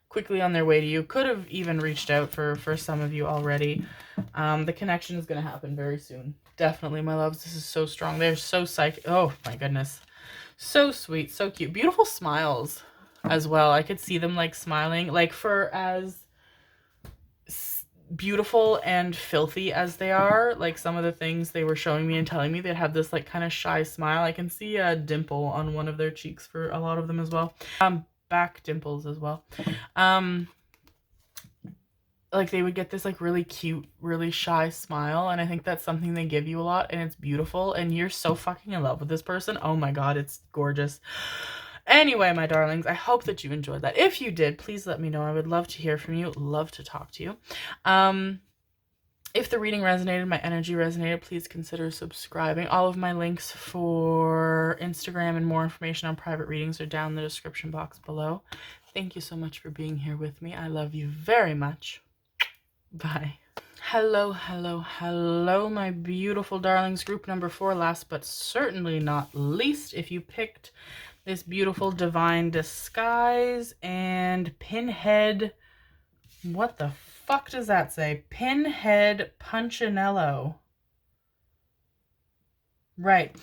quickly on their way to you. Could have even reached out for some of you already. The connection is going to happen very soon. Definitely, my loves. This is so strong. They're so psychic. Oh, my goodness. So sweet. So cute. Beautiful smiles as well. I could see them, like, smiling. Like, for as beautiful and filthy as they are, like, some of the things they were showing me and telling me, they'd have this, like, kind of shy smile. I can see a dimple on one of their cheeks for a lot of them as well. Back dimples as well. Like, they would get this, like, really cute, really shy smile, and I think that's something they give you a lot, and it's beautiful, and you're so fucking in love with this person. Oh my god, it's gorgeous. Anyway, my darlings, I hope that you enjoyed that. If you did, please let me know. I would love to hear from you. Love to talk to you. If the reading resonated, my energy resonated, please consider subscribing. All of my links for Instagram and more information on private readings are down in the description box below. Thank you so much for being here with me. I love you very much. Bye. Hello, hello, hello, my beautiful darlings. Group number 4, last but certainly not least. If you picked this beautiful divine disguise and pinhead, what the fuck does that say? Pinhead Punchinello. Right.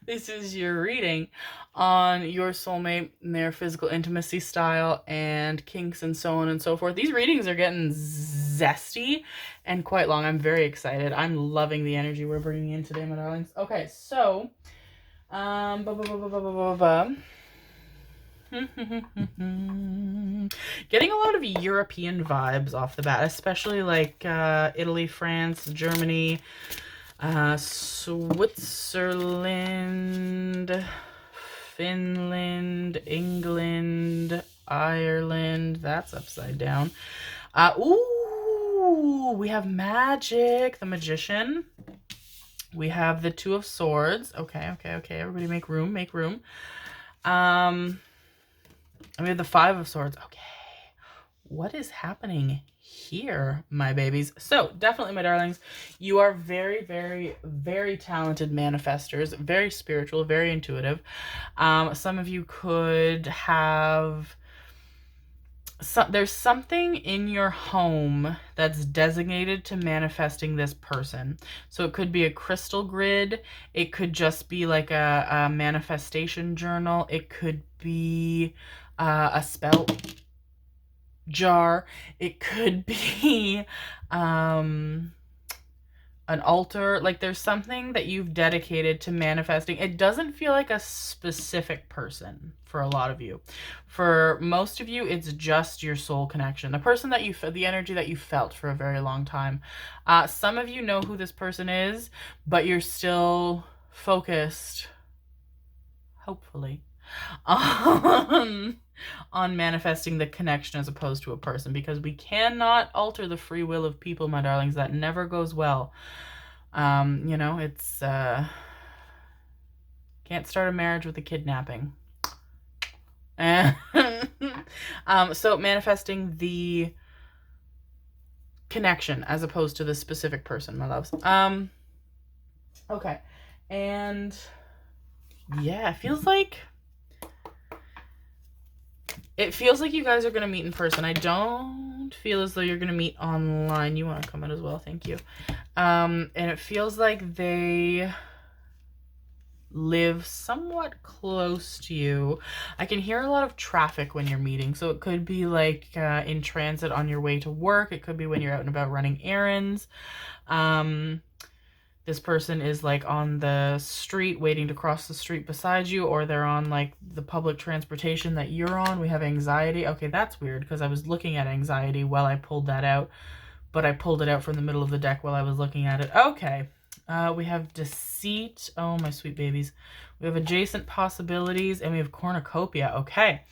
This is your reading on your soulmate and their physical intimacy style and kinks and so on and so forth. These readings are getting zesty and quite long. I'm very excited. I'm loving the energy we're bringing in today, my darlings. Okay, so getting a lot of European vibes off the bat, especially like Italy, France, Germany, Switzerland, Finland, England, Ireland. That's upside down. Ooh, we have magic, the magician. We have the 2 of Swords. Okay. Everybody make room, make room. And we have the 5 of Swords. Okay. What is happening here, my babies? So, definitely, my darlings, you are very, very, very talented manifestors, very spiritual, very intuitive. Some of you could have... there's something in your home that's designated to manifesting this person. So it could be a crystal grid. It could just be like a manifestation journal. It could be a spell jar. It could be an altar. Like, there's something that you've dedicated to manifesting. It doesn't feel like a specific person for a lot of you. For most of you, it's just your soul connection, the person that you felt, the energy that you felt for a very long time. Some of you know who this person is, but you're still focused, hopefully, on manifesting the connection as opposed to a person, because we cannot alter the free will of people, my darlings. That never goes well. You know, it's can't start a marriage with a kidnapping. So manifesting the connection as opposed to the specific person, my loves. Okay, and yeah, it feels like you guys are going to meet in person. I don't feel as though you're going to meet online. You want to come in as well. Thank you. And it feels like they live somewhat close to you. I can hear a lot of traffic when you're meeting. So it could be like in transit on your way to work. It could be when you're out and about running errands. This person is like on the street waiting to cross the street beside you, or they're on like the public transportation that you're on. We have anxiety. Okay, that's weird because I was looking at anxiety while I pulled that out, but I pulled it out from the middle of the deck while I was looking at it. Okay. We have deceit. Oh, my sweet babies. We have adjacent possibilities, and we have cornucopia. Okay.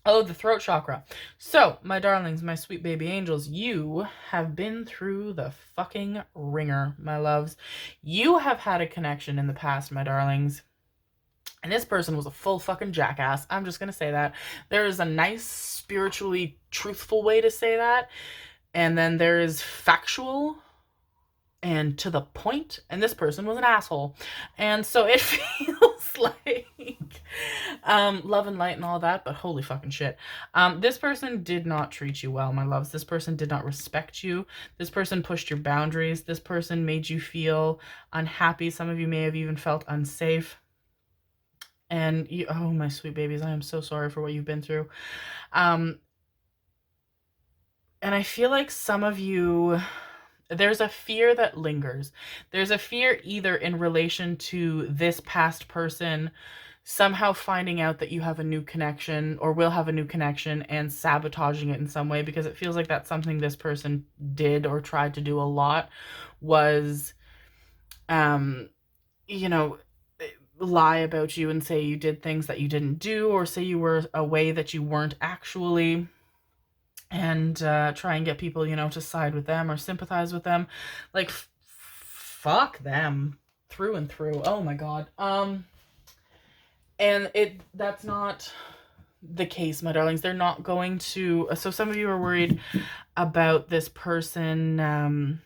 Oh, the throat chakra. So, my darlings, my sweet baby angels, you have been through the fucking ringer, my loves. You have had a connection in the past, my darlings. And this person was a full fucking jackass. I'm just going to say that. There is a nice, spiritually truthful way to say that. And then there is factual and to the point, and this person was an asshole. And so it feels like love and light and all that, but holy fucking shit. This person did not treat you well, my loves. This person did not respect you. This person pushed your boundaries. This person made you feel unhappy. Some of you may have even felt unsafe. And you, oh, my sweet babies, I am so sorry for what you've been through. And I feel like some of you, there's a fear that lingers. There's a fear either in relation to this past person somehow finding out that you have a new connection or will have a new connection and sabotaging it in some way, because it feels like that's something this person did or tried to do a lot, was, you know, lie about you and say you did things that you didn't do, or say you were a way that you weren't actually, and try and get people, you know, to side with them or sympathize with them. Like, fuck them through and through. Oh my god. And that's not the case, my darlings. They're not going to, so some of you are worried about this person,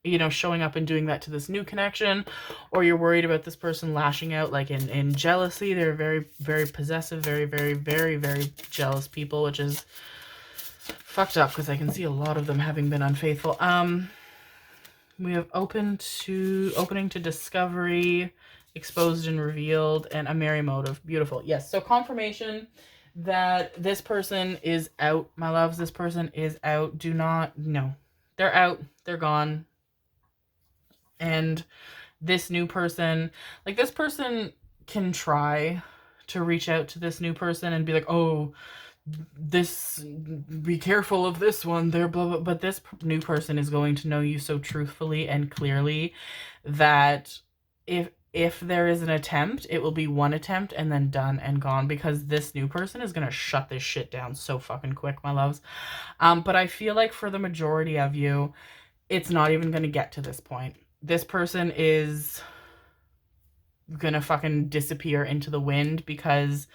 you know, showing up and doing that to this new connection, or you're worried about this person lashing out like in jealousy. They're very, very possessive, very, very, very, very jealous people, which is fucked up because I can see a lot of them having been unfaithful. We have opening to discovery, exposed and revealed, and a merry motive. Beautiful. Yes. So confirmation that this person is out, my loves. This person is out. Do not, no. They're out. They're gone. And this new person, like, this person can try to reach out to this new person and be like, oh, this, be careful of this one, they're blah, blah, but this new person is going to know you so truthfully and clearly that if there is an attempt, it will be one attempt and then done and gone, because this new person is going to shut this shit down so fucking quick, my loves. But I feel like for the majority of you, it's not even going to get to this point. This person is going to fucking disappear into the wind because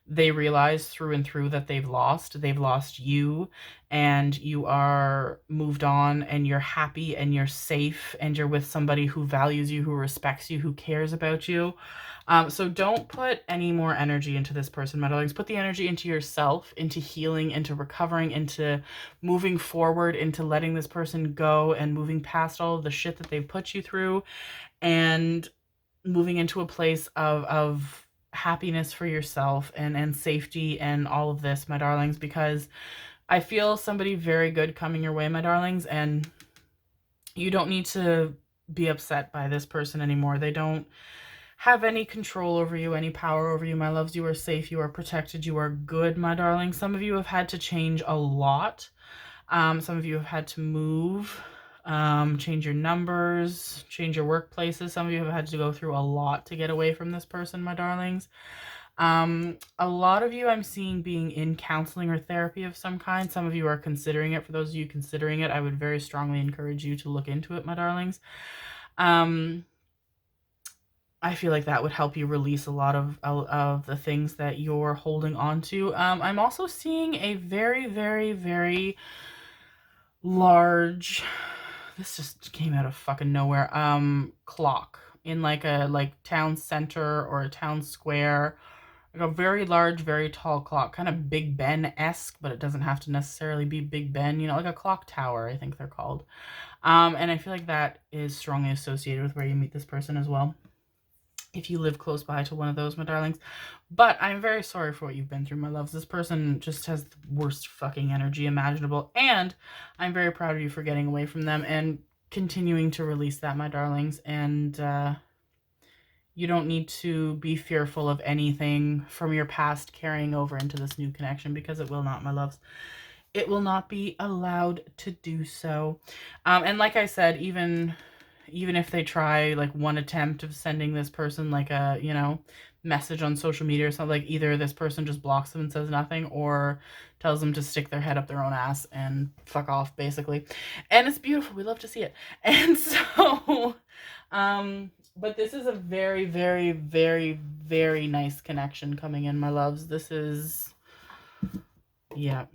they realize through and through that they've lost you, and you are moved on, and you're happy, and you're safe, and you're with somebody who values you, who respects you, who cares about you. So don't put any more energy into this person, my darlings. Put the energy into yourself, into healing, into recovering, into moving forward, into letting this person go and moving past all of the shit that they've put you through, and moving into a place of happiness for yourself and safety and all of this, my darlings, because I feel somebody very good coming your way, my darlings, and you don't need to be upset by this person anymore. They don't have any control over you, any power over you, my loves. You are safe, you are protected, you are good, my darlings. Some of you have had to change a lot. Some of you have had to move, change your numbers, change your workplaces. Some of you have had to go through a lot to get away from this person, my darlings. A lot of you I'm seeing being in counseling or therapy of some kind. Some of you are considering it. For those of you considering it, I would very strongly encourage you to look into it, my darlings. I feel like that would help you release a lot of the things that you're holding on to. I'm also seeing a very, very, very large, this just came out of fucking nowhere, clock in like a town center or a town square, like a very large, very tall clock, kind of Big Ben-esque, but it doesn't have to necessarily be Big Ben, you know, like a clock tower, I think they're called. And I feel like that is strongly associated with where you meet this person as well. if you live close by to one of those, my darlings. But I'm very sorry for what you've been through, my loves. This person just has the worst fucking energy imaginable. And I'm very proud of you for getting away from them and continuing to release that, my darlings. And you don't need to be fearful of anything from your past carrying over into this new connection, because it will not, my loves. It will not be allowed to do so. And like I said, even if they try like one attempt of sending this person like a, message on social media or something, like either this person just blocks them and says nothing, or tells them to stick their head up their own ass and fuck off, basically. And it's beautiful. We love to see it. And so, but this is a very, very, very, very nice connection coming in, my loves. This is, yeah.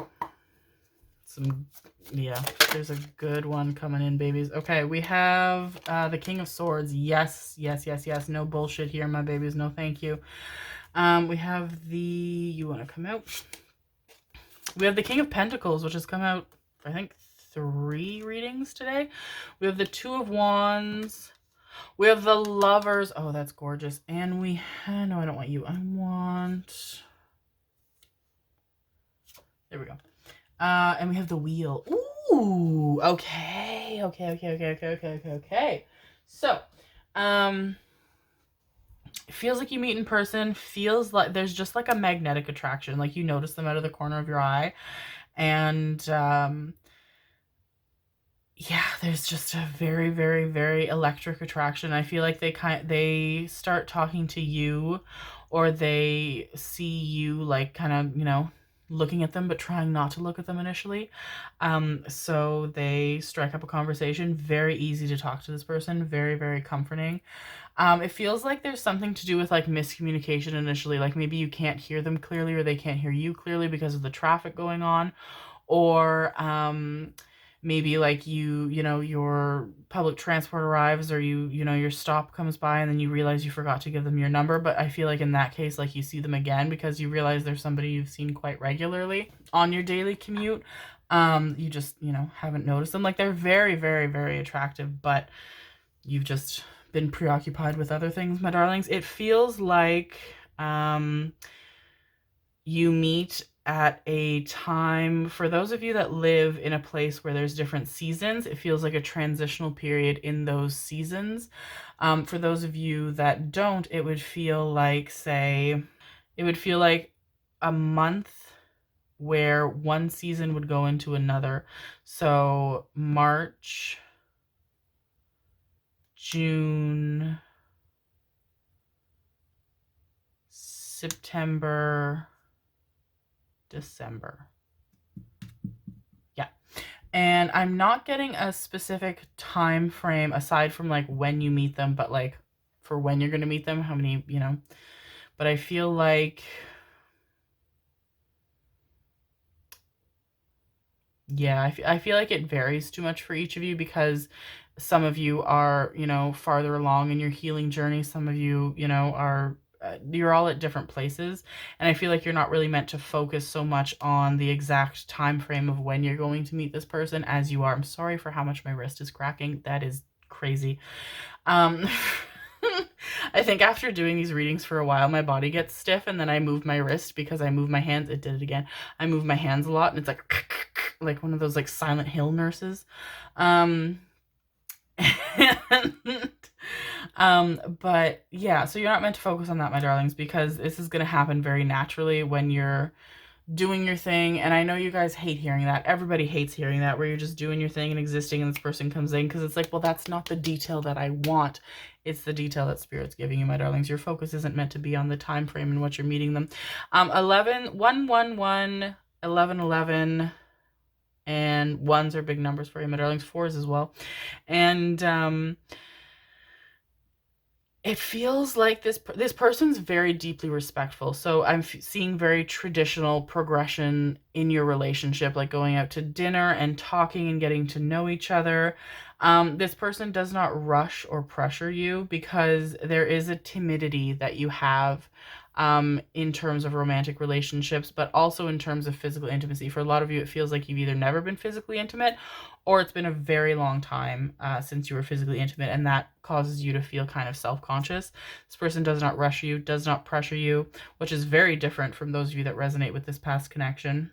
There's a good one coming in, babies. Okay, we have the King of Swords. Yes. No bullshit here, my babies. No thank you. We have you want to come out? We have the King of Pentacles, which has come out, I think, 3 readings today. We have the Two of Wands. We have the Lovers. Oh, that's gorgeous. And no, I don't want you. There we go. And we have the Wheel. Ooh, okay. So, it feels like you meet in person. Feels like there's just like a magnetic attraction. Like you notice them out of the corner of your eye. And, yeah, there's just a very, very, very electric attraction. I feel like they start talking to you, or they see you like kind of, looking at them but trying not to look at them initially. So they strike up a conversation. Very easy to talk to this person. Very, very comforting. It feels like there's something to do with like miscommunication initially. Like maybe you can't hear them clearly, or they can't hear you clearly because of the traffic going on. Or maybe like your public transport arrives, or your stop comes by, and then you realize you forgot to give them your number. But I feel like in that case, like you see them again because you realize there's somebody you've seen quite regularly on your daily commute. You just, haven't noticed them. Like they're very, very, very attractive, but you've just been preoccupied with other things, my darlings. It feels like you meet at a time, for those of you that live in a place where there's different seasons, it feels like a transitional period in those seasons. For those of you that don't, it would feel like, a month where one season would go into another. So March, June, September, December. Yeah. And I'm not getting a specific time frame aside from like when you meet them, but like for when you're going to meet them, how many, but I feel like, yeah, I feel like it varies too much for each of you, because some of you are, farther along in your healing journey. Some of you, are, you're all at different places. And I feel like you're not really meant to focus so much on the exact time frame of when you're going to meet this person as you are. I'm sorry for how much my wrist is cracking. That is crazy. I think after doing these readings for a while, my body gets stiff, and then I move my wrist because I move my hands. It did it again. I move my hands a lot, and it's like one of those like Silent Hill nurses. And, but yeah, so you're not meant to focus on that, my darlings, because this is going to happen very naturally when you're doing your thing. And I know you guys hate hearing that. Everybody hates hearing that, where you're just doing your thing and existing, and this person comes in, because it's like, well, that's not the detail that I want. It's the detail that Spirit's giving you, my darlings. Your focus isn't meant to be on the time frame in which you're meeting them. 11, 1, 1, 1, 11, 11, and ones are big numbers for you, my darlings. 4s as well. And it feels like this person's very deeply respectful. So I'm seeing very traditional progression in your relationship, like going out to dinner and talking and getting to know each other. This person does not rush or pressure you, because there is a timidity that you have in terms of romantic relationships, but also in terms of physical intimacy. For a lot of you, it feels like you've either never been physically intimate, or it's been a very long time since you were physically intimate, and that causes you to feel kind of self-conscious. This person does not rush you, does not pressure you, which is very different from those of you that resonate with this past connection.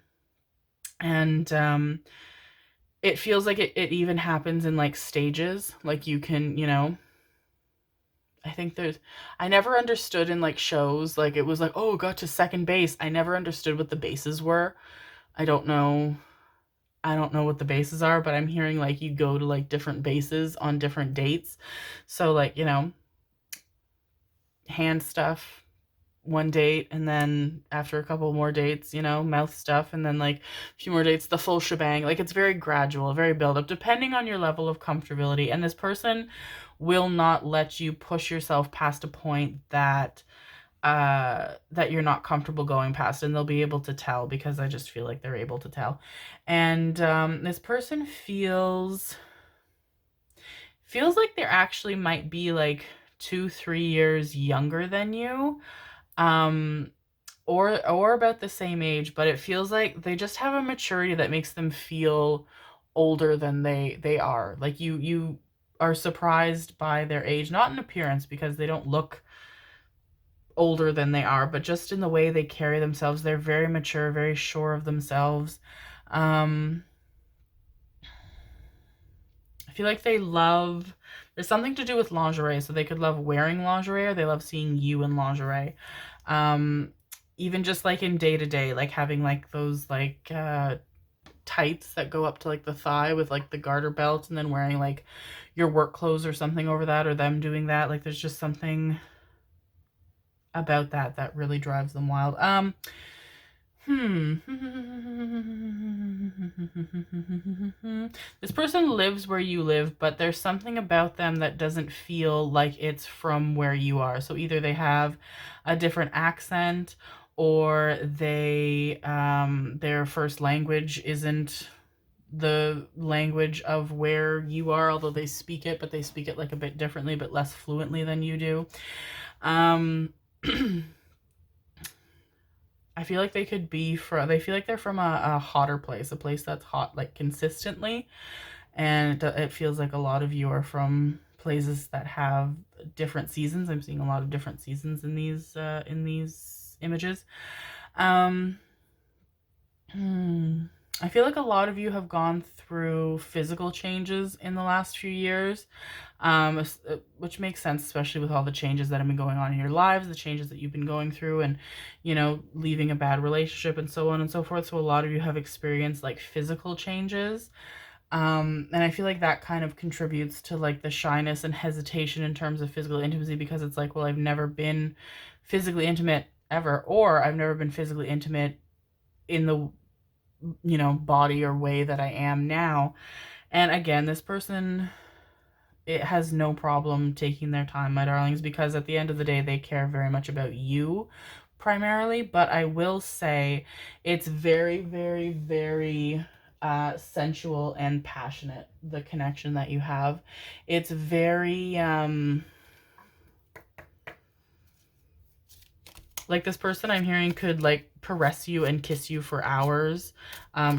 And it feels like it even happens in like stages. Like you can, you know, I think I never understood in like shows, like it was like, oh, got to second base. I never understood what the bases were. I don't know. I don't know what the bases are, but I'm hearing like you go to like different bases on different dates. So like, you know, hand stuff one date, and then after a couple more dates, you know, mouth stuff, and then like a few more dates, the full shebang. Like it's very gradual, very build up, depending on your level of comfortability. And this person will not let you push yourself past a point that that you're not comfortable going past, and they'll be able to tell, because I just feel like they're able to tell. And this person feels like there actually might be like 2-3 years younger than you, um or about the same age, but it feels like they just have a maturity that makes them feel older than they are. Like you are surprised by their age, not in appearance, because they don't look older than they are, but just in the way they carry themselves. They're very mature, very sure of themselves. I feel like there's something to do with lingerie, so they could love wearing lingerie, or they love seeing you in lingerie. Even just like in day to day, like having like those like tights that go up to like the thigh with like the garter belt, and then wearing like your work clothes or something over that, or them doing that. Like there's just something about that really drives them wild. This person lives where you live, but there's something about them that doesn't feel like it's from where you are. So either they have a different accent, or their first language isn't the language of where you are, although they speak it, but they speak it like a bit differently, but less fluently than you do. I feel like they feel like they're from a hotter place, a place that's hot like consistently. And it feels like a lot of you are from places that have different seasons. I'm seeing a lot of different seasons in these images. I feel like a lot of you have gone through physical changes in the last few years, which makes sense, especially with all the changes that have been going on in your lives, the changes that you've been going through, and, you know, leaving a bad relationship and so on and so forth. So a lot of you have experienced like physical changes. And I feel like that kind of contributes to like the shyness and hesitation in terms of physical intimacy, because it's like, well, I've never been physically intimate ever, or I've never been physically intimate in the, you know, body or way that I am now. And again, this person, it has no problem taking their time, my darlings, because at the end of the day, they care very much about you primarily. But I will say it's very, very, very sensual and passionate, the connection that you have. It's very like this person I'm hearing could like caress you and kiss you for hours,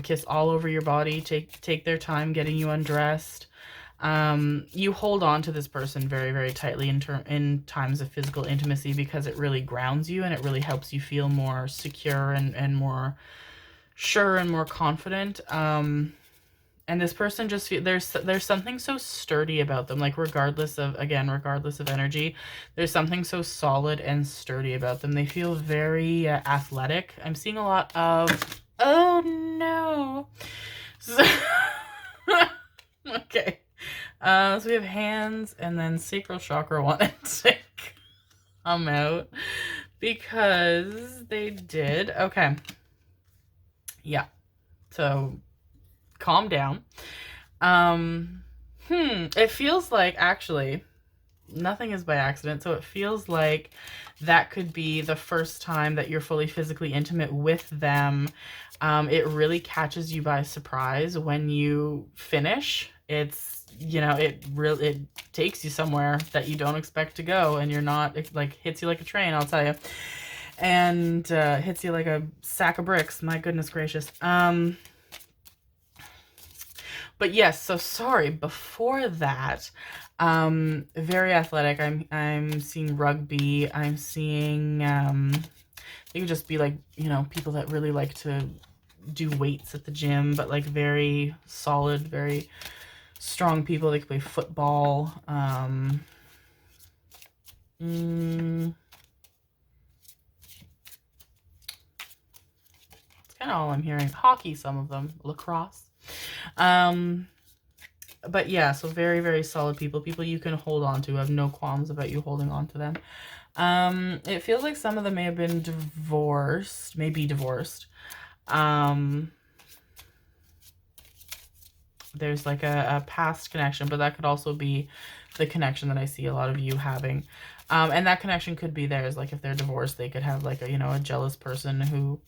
kiss all over your body, take their time getting you undressed. You hold on to this person very, very tightly in times of physical intimacy, because it really grounds you, and it really helps you feel more secure and more sure and more confident. And this person just there's something so sturdy about them, like regardless of energy, there's something so solid and sturdy about them. They feel very athletic. I'm seeing a lot of, oh no. So, okay. So we have hands, and then sacral chakra wanted to come out because they did. Okay. Yeah. So calm down. It feels like, actually, nothing is by accident. So it feels like that could be the first time that you're fully physically intimate with them. It really catches you by surprise when you finish. It's, you know, it takes you somewhere that you don't expect to go, and you're not, it like hits you like a train, I'll tell you. And hits you like a sack of bricks. My goodness gracious. But yes, so sorry, before that, very athletic. I'm seeing rugby. I'm seeing it could just be like, you know, people that really like to do weights at the gym, but like very solid, very strong people. They can play football. It's kind of all I'm hearing. Hockey, some of them. Lacrosse. But yeah, so very, very solid people. People you can hold on to. I have no qualms about you holding on to them. It feels like some of them may have been divorced. May be divorced. There's like a past connection, but that could also be the connection that I see a lot of you having. And that connection could be theirs. Like if they're divorced, they could have like a, you know, a jealous person who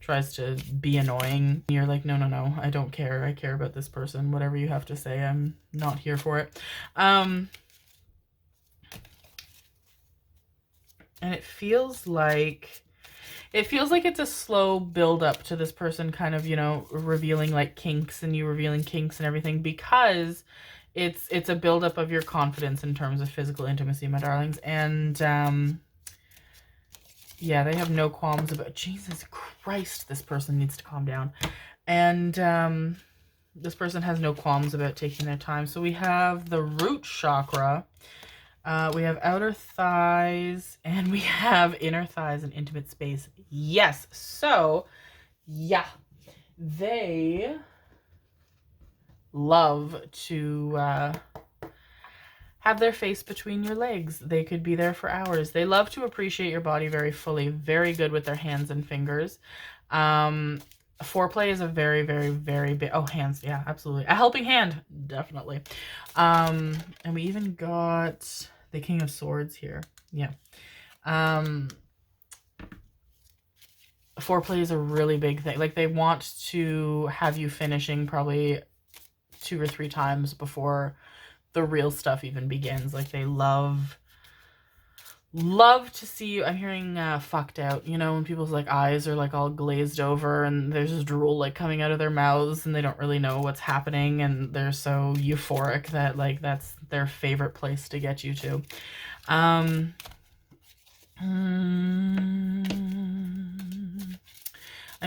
tries to be annoying. You're like, no, no, no, I don't care. I care about this person. Whatever you have to say, I'm not here for it. And it feels like it's a slow build up to this person kind of, you know, revealing like kinks, and you revealing kinks and everything, because it's a build up of your confidence in terms of physical intimacy, my darlings. And yeah, they have no qualms about, Jesus Christ, this person needs to calm down. And this person has no qualms about taking their time. So we have the root chakra, we have outer thighs, and we have inner thighs and intimate space. Yes. So yeah, they love to have their face between your legs. They could be there for hours. They love to appreciate your body very fully. Very good with their hands and fingers. Foreplay is a very, very, very big... Oh, hands. Yeah, absolutely. A helping hand. Definitely. And we even got the King of Swords here. Yeah. Foreplay is a really big thing. Like, they want to have you finishing probably 2 or 3 times before the real stuff even begins. Like, they love to see you. I'm hearing fucked out, you know, when people's like eyes are like all glazed over and there's just drool like coming out of their mouths and they don't really know what's happening, and they're so euphoric that like that's their favorite place to get you to. I'm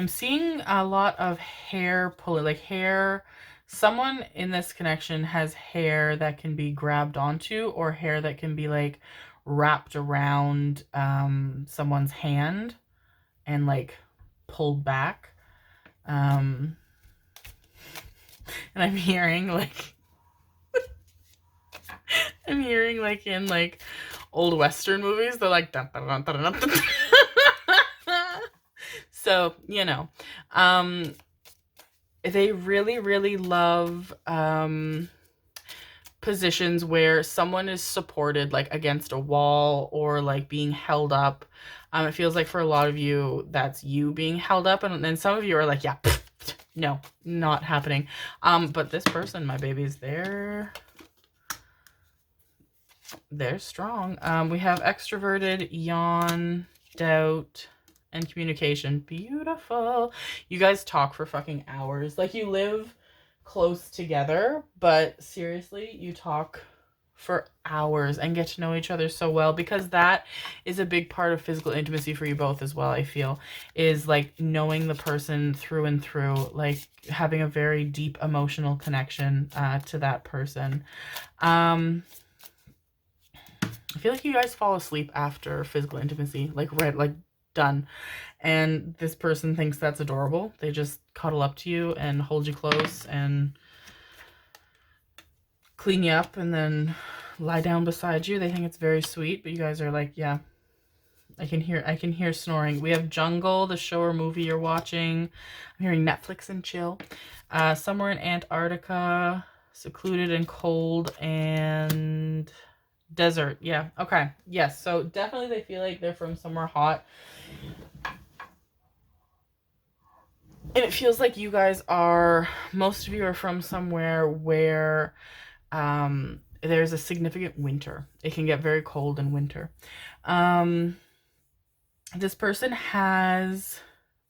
seeing a lot of hair pulling, like hair. Someone in this connection has hair that can be grabbed onto, or hair that can be like wrapped around someone's hand and like pulled back. And I'm hearing like I'm hearing like in like old Western movies, they're like dun, dun, dun, dun, dun, dun. So, you know, they really, really love positions where someone is supported, like against a wall or like being held up. It feels like for a lot of you, that's you being held up. And then some of you are like, yeah, no, not happening. But this person, my babies, they're strong. We have extroverted, yawn, doubt, and communication. Beautiful. You guys talk for fucking hours. Like, you live close together, but seriously, you talk for hours and get to know each other so well, because that is a big part of physical intimacy for you both as well. I feel is like knowing the person through and through, like having a very deep emotional connection to that person. I feel like you guys fall asleep after physical intimacy, like right, like done. And this person thinks that's adorable. They just cuddle up to you and hold you close and clean you up and then lie down beside you. They think it's very sweet, but you guys are like, yeah, I can hear snoring. We have Jungle, the show or movie you're watching. I'm hearing Netflix and chill. Somewhere in Antarctica, secluded and cold, and desert. Yeah. Okay. Yes. So definitely they feel like they're from somewhere hot. And it feels like you guys are, most of you are from somewhere where there's a significant winter. It can get very cold in winter. This person has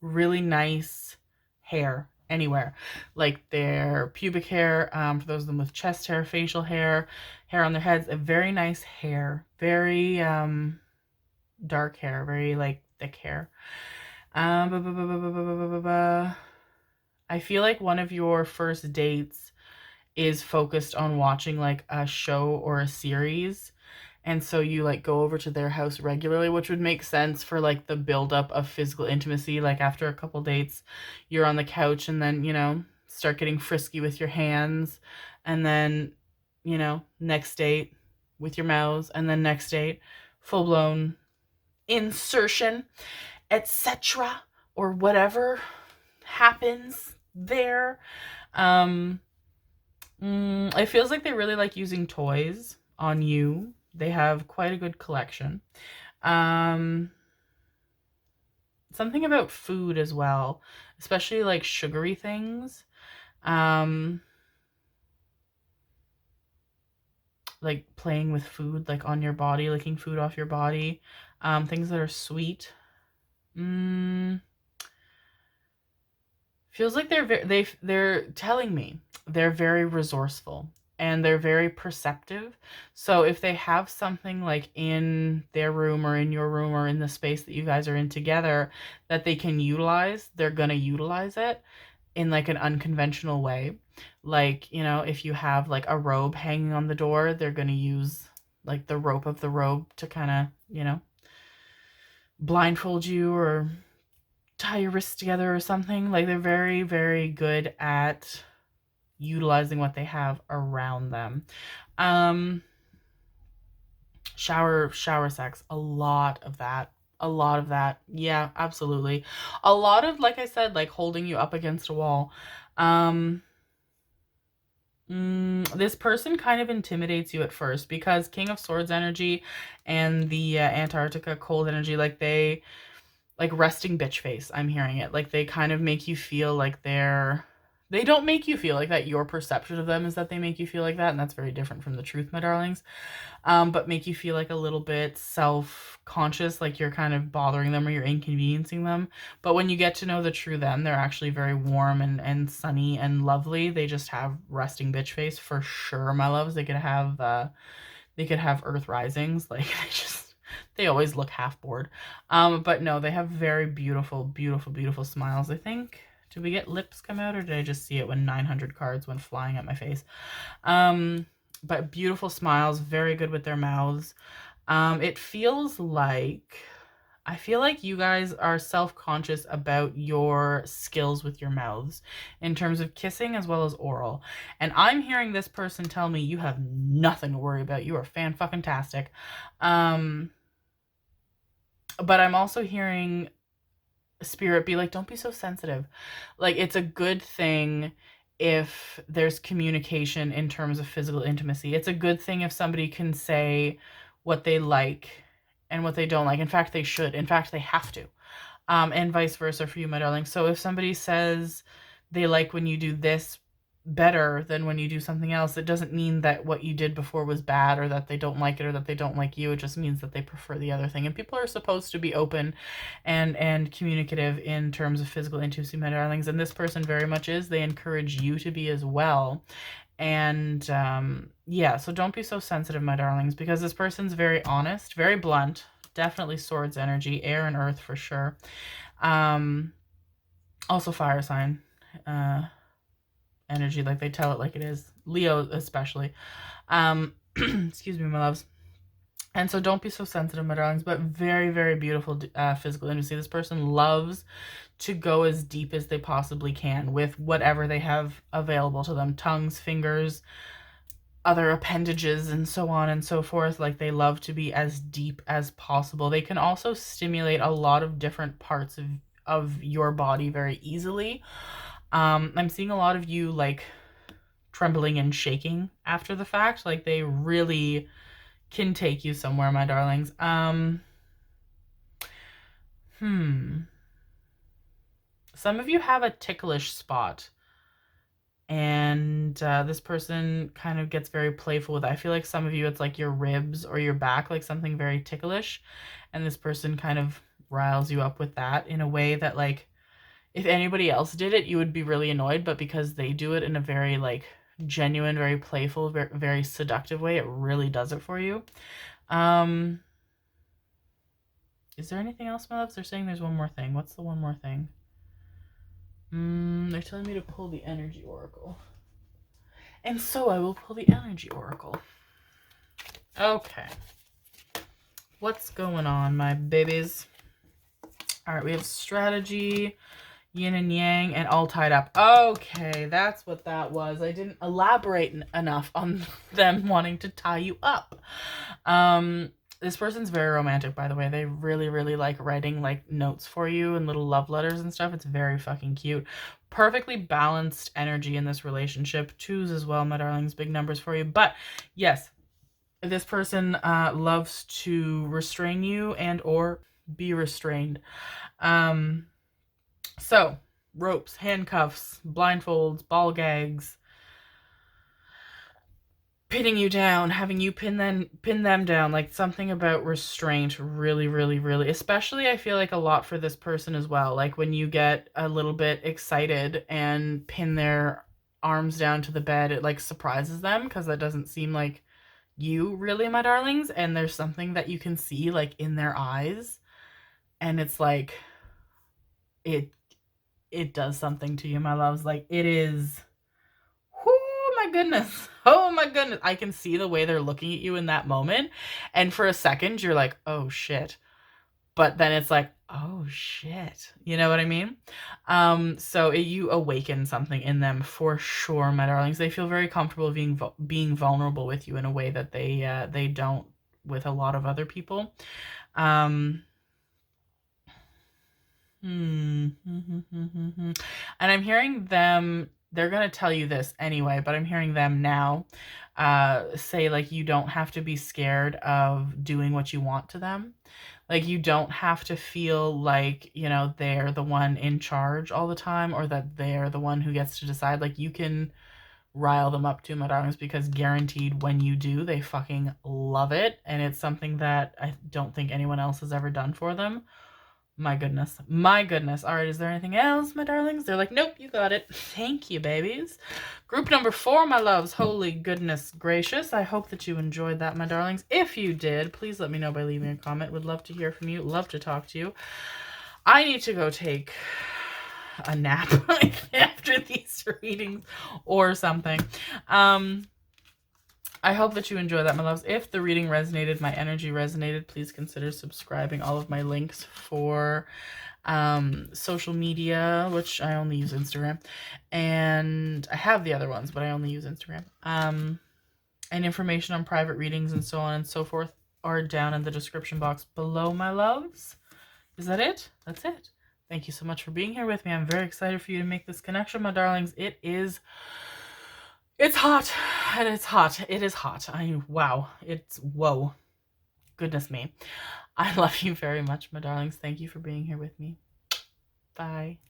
really nice hair anywhere, like their pubic hair, for those of them with chest hair, facial hair, hair on their heads, a very nice hair, very dark hair, very like thick hair. Ba, ba, ba, ba, ba, ba, ba, ba, ba. I feel like one of your first dates is focused on watching like a show or a series. And so you like go over to their house regularly, which would make sense for like the buildup of physical intimacy. Like after a couple dates, you're on the couch and then, start getting frisky with your hands. And then, next date with your mouths. And then next date, full blown insertion, etc. Or whatever happens there. Um, it feels like they really like using toys on you. They have quite a good collection. Um, Something about food as well, especially like sugary things. Um, like playing with food, like on your body, licking food off your body. Things that are sweet. Mm, Feels like they're telling me they're very resourceful and they're very perceptive. So if they have something like in their room or in your room or in the space that you guys are in together that they can utilize, they're going to utilize it in like an unconventional way. Like, if you have like a robe hanging on the door, they're going to use like the rope of the robe to kind of, blindfold you or tie your wrists together or something. Like they're very, very good at utilizing what they have around them. Um, shower sex, a lot of that. A lot of that. Yeah, absolutely. A lot of, like I said, like holding you up against a wall. Um, this person kind of intimidates you at first because King of Swords energy and the Antarctica cold energy, like resting bitch face. I'm hearing it. Like they kind of make you feel like they don't make you feel like that. Your perception of them is that they make you feel like that, and that's very different from the truth, my darlings. But make you feel like a little bit self-conscious, like you're kind of bothering them or you're inconveniencing them. But when you get to know the true them, they're actually very warm and sunny and lovely. They just have resting bitch face for sure, my loves. They could have earth risings. Like they always look half bored. But no, they have very beautiful, beautiful, beautiful smiles. I think, did we get lips come out or did I just see it when 900 cards went flying at my face? But beautiful smiles, very good with their mouths. It feels like, I feel like you guys are self-conscious about your skills with your mouths in terms of kissing as well as oral. And I'm hearing this person tell me you have nothing to worry about. You are fan-fucking-tastic. But I'm also hearing spirit be like, don't be so sensitive. Like, it's a good thing if there's communication in terms of physical intimacy. It's a good thing if somebody can say what they like and what they don't like. In fact, they should. In fact, they have to. And vice versa for you, my darling. So if somebody says they like when you do this better than when you do something else, it doesn't mean that what you did before was bad or that they don't like it or that they don't like you. It just means that they prefer the other thing. And people are supposed to be open and communicative in terms of physical intimacy, my darlings. And this person very much is. They encourage you to be as well. And yeah, so don't be so sensitive, my darlings, because this person's very honest, very blunt, definitely swords energy, air and earth for sure. Also fire sign energy, like they tell it like it is. Leo especially. Excuse me, my loves. And so don't be so sensitive, my darlings, but very, very beautiful physical intimacy. This person loves to go as deep as they possibly can with whatever they have available to them. Tongues, fingers, other appendages, and so on and so forth. Like they love to be as deep as possible. They can also stimulate a lot of different parts of your body very easily. I'm seeing a lot of you like trembling and shaking after the fact. Like they really can take you somewhere, my darlings. Some of you have a ticklish spot. And this person kind of gets very playful with it. I feel like some of you, it's like your ribs or your back, like something very ticklish. And this person kind of riles you up with that in a way that like, if anybody else did it, you would be really annoyed, but because they do it in a very like genuine, very playful, very, very seductive way, it really does it for you. Is there anything else, my loves? They're saying there's one more thing. What's the one more thing? They're telling me to pull the energy oracle. And so I will pull the energy oracle. Okay. What's going on, my babies? All right, we have strategy, yin and yang, and all tied up. Okay, that's what that was. I didn't elaborate enough on them wanting to tie you up. This person's very romantic, by the way. They really, really like writing like notes for you and little love letters and stuff. It's very fucking cute. Perfectly balanced energy in this relationship. 2s as well, my darlings. Big numbers for you. But yes, this person loves to restrain you and or be restrained. So ropes, handcuffs, blindfolds, ball gags, pinning you down, having you pin them down, like something about restraint. Really, really, really, especially I feel like a lot for this person as well. Like when you get a little bit excited and pin their arms down to the bed, it like surprises them because that doesn't seem like you really, my darlings. And there's something that you can see like in their eyes, and it's like it does something to you, my loves. Like it is, oh my goodness, oh my goodness. I can see the way they're looking at you in that moment, and for a second you're like, oh shit, but then it's like, oh shit, you know what I mean? So you awaken something in them for sure, my darlings. They feel very comfortable being vulnerable with you in a way that they don't with a lot of other people. And I'm hearing them, they're going to tell you this anyway, but I'm hearing them now say like you don't have to be scared of doing what you want to them. Like you don't have to feel like, you know, they're the one in charge all the time, or that they're the one who gets to decide. Like you can rile them up too, my darlings, because guaranteed when you do, they fucking love it. And it's something that I don't think anyone else has ever done for them. My goodness. My goodness. All right, is there anything else, my darlings? They're like, nope, you got it. Thank you, babies. Group number 4, my loves. Holy goodness gracious. I hope that you enjoyed that, my darlings. If you did, please let me know by leaving a comment. Would love to hear from you. Love to talk to you. I need to go take a nap after these readings or something. I hope that you enjoy that, my loves. If the reading resonated, my energy resonated, please consider subscribing. All of my links for social media, which I only use Instagram, and I have the other ones, but I only use Instagram, and information on private readings and so on and so forth are down in the description box below, my loves. Is that it? That's it. Thank you so much for being here with me. I'm very excited for you to make this connection, my darlings. It's hot, and it's hot. It is hot. Wow. Whoa. Goodness me. I love you very much, my darlings. Thank you for being here with me. Bye.